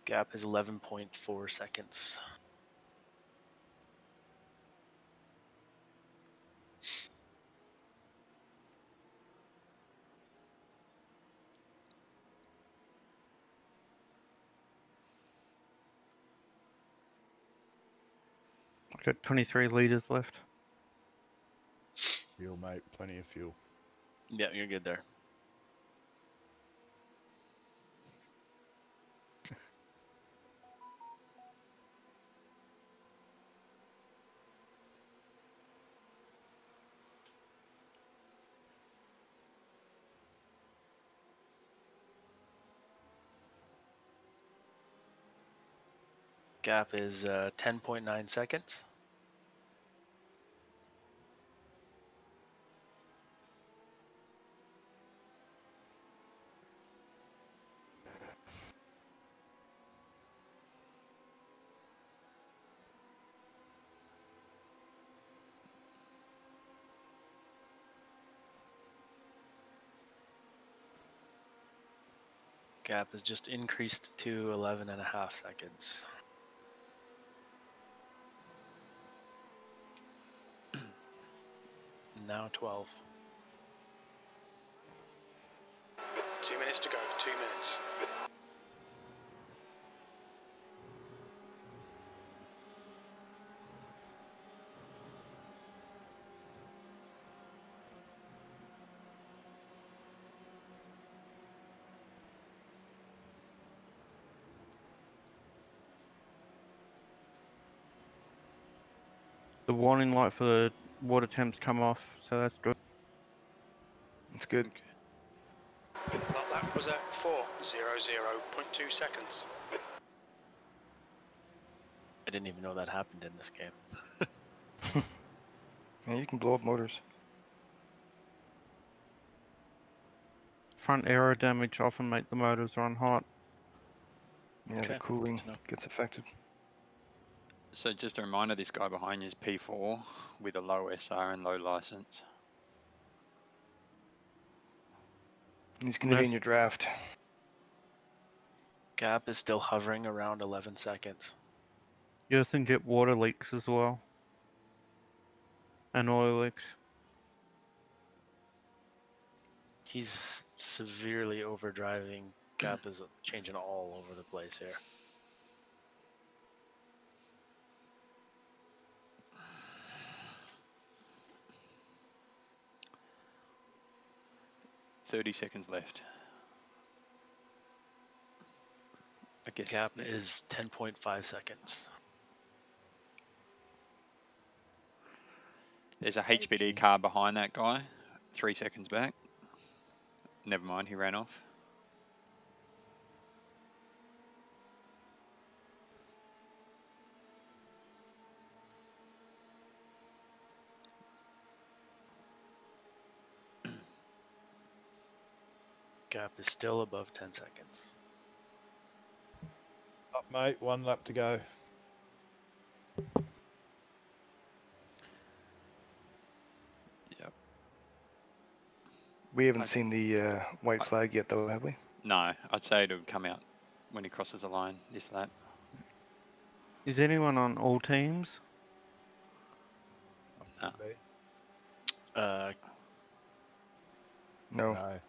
Gap is 11.4 seconds. I've got 23 litres left. Fuel, mate. Plenty of fuel. Yeah, you're good there. Gap is 10.9 seconds. Gap has just increased to 11.5 seconds. Now 12. 2 minutes to go, 2 minutes. The warning light for the water temps come off, so that's good. It's good. That lap was at 4:00.2 seconds. I didn't even know that happened in this game. Yeah, you can blow up motors. Front aero damage often make the motors run hot. Yeah, Okay, the cooling good to know. gets affected. So just a reminder, this guy behind you is P4 with a low SR and low license. He's going to be in Yes. your draft. Gap is still hovering around 11 seconds. You often get water leaks as well. and oil leaks. He's severely overdriving. Gap is changing all over the place here. $30 left. I guess. Gap yeah. is 10.5 seconds. There's a HPD car behind that guy, 3 seconds back. Never mind, he ran off. Gap is still above 10 seconds. Up, mate. 1 lap to go. Yep. We haven't I- seen the white flag yet, though, have we? No, I'd say it would come out when he crosses the line this lap. Is anyone on all teams? No. No. No.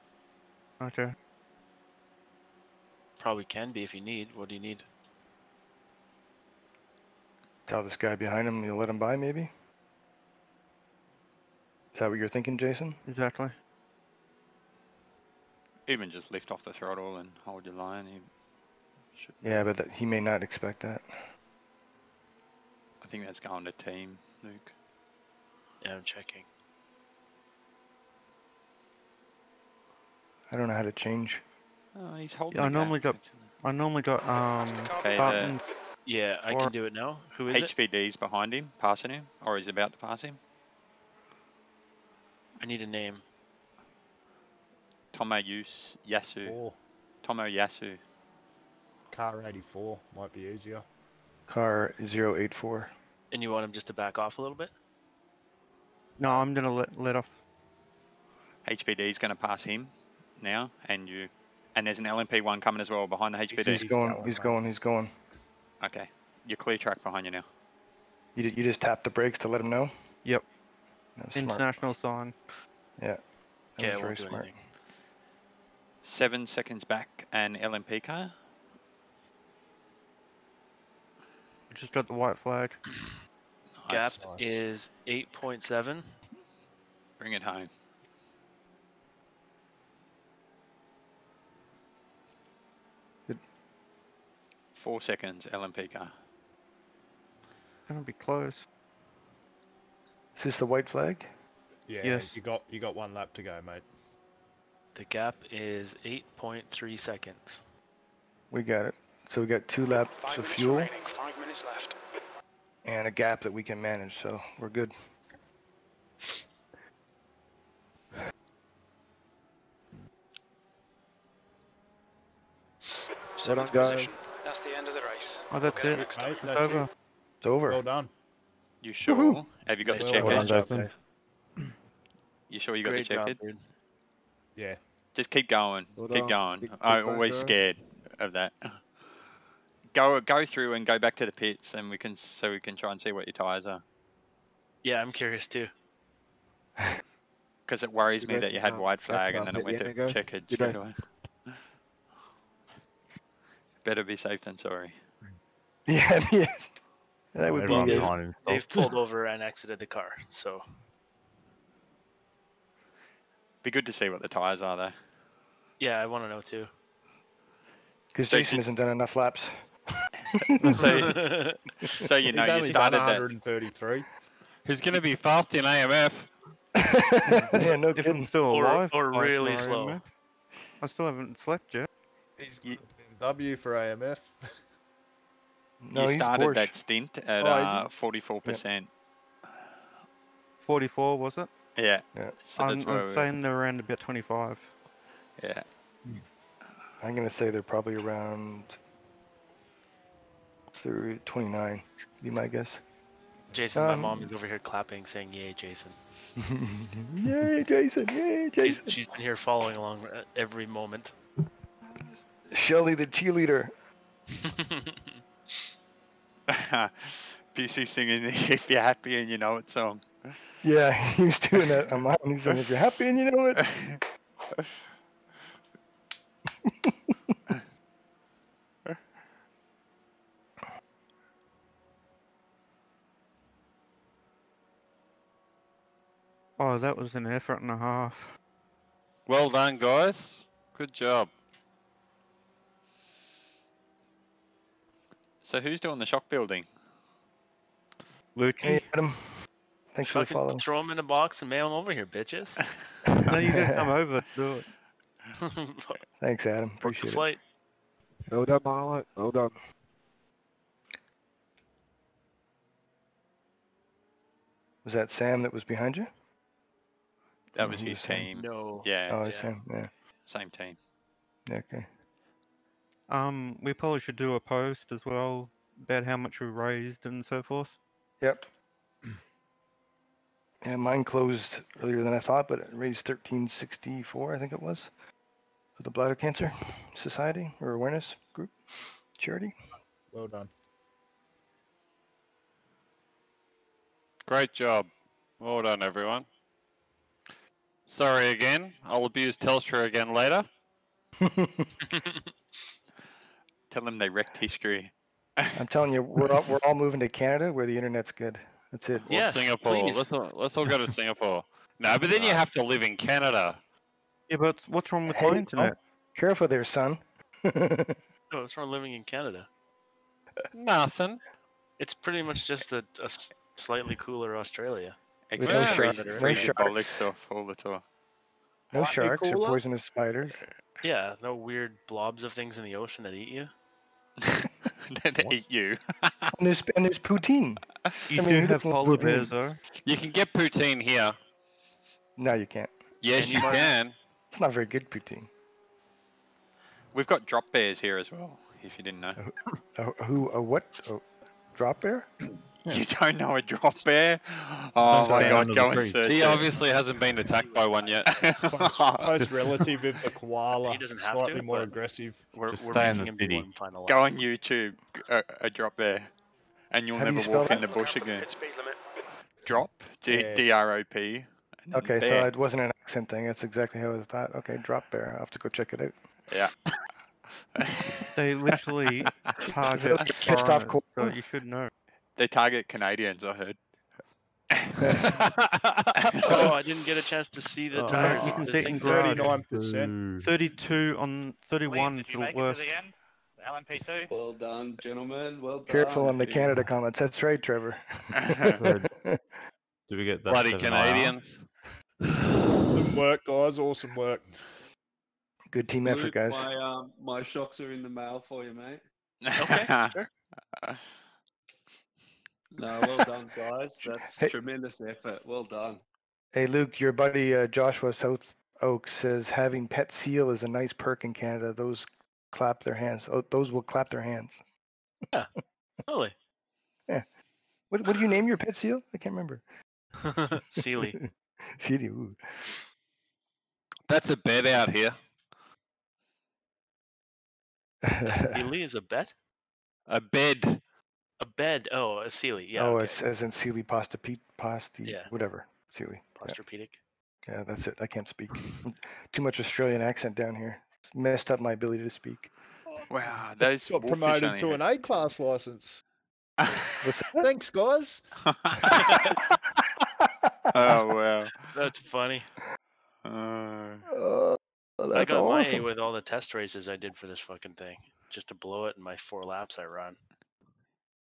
Okay. Probably can be if you need. What do you need? Tell this guy behind him you'll let him by, maybe? Is that what you're thinking, Jason? Exactly. Even just lift off the throttle and hold your line. He should. Yeah, but he may not expect that. I think that's going to team, Luke. Yeah, I'm checking. I don't know how to change. Oh, he's holding. Yeah, I the normally gap, got Okay, buttons. Yeah, I for- can do it now. Who is it? HPD's behind him, passing him, or he's about to pass him. I need a name. Tomo Yasu. 4. Tomo Yasu. Car 84 might be easier. Car 084. And you want him just to back off a little bit? No, I'm gonna let off. HPD's going to pass him now, and you. And there's an LMP one coming as well behind the HPD. He's going. Okay, you're clear track behind you now. You just tap the brakes to let him know? Yep. That was smart. International sign. Yeah. That Okay, was I very won't do smart. anything. 7 seconds back, an LMP car. Just got the white flag. Gap Nice. is 8.7. Bring it home. Good. 4 seconds, LMP car. Gonna be close. Is this the white flag? Yeah, Yes. you got 1 lap to go, mate. The gap is 8.3 seconds. We got it. So we got 2 laps 5 of minutes fuel remaining, 5 minutes left. and a gap that we can manage, so we're good. Seventh position. That's the end of the race. Oh, that's We'll get it. next Mate, time. It's that's over. it. It's over. Well done. You sure? Have you got the Nice check job. Well in? done, Jason. You sure you got Great the check job, in? dude. Yeah. Just keep going. Well Keep done. going. Keep I'm going, always guys. scared of that. Go through and go back to the pits, and we can try and see what your tires are. Yeah, I'm curious too. Because it worries You me guys that you can, had white flag wrap and up then it at went the to end and go. checkered Good straight day. away. Better be safe than sorry. Yeah, yeah. That Oh, would everyone be. behind him They've stopped. pulled over and exited the car, so Be good to see what the tires are though. yeah, I want to know too. Because So Jason hasn't done enough laps. So you know He's you only started done that. 133. He's going to be fast in AMF. Yeah, no If I'm kidding. still Or- alive. or by really tomorrow, slow. man. I still haven't slept yet. He's Ye- W for AMF. No, You he's started Porsche. that stint at Oh, is he? 44%. 44 was it? Yeah. Yeah. So that's I'm where saying they're around about 25. yeah. I'm going to say they're probably around 29, be my guess. Jason, my mom is over here clapping, saying "Yay, Jason." Yay, Jason! Yay, Jason! She's been here following along at every moment. Shelly the cheerleader. Busy singing "If You're Happy and You Know It" song. Yeah, he was doing that on mine. He's saying, if you're happy and you know it. Oh, that was an effort and a half. Well done, guys. Good job. So who's doing the shock building? Lukey. Hey, Adam. Thanks for the Fucking follow. throw them in a box and mail them over here, bitches. No, you gotta come over to do it. Thanks, Adam. Book the Appreciate it. flight. Well done, Marlon. Well done. Was that Sam that was behind you? That was Who his Sam? team. No. Yeah, Oh, Yeah. Sam. Yeah. same team. Yeah, okay. We probably should do a post as well about how much we raised and so forth. Yep. Yeah, mine closed earlier than I thought, but it raised 1364, I think it was, for the Bladder Cancer Society or Awareness Group charity. Well done. Great job. Well done, everyone. Sorry again. I'll abuse Telstra again later. Tell them they wrecked history. I'm telling you, we're all moving to Canada where the internet's good. That's it. Or Yes, Singapore. please. Let's all go to Singapore. No, but then you have to live in Canada. Yeah, but what's wrong with Hey, my internet? Careful there, son. Oh, what's wrong living in Canada? Nothing. It's pretty much just a slightly cooler Australia. With no Except sharks. freeze No your sharks. bollocks off all the time. No Slightly sharks or cooler? poisonous spiders. Yeah, no weird blobs of things in the ocean that eat you. They eat you. And there's poutine. You I mean, do who have doesn't love polar poutine? bears though. You can get poutine here. No, you can't. Yes, you can. It's not very good poutine. We've got drop bears here as well, if you didn't know. A what? A drop bear? You don't know a drop bear? Oh my stay god, under go the and tree. search He it. obviously hasn't been attacked by one yet. Close relative of the koala. He doesn't have Slightly to, more but- aggressive. We're Just stay in making the him be city. one final lap. Go on YouTube, a drop bear, and you'll How do you never spell walk in that? the bush again. Pit speed limit. Drop, Yeah. D-R-O-P. and then Okay, so bear. it wasn't an accent thing. That's exactly how I thought. Okay, drop bear. I'll have to go check it out. Yeah. They literally target Pissed off foreigners, so koala? you should know. They target Canadians, I heard. Oh, I didn't get a chance to see the Oh. tires. You can The see it thing- in grade. 39%. 32 on 31 is the worst. LMP2. Well done, gentlemen. Well done. Careful on the Canada comments. That's right, Trevor. Do we get that Bloody 7IR? Canadians. Awesome work, guys. Awesome work. Good team effort, Luke, guys. my shocks are in the mail for you, mate. Okay, sure. No, well done, guys. That's Hey. tremendous effort. Well done. Hey, Luke, your buddy Joshua South Oak says having pet seal is a nice perk in Canada. Those clap their hands. Oh, those will clap their hands. Totally. What do you name your pet seal? I can't remember. Sealy. Sealy. Ooh. That's a bed out here. Sealy is a bet? A bed. A bed. Oh, a Sealy. Yeah. Oh, okay. as in Sealy pasta, Yeah. whatever. Sealy. Yeah. Posturpedic. Yeah, that's it. I can't speak. Too much Australian accent down here. Messed up my ability to speak. Wow, those Got wolfish promoted only to an A-class license. What's that? Thanks, guys. Oh wow. That's funny. Oh, I that's got my A awesome. with all the test races I did for this fucking thing. Just to blow it in my 4 laps I run.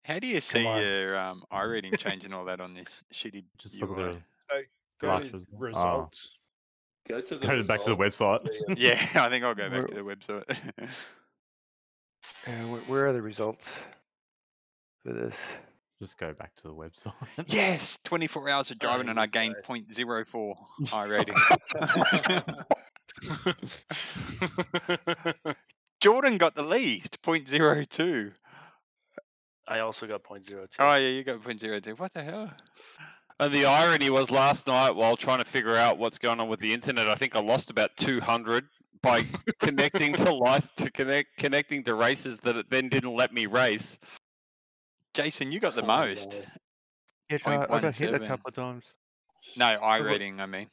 How do you see on. your eye reading changing all that on this shitty Just look at UI? the Go last to result. results. Go to the Go back to the results. website. Yeah, I think I'll go back to the website. Where are the results for this? Just go back to the website. Yes, 24 hours of driving and I gained guys. 0.04 eye rating. Jordan got the least, 0.02. I also got 0.02. Oh yeah, you got 0.02. What the hell? And the irony was last night while trying to figure out what's going on with the internet, I think I lost about 200 by connecting to connecting to races that it then didn't let me race. Jason, you got the Oh, most. no. Yeah, I got hit a 0.17. couple of times. No, I So what- rating, I mean.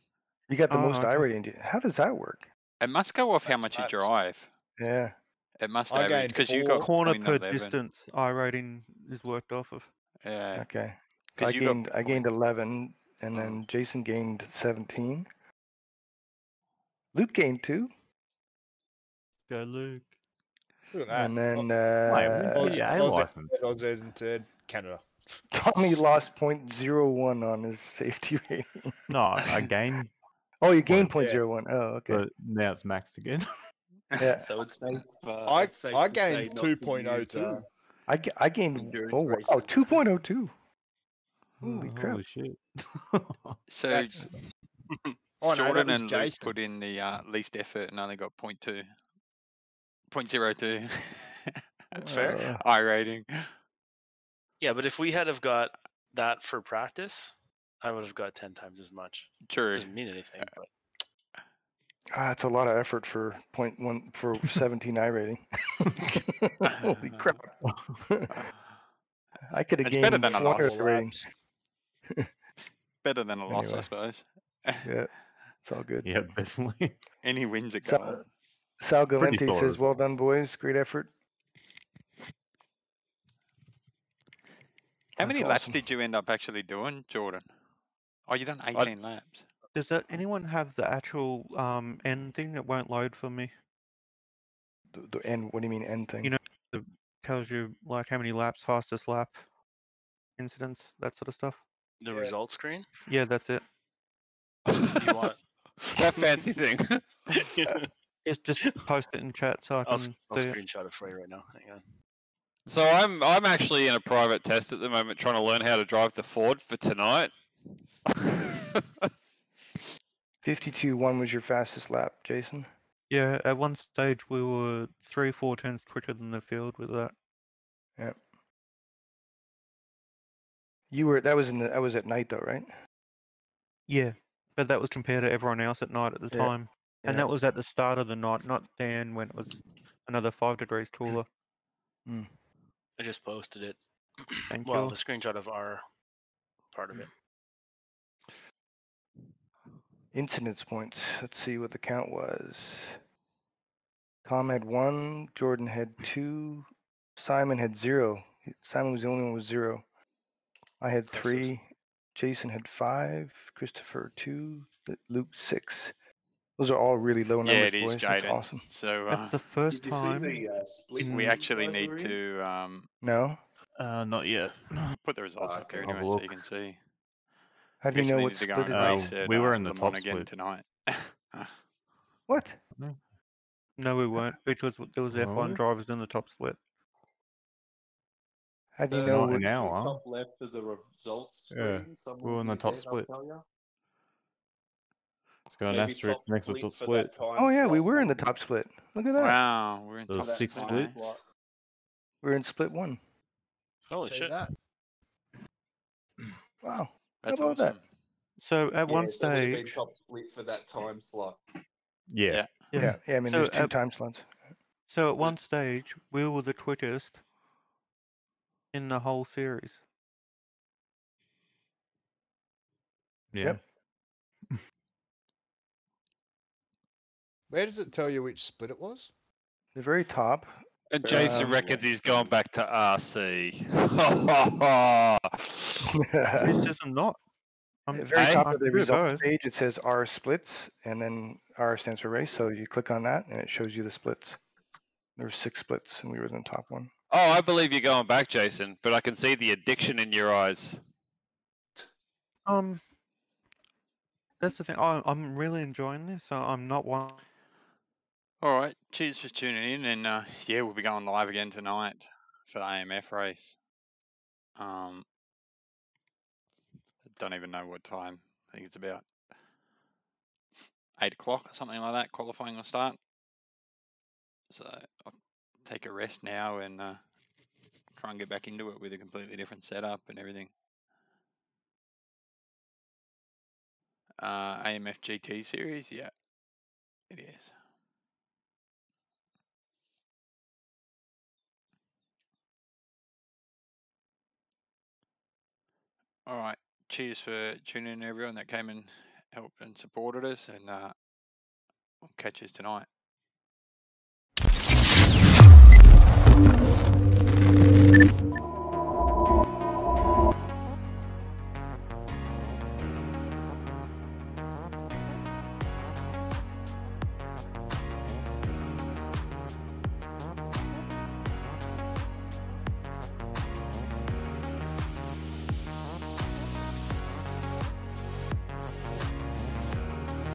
You got the Oh, most I okay. rating. How does that work? It must go off how That's much you max. drive. Yeah. It must I average gained because you got 4. Corner per 0.11. distance, I rating is worked off of. Yeah, Okay. So because you got I gained 11, and Oh. then Jason gained 17. Luke gained 2, Go Luke. Look at that. and then Wait, when's Oz, the A Oz, license? Oz in third. Canada. Tommy lost 0.01 on his safety rating. No, I gained, Oh, you gained Point. 0.01. Oh, okay. but now it's maxed again. Yeah. So it's safe. I It's safe I to say gained not to use, 2.02. I gained. endurance Oh wow, races. 2.02. Oh, Holy crap! holy shit. so That's oh no, that Jordan was and Luke Jason. put in the least effort and only got 0.02 That's fair. I rating. Yeah, but if we had have got that for practice, I would have got 10 times as much. True. Doesn't mean anything, but It's a lot of effort for 0.1 for 17 I rating. Holy crap! I could have It's better gained than a 400 loss. rating. Better than a loss, I Anyway. suppose. Yeah, it's all good. Yeah, definitely. Any wins are Sal, goal. Sal Pretty Galente sure says, as "Well well. done, boys. Great effort." How many That's laps awesome. did you end up actually doing, Jordan? Oh, you done 18 laps. Does that anyone have the actual end thing that won't load for me? The end. What do you mean end thing? You know, it tells you like how many laps, fastest lap, incidents, that sort of stuff. the result screen, Yeah, that's it. you want That fancy thing. Just post it in chat so I I'll can I'll see it. screenshot it for you right now. Hang on. So I'm actually in a private test at the moment, trying to learn how to drive the Ford for tonight. 52.1 was your fastest lap, Jason. Yeah, at one stage we were 3-4 turns quicker than the field with that. Yeah. You were. That was at night though, right? Yeah, but that was compared to everyone else at night at the Yeah, time. And yeah. that was at the start of the night, not then when it was another 5 degrees cooler. I just posted it. Thank Well, you. the screenshot of our part of it. Incidence points. Let's see what the count was. Tom had 1. Jordan had 2. Simon had 0. Simon was the only one with 0. I had Impressive. 3. Jason had 5. Christopher 2. Luke 6. Those are all really low numbers, Yeah, it is, boys. That's Jaden. awesome. So That's the first Did you see time. the split we you actually guys need were in? to No. Not yet. put the results up there I'll anyway, so you can see. How do We you know actually what needed to go split and it race is? at we were in the Le top Mans again split. tonight. What? No, we weren't, because there was F1 Really? drivers in the top split. How do you know Not what? an hour. Top left is the results Yeah, screen. Someone we were in the view top there, split. they'll tell you. It's got an Maybe asterisk top next to split top for split. that time Oh yeah, we slot, were in the maybe. top split. Look at that. Wow, we're in There was top For that 6 split. time splits. slot. We're in split 1. Holy See shit. that? Wow. How That's about that? awesome. So at one Yeah, so we'd have been stage, top split for that time slot. Yeah. Yeah. I mean, So there's 2 at, time slots. so at one stage we were the quickest in the whole series. Yeah. Yep. Where does it tell you which split it was? The very top. And Jason Um, reckons he's going back to RC. Who says I'm not? At the I'm, very Hey? top I of the can do results both. page, it says R splits, and then R stands for race. So you click on that, and it shows you the splits. There's 6 splits, and we were in the top one. Oh, I believe you're going back, Jason, but I can see the addiction in your eyes. That's the thing. I'm really enjoying this. So I'm not one. All right, cheers for tuning in, and yeah, we'll be going live again tonight for the AMF race. Don't even know what time. I think it's about 8 o'clock or something like that. Qualifying will start. So I'll take a rest now and try and get back into it with a completely different setup and everything. AMF GT series, yeah, it is. All right, cheers for tuning in, everyone that came and helped and supported us, and we'll catch us tonight.